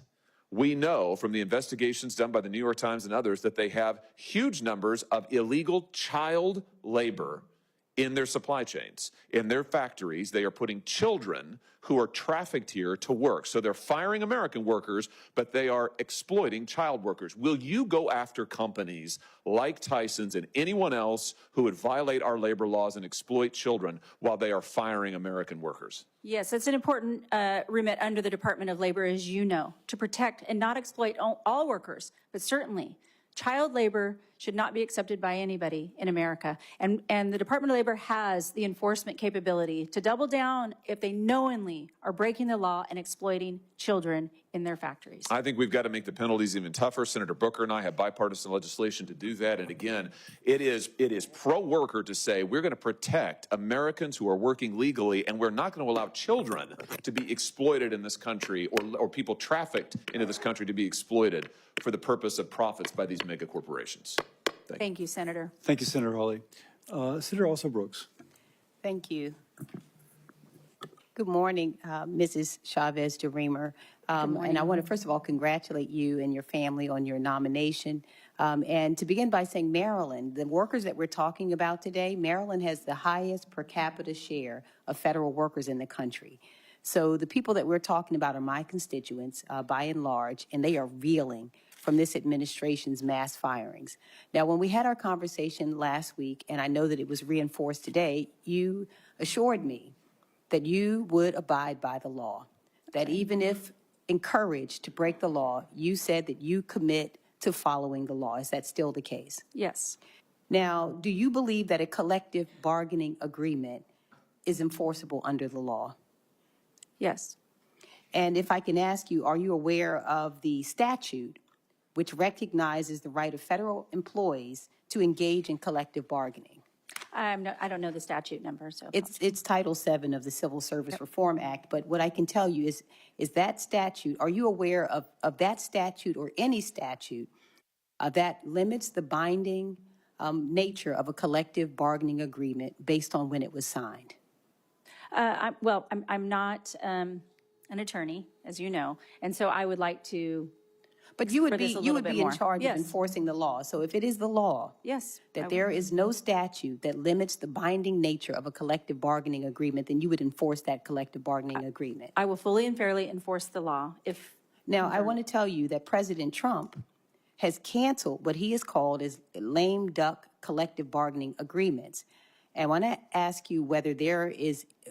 S20: we know from the investigations done by the New York Times and others that they have huge numbers of illegal child labor in their supply chains. In their factories, they are putting children who are trafficked here to work. So they're firing American workers, but they are exploiting child workers. Will you go after companies like Tyson's and anyone else who would violate our labor laws and exploit children while they are firing American workers?
S4: Yes, it's an important remit under the Department of Labor, as you know, to protect and not exploit all workers, but certainly child labor should not be accepted by anybody in America. And the Department of Labor has the enforcement capability to double down if they knowingly are breaking the law and exploiting children in their factories.
S20: I think we've got to make the penalties even tougher. Senator Booker and I have bipartisan legislation to do that. And again, it is pro-worker to say we're going to protect Americans who are working legally, and we're not going to allow children to be exploited in this country, or people trafficked into this country to be exploited for the purpose of profits by these mega corporations.
S4: Thank you, Senator.
S1: Thank you, Senator Hawley. Senator Also Brooks.
S21: Thank you. Good morning, Mrs. Chavez-DeRemer. And I want to, first of all, congratulate you and your family on your nomination. And to begin by saying Maryland, the workers that we're talking about today, Maryland has the highest per capita share of federal workers in the country. So the people that we're talking about are my constituents, by and large, and they are reeling from this administration's mass firings. Now, when we had our conversation last week, and I know that it was reinforced today, you assured me that you would abide by the law, that even if encouraged to break the law, you said that you commit to following the law. Is that still the case?
S4: Yes.
S21: Now, do you believe that a collective bargaining agreement is enforceable under the law?
S4: Yes.
S21: And if I can ask you, are you aware of the statute which recognizes the right of federal employees to engage in collective bargaining?
S4: I don't know the statute number, so.
S21: It's Title VII of the Civil Service Reform Act, but what I can tell you is that statute, are you aware of that statute or any statute that limits the binding nature of a collective bargaining agreement based on when it was signed?
S4: I'm not an attorney, as you know, and so I would like to.
S21: But you would be in charge of enforcing the law. So if it is the law,
S4: yes,
S21: that there is no statute that limits the binding nature of a collective bargaining agreement, then you would enforce that collective bargaining agreement.
S4: I will fully and fairly enforce the law.
S21: Now, I want to tell you that President Trump has canceled what he has called as lame duck collective bargaining agreements. And I want to ask you whether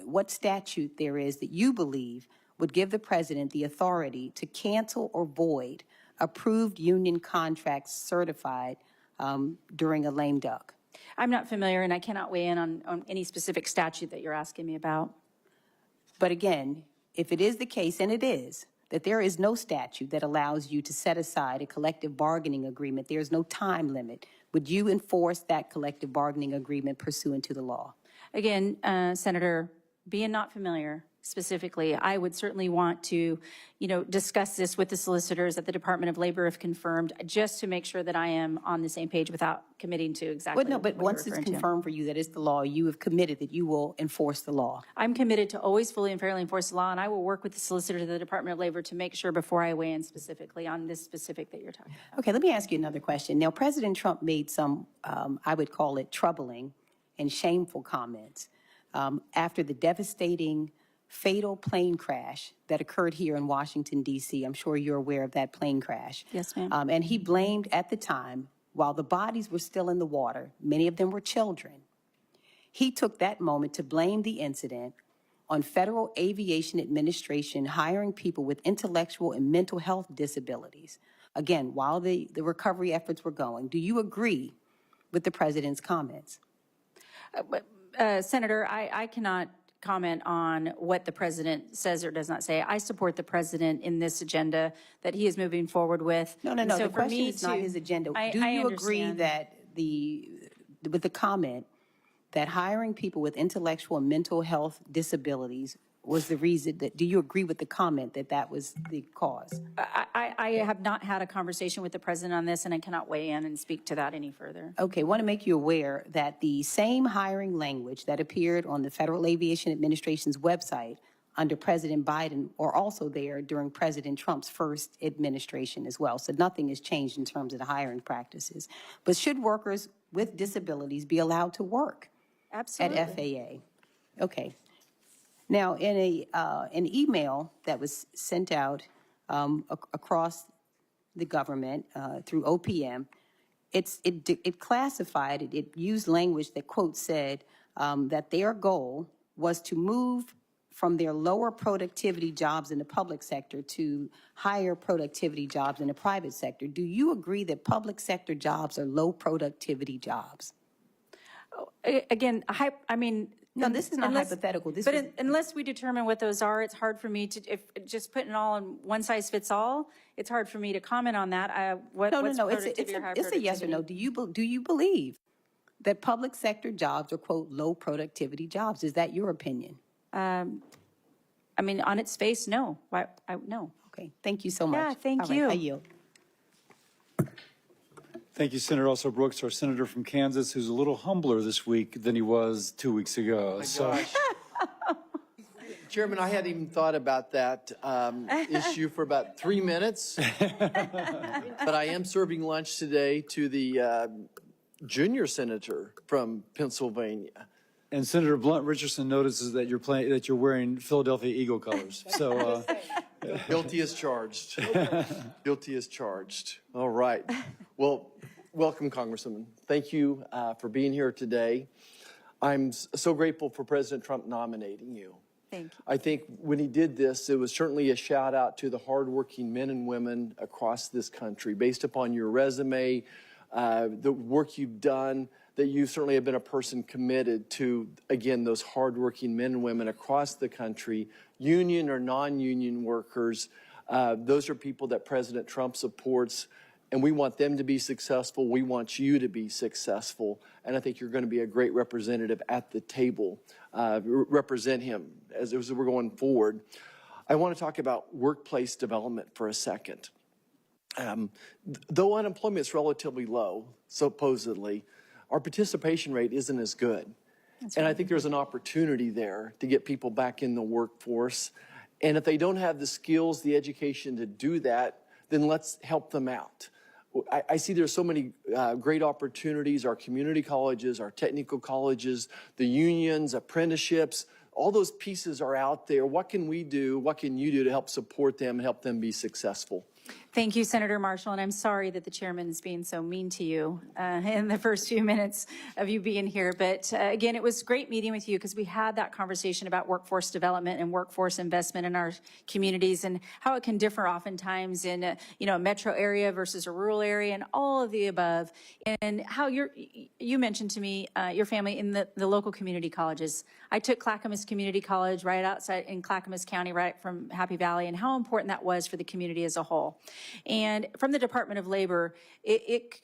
S21: what statute there is that you believe would give the president the authority to cancel or void approved union contracts certified during a lame duck.
S4: I'm not familiar, and I cannot weigh in on any specific statute that you're asking me about.
S21: But again, if it is the case, and it is, that there is no statute that allows you to set aside a collective bargaining agreement, there's no time limit, would you enforce that collective bargaining agreement pursuant to the law?
S4: Again, Senator, being not familiar specifically, I would certainly want to, discuss this with the solicitors at the Department of Labor if confirmed, just to make sure that I am on the same page without committing to exactly
S21: But
S4: what
S21: once
S4: you're
S21: it's
S4: referring to.
S21: confirmed for you that it's the law, you have committed that you will enforce the law.
S4: I'm committed to always fully and fairly enforce the law, and I will work with the solicitors of the Department of Labor to make sure before I weigh in specifically on this specific that you're talking about.
S21: Okay, let me ask you another question. Now, President Trump made some, I would call it troubling and shameful comments after the devastating fatal plane crash that occurred here in Washington, D.C. I'm sure you're aware of that plane crash.
S4: Yes, ma'am.
S21: And he blamed at the time, while the bodies were still in the water, many of them were children, he took that moment to blame the incident on Federal Aviation Administration hiring people with intellectual and mental health disabilities. Again, while the recovery efforts were going, do you agree with the president's comments?
S4: Senator, I cannot comment on what the president says or does not say. I support the president in this agenda that he is moving forward with.
S21: No.
S4: And so
S21: The
S4: for
S21: question
S4: me
S21: is not his agenda. Do
S4: I
S21: you agree
S4: understand.
S21: that with the comment that hiring people with intellectual and mental health disabilities was the reason do you agree with the comment that was the cause?
S4: I have not had a conversation with the president on this, and I cannot weigh in and speak to that any further.
S21: Okay, I want to make you aware that the same hiring language that appeared on the Federal Aviation Administration's website under President Biden are also there during President Trump's first administration as well. So nothing has changed in terms of the hiring practices. But should workers with disabilities be allowed to work
S4: Absolutely.
S21: at FAA? Okay. Now, in an email that was sent out across the government through OPM, it classified, it used language that, quote, said that their goal was to move from their lower productivity jobs in the public sector to higher productivity jobs in the private sector. Do you agree that public sector jobs are low productivity jobs?
S4: Again,
S21: No, this is not hypothetical.
S4: Unless we determine what those are, it's hard for me to, if just putting it all in one size fits all, it's hard for me to comment on that.
S21: No. It's a yes or no. Do you believe that public sector jobs are, quote, low productivity jobs? Is that your opinion?
S4: On its face, no. No.
S21: Okay, thank you so much.
S4: Yeah, thank
S21: All right,
S4: you.
S21: I yield.
S1: Thank you, Senator. Also Brooks, our senator from Kansas, who's a little humbler this week than he was 2 weeks ago.
S2: Chairman, I hadn't even thought about that issue for about 3 minutes. But I am serving lunch today to the junior senator from Pennsylvania.
S1: And Senator Blunt Richardson notices that you're wearing Philadelphia Eagle colors. So
S2: Guilty as charged. Guilty as charged. All right. Well, welcome, Congresswoman. Thank you for being here today. I'm so grateful for President Trump nominating you.
S4: Thank you.
S2: I think when he did this, it was certainly a shout out to the hardworking men and women across this country. Based upon your resume, the work you've done, that you certainly have been a person committed to, again, those hardworking men and women across the country, union or non-union workers. Those are people that President Trump supports. and we want them to be successful. We want you to be successful, and I think you're going to be a great representative at the table. Represent him as we're going forward. I want to talk about workplace development for a second. Though unemployment is relatively low, supposedly, our participation rate isn't as good. And I think there's an opportunity there to get people back in the workforce. And if they don't have the skills, the education to do that, then let's help them out. I see there's so many great opportunities, our community colleges, our technical colleges, the unions, apprenticeships, all those pieces are out there. What can we do? What can you do to help support them and help them be successful?
S4: Thank you, Senator Marshall, and I'm sorry that the chairman is being so mean to you in the first few minutes of you being here. But again, it was great meeting with you because we had that conversation about workforce development and workforce investment in our communities and how it can differ oftentimes in a metro area versus a rural area and all of the above. And how you mentioned to me your family in the local community colleges. I took Clackamas Community College right outside in Clackamas County, right from Happy Valley, and how important that was for the community as a whole. And from the Department of Labor,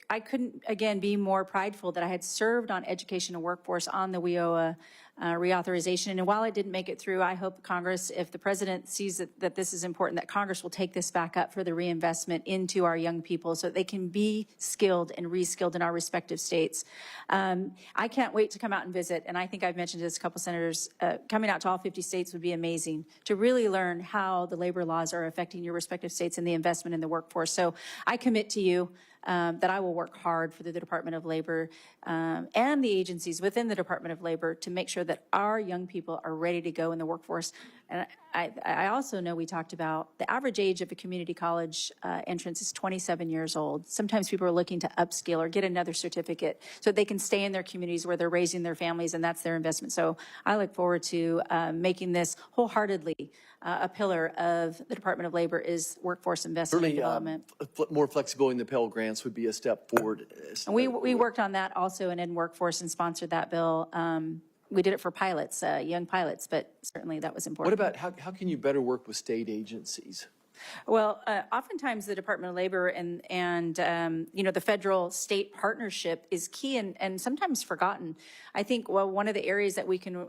S4: I couldn't, again, be more prideful that I had served on education and workforce on the WIOA reauthorization. And while it didn't make it through, I hope Congress, if the president sees that this is important, that Congress will take this back up for the reinvestment into our young people so that they can be skilled and reskilled in our respective states. I can't wait to come out and visit. And I think I've mentioned to this a couple senators, coming out to all 50 states would be amazing to really learn how the labor laws are affecting your respective states and the investment in the workforce. So I commit to you that I will work hard for the Department of Labor and the agencies within the Department of Labor to make sure that our young people are ready to go in the workforce. And I also know we talked about the average age of a community college entrance is 27 years old. Sometimes people are looking to upskill or get another certificate so they can stay in their communities where they're raising their families, and that's their investment. So I look forward to making this wholeheartedly a pillar of the Department of Labor is workforce investment and development.
S2: More flexibility in the Pell Grants would be a step forward.
S4: And we worked on that also in workforce and sponsored that bill. We did it for pilots, young pilots, but certainly that was important.
S2: What about how can you better work with state agencies?
S4: Well, oftentimes the Department of Labor and the federal-state partnership is key and sometimes forgotten. I think, well, one of the areas that we can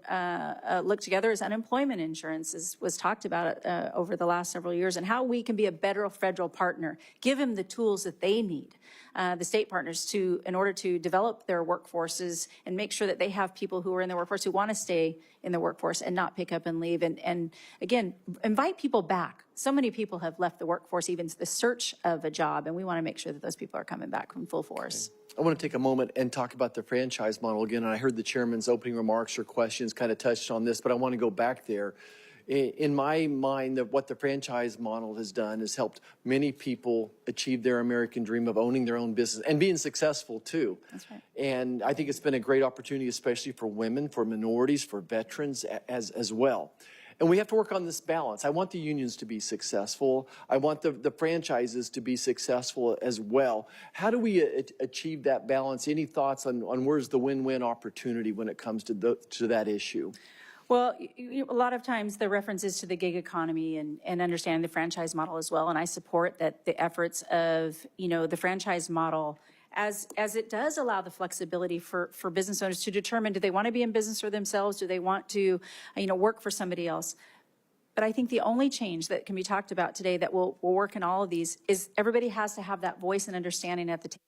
S4: look together is unemployment insurance was talked about over the last several years, and how we can be a better federal partner, give them the tools that they need, the state partners, in order to develop their workforces and make sure that they have people who are in the workforce who want to stay in the workforce and not pick up and leave. And again, invite people back. So many people have left the workforce, even the search of a job, and we want to make sure that those people are coming back from full force.
S2: I want to take a moment and talk about the franchise model again. And I heard the chairman's opening remarks or questions kind of touched on this, but I want to go back there. In my mind, what the franchise model has done is helped many people achieve their American dream of owning their own business and being successful too.
S4: That's right.
S2: And I think it's been a great opportunity, especially for women, for minorities, for veterans as well. And we have to work on this balance. I want the unions to be successful. I want the franchises to be successful as well. How do we achieve that balance? Any thoughts on where's the win-win opportunity when it comes to that issue?
S4: Well, a lot of times the reference is to the gig economy and understanding the franchise model as well. And I support that the efforts of, the franchise model as it does allow the flexibility for business owners to determine, do they want to be in business for themselves? Do they want to, work for somebody else? But I think the only change that can be talked about today that will work in all of these is everybody has to have that voice and understanding at the table.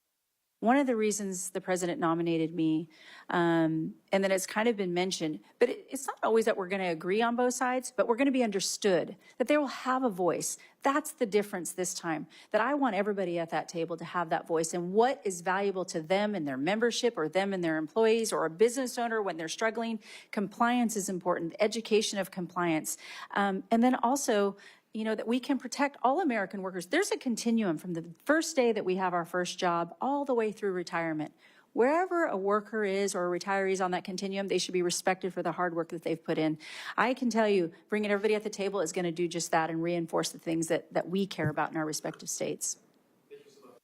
S4: One of the reasons the president nominated me, and then it's kind of been mentioned, but it's not always that we're going to agree on both sides, but we're going to be understood, that they will have a voice. That's the difference this time, that I want everybody at that table to have that voice and what is valuable to them and their membership or them and their employees or a business owner when they're struggling. Compliance is important, education of compliance. And then also, that we can protect all American workers. There's a continuum from the first day that we have our first job all the way through retirement. Wherever a worker is or a retiree is on that continuum, they should be respected for the hard work that they've put in. I can tell you, bringing everybody at the table is going to do just that and reinforce the things that we care about in our respective states.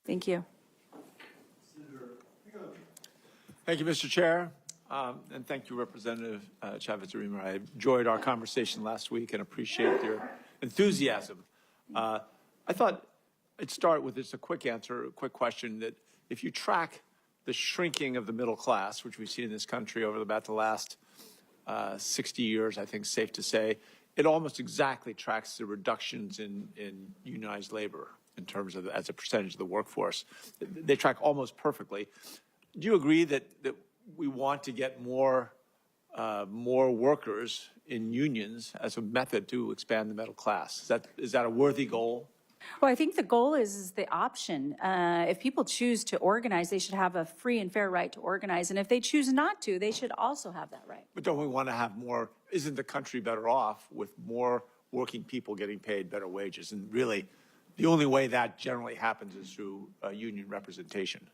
S4: Thank you.
S5: Thank you, Mr. Chair. And thank you, Representative Chavez-DeRemer. I enjoyed our conversation last week and appreciate your enthusiasm. I thought I'd start with just a quick answer, a quick question, that if you track the shrinking of the middle class, which we've seen in this country over about the last 60 years, I think it's safe to say, it almost exactly tracks the reductions in unionized labor in terms of as a percentage of the workforce. They track almost perfectly. Do you agree that we want to get more workers in unions as a method to expand the middle class? Is that a worthy goal?
S4: Well, I think the goal is the option. If people choose to organize, they should have a free and fair right to organize. And if they choose not to, they should also have that right.
S5: But don't we want to have more? Isn't the country better off with more working people getting paid better wages? And really, the only way that generally happens is through union representation.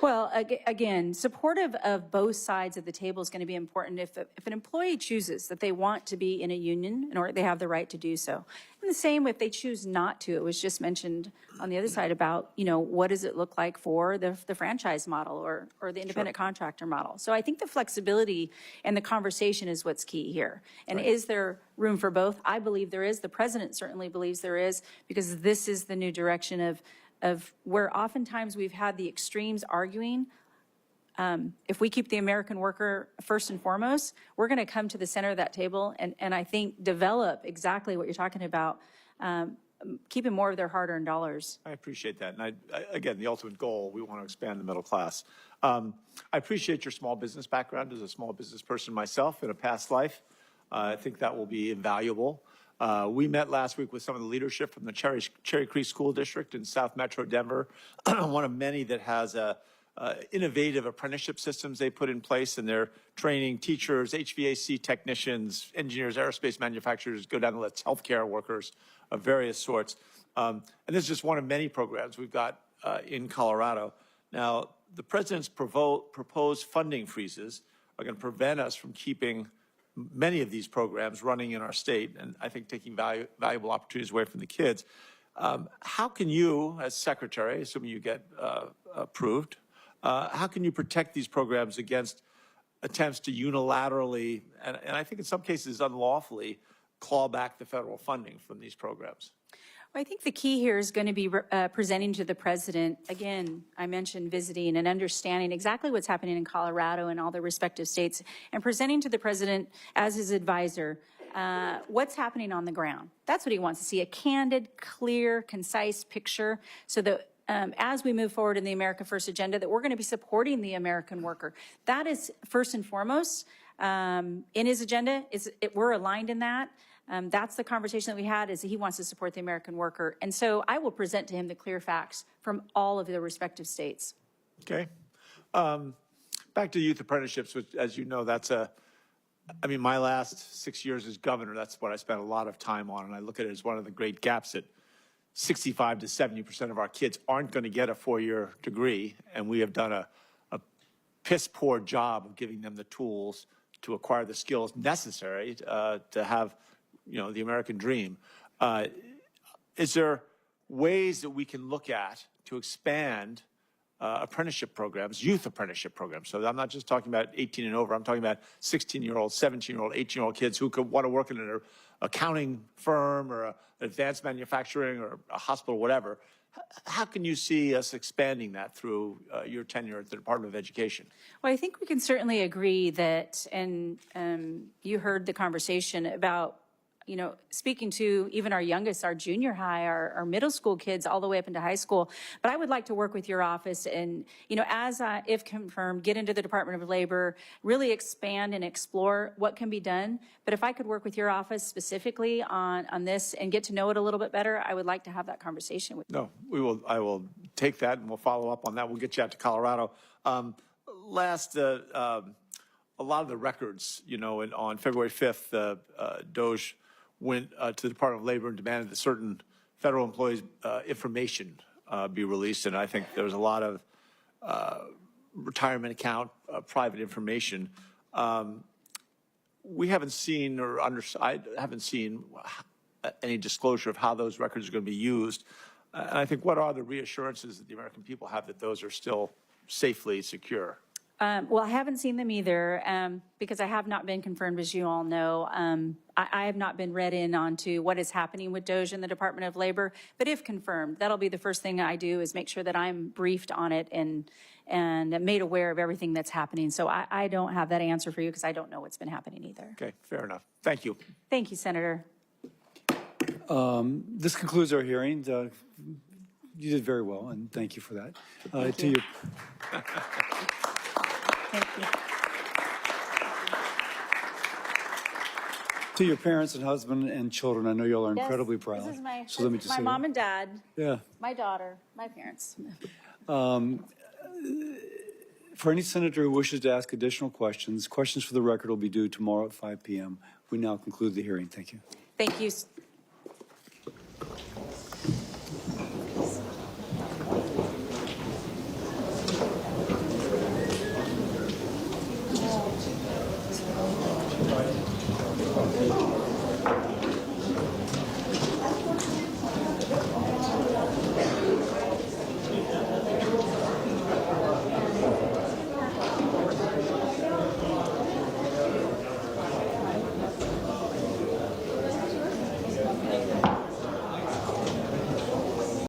S4: Well, again, supportive of both sides of the table is going to be important. If an employee chooses that they want to be in a union, or they have the right to do so. And the same if they choose not to. It was just mentioned on the other side about, what does it look like for the franchise model or the independent contractor model. So I think the flexibility and the conversation is what's key here. And is there room for both? I believe there is. The president certainly believes there is, because this is the new direction of where oftentimes we've had the extremes arguing. If we keep the American worker first and foremost, we're going to come to the center of that table and I think develop exactly what you're talking about, keeping more of their hard-earned dollars.
S5: I appreciate that. And again, the ultimate goal, we want to expand the middle class. I appreciate your small business background as a small business person myself in a past life. I think that will be invaluable. We met last week with some of the leadership from the Cherry Creek School District in South Metro Denver, one of many that has innovative apprenticeship systems they put in place, and they're training teachers, HVAC technicians, engineers, aerospace manufacturers, go down the list, healthcare workers of various sorts. And this is just one of many programs we've got in Colorado. Now, the president's proposed funding freezes are going to prevent us from keeping many of these programs running in our state, and I think taking valuable opportunities away from the kids. How can you, as secretary, assuming you get approved, how can you protect these programs against attempts to unilaterally, and I think in some cases unlawfully, claw back the federal funding from these programs?
S4: Well, I think the key here is going to be presenting to the president, again, I mentioned visiting and understanding exactly what's happening in Colorado and all the respective states, and presenting to the president as his advisor what's happening on the ground. That's what he wants to see, a candid, clear, concise picture, so that as we move forward in the America First agenda, that we're going to be supporting the American worker. That is first and foremost in his agenda. We're aligned in that. That's the conversation that we had, is that he wants to support the American worker. And so I will present to him the clear facts from all of the respective states.
S5: Okay. Back to youth apprenticeships, which, as you know, my last 6 years as governor, that's what I spent a lot of time on. And I look at it as one of the great gaps that 65 to 70% of our kids aren't going to get a 4-year degree. And we have done a piss poor job of giving them the tools to acquire the skills necessary to have the American dream. Is there ways that we can look at to expand apprenticeship programs, youth apprenticeship programs? So I'm not just talking about 18 and over. I'm talking about 16-year-old, 17-year-old, 18-year-old kids who could want to work in an accounting firm or an advanced manufacturing or a hospital, whatever. How can you see us expanding that through your tenure at the Department of Education? Well,
S4: I think we can certainly agree that, and you heard the conversation about, speaking to even our youngest, our junior high, our middle school kids, all the way up into high school. But I would like to work with your office and, as if confirmed, get into the Department of Labor, really expand and explore what can be done. But if I could work with your office specifically on this and get to know it a little bit better, I would like to have that conversation with you.
S5: No, I will take that and we'll follow up on that. We'll get you out to Colorado. A lot of the records, on February 5th, DOJ went to the Department of Labor and demanded that certain federal employees' information be released. And I think there was a lot of retirement account, private information. We haven't seen I haven't seen any disclosure of how those records are going to be used. And I think, what are the reassurances that the American people have that those are still safely secure?
S4: Well, I haven't seen them either because I have not been confirmed, as you all know. I have not been read in onto what is happening with DOJ in the Department of Labor. But if confirmed, that'll be the first thing I do is make sure that I'm briefed on it and made aware of everything that's happening. So I don't have that answer for you because I don't know what's been happening either.
S5: Okay, fair enough. Thank you.
S4: Thank you, Senator.
S1: This concludes our hearing. You did very well, and thank you for that.
S4: Thank
S1: you.
S4: Thank you.
S1: To your parents and husband and children, I know y'all are incredibly proud.
S4: This is my,
S1: so let me just
S4: my
S1: say
S4: mom
S1: that.
S4: and dad,
S1: Yeah.
S4: my daughter, my parents.
S1: For any senator who wishes to ask additional questions, questions for the record will be due tomorrow at 5 p.m. We now conclude the hearing. Thank you.
S4: Thank you,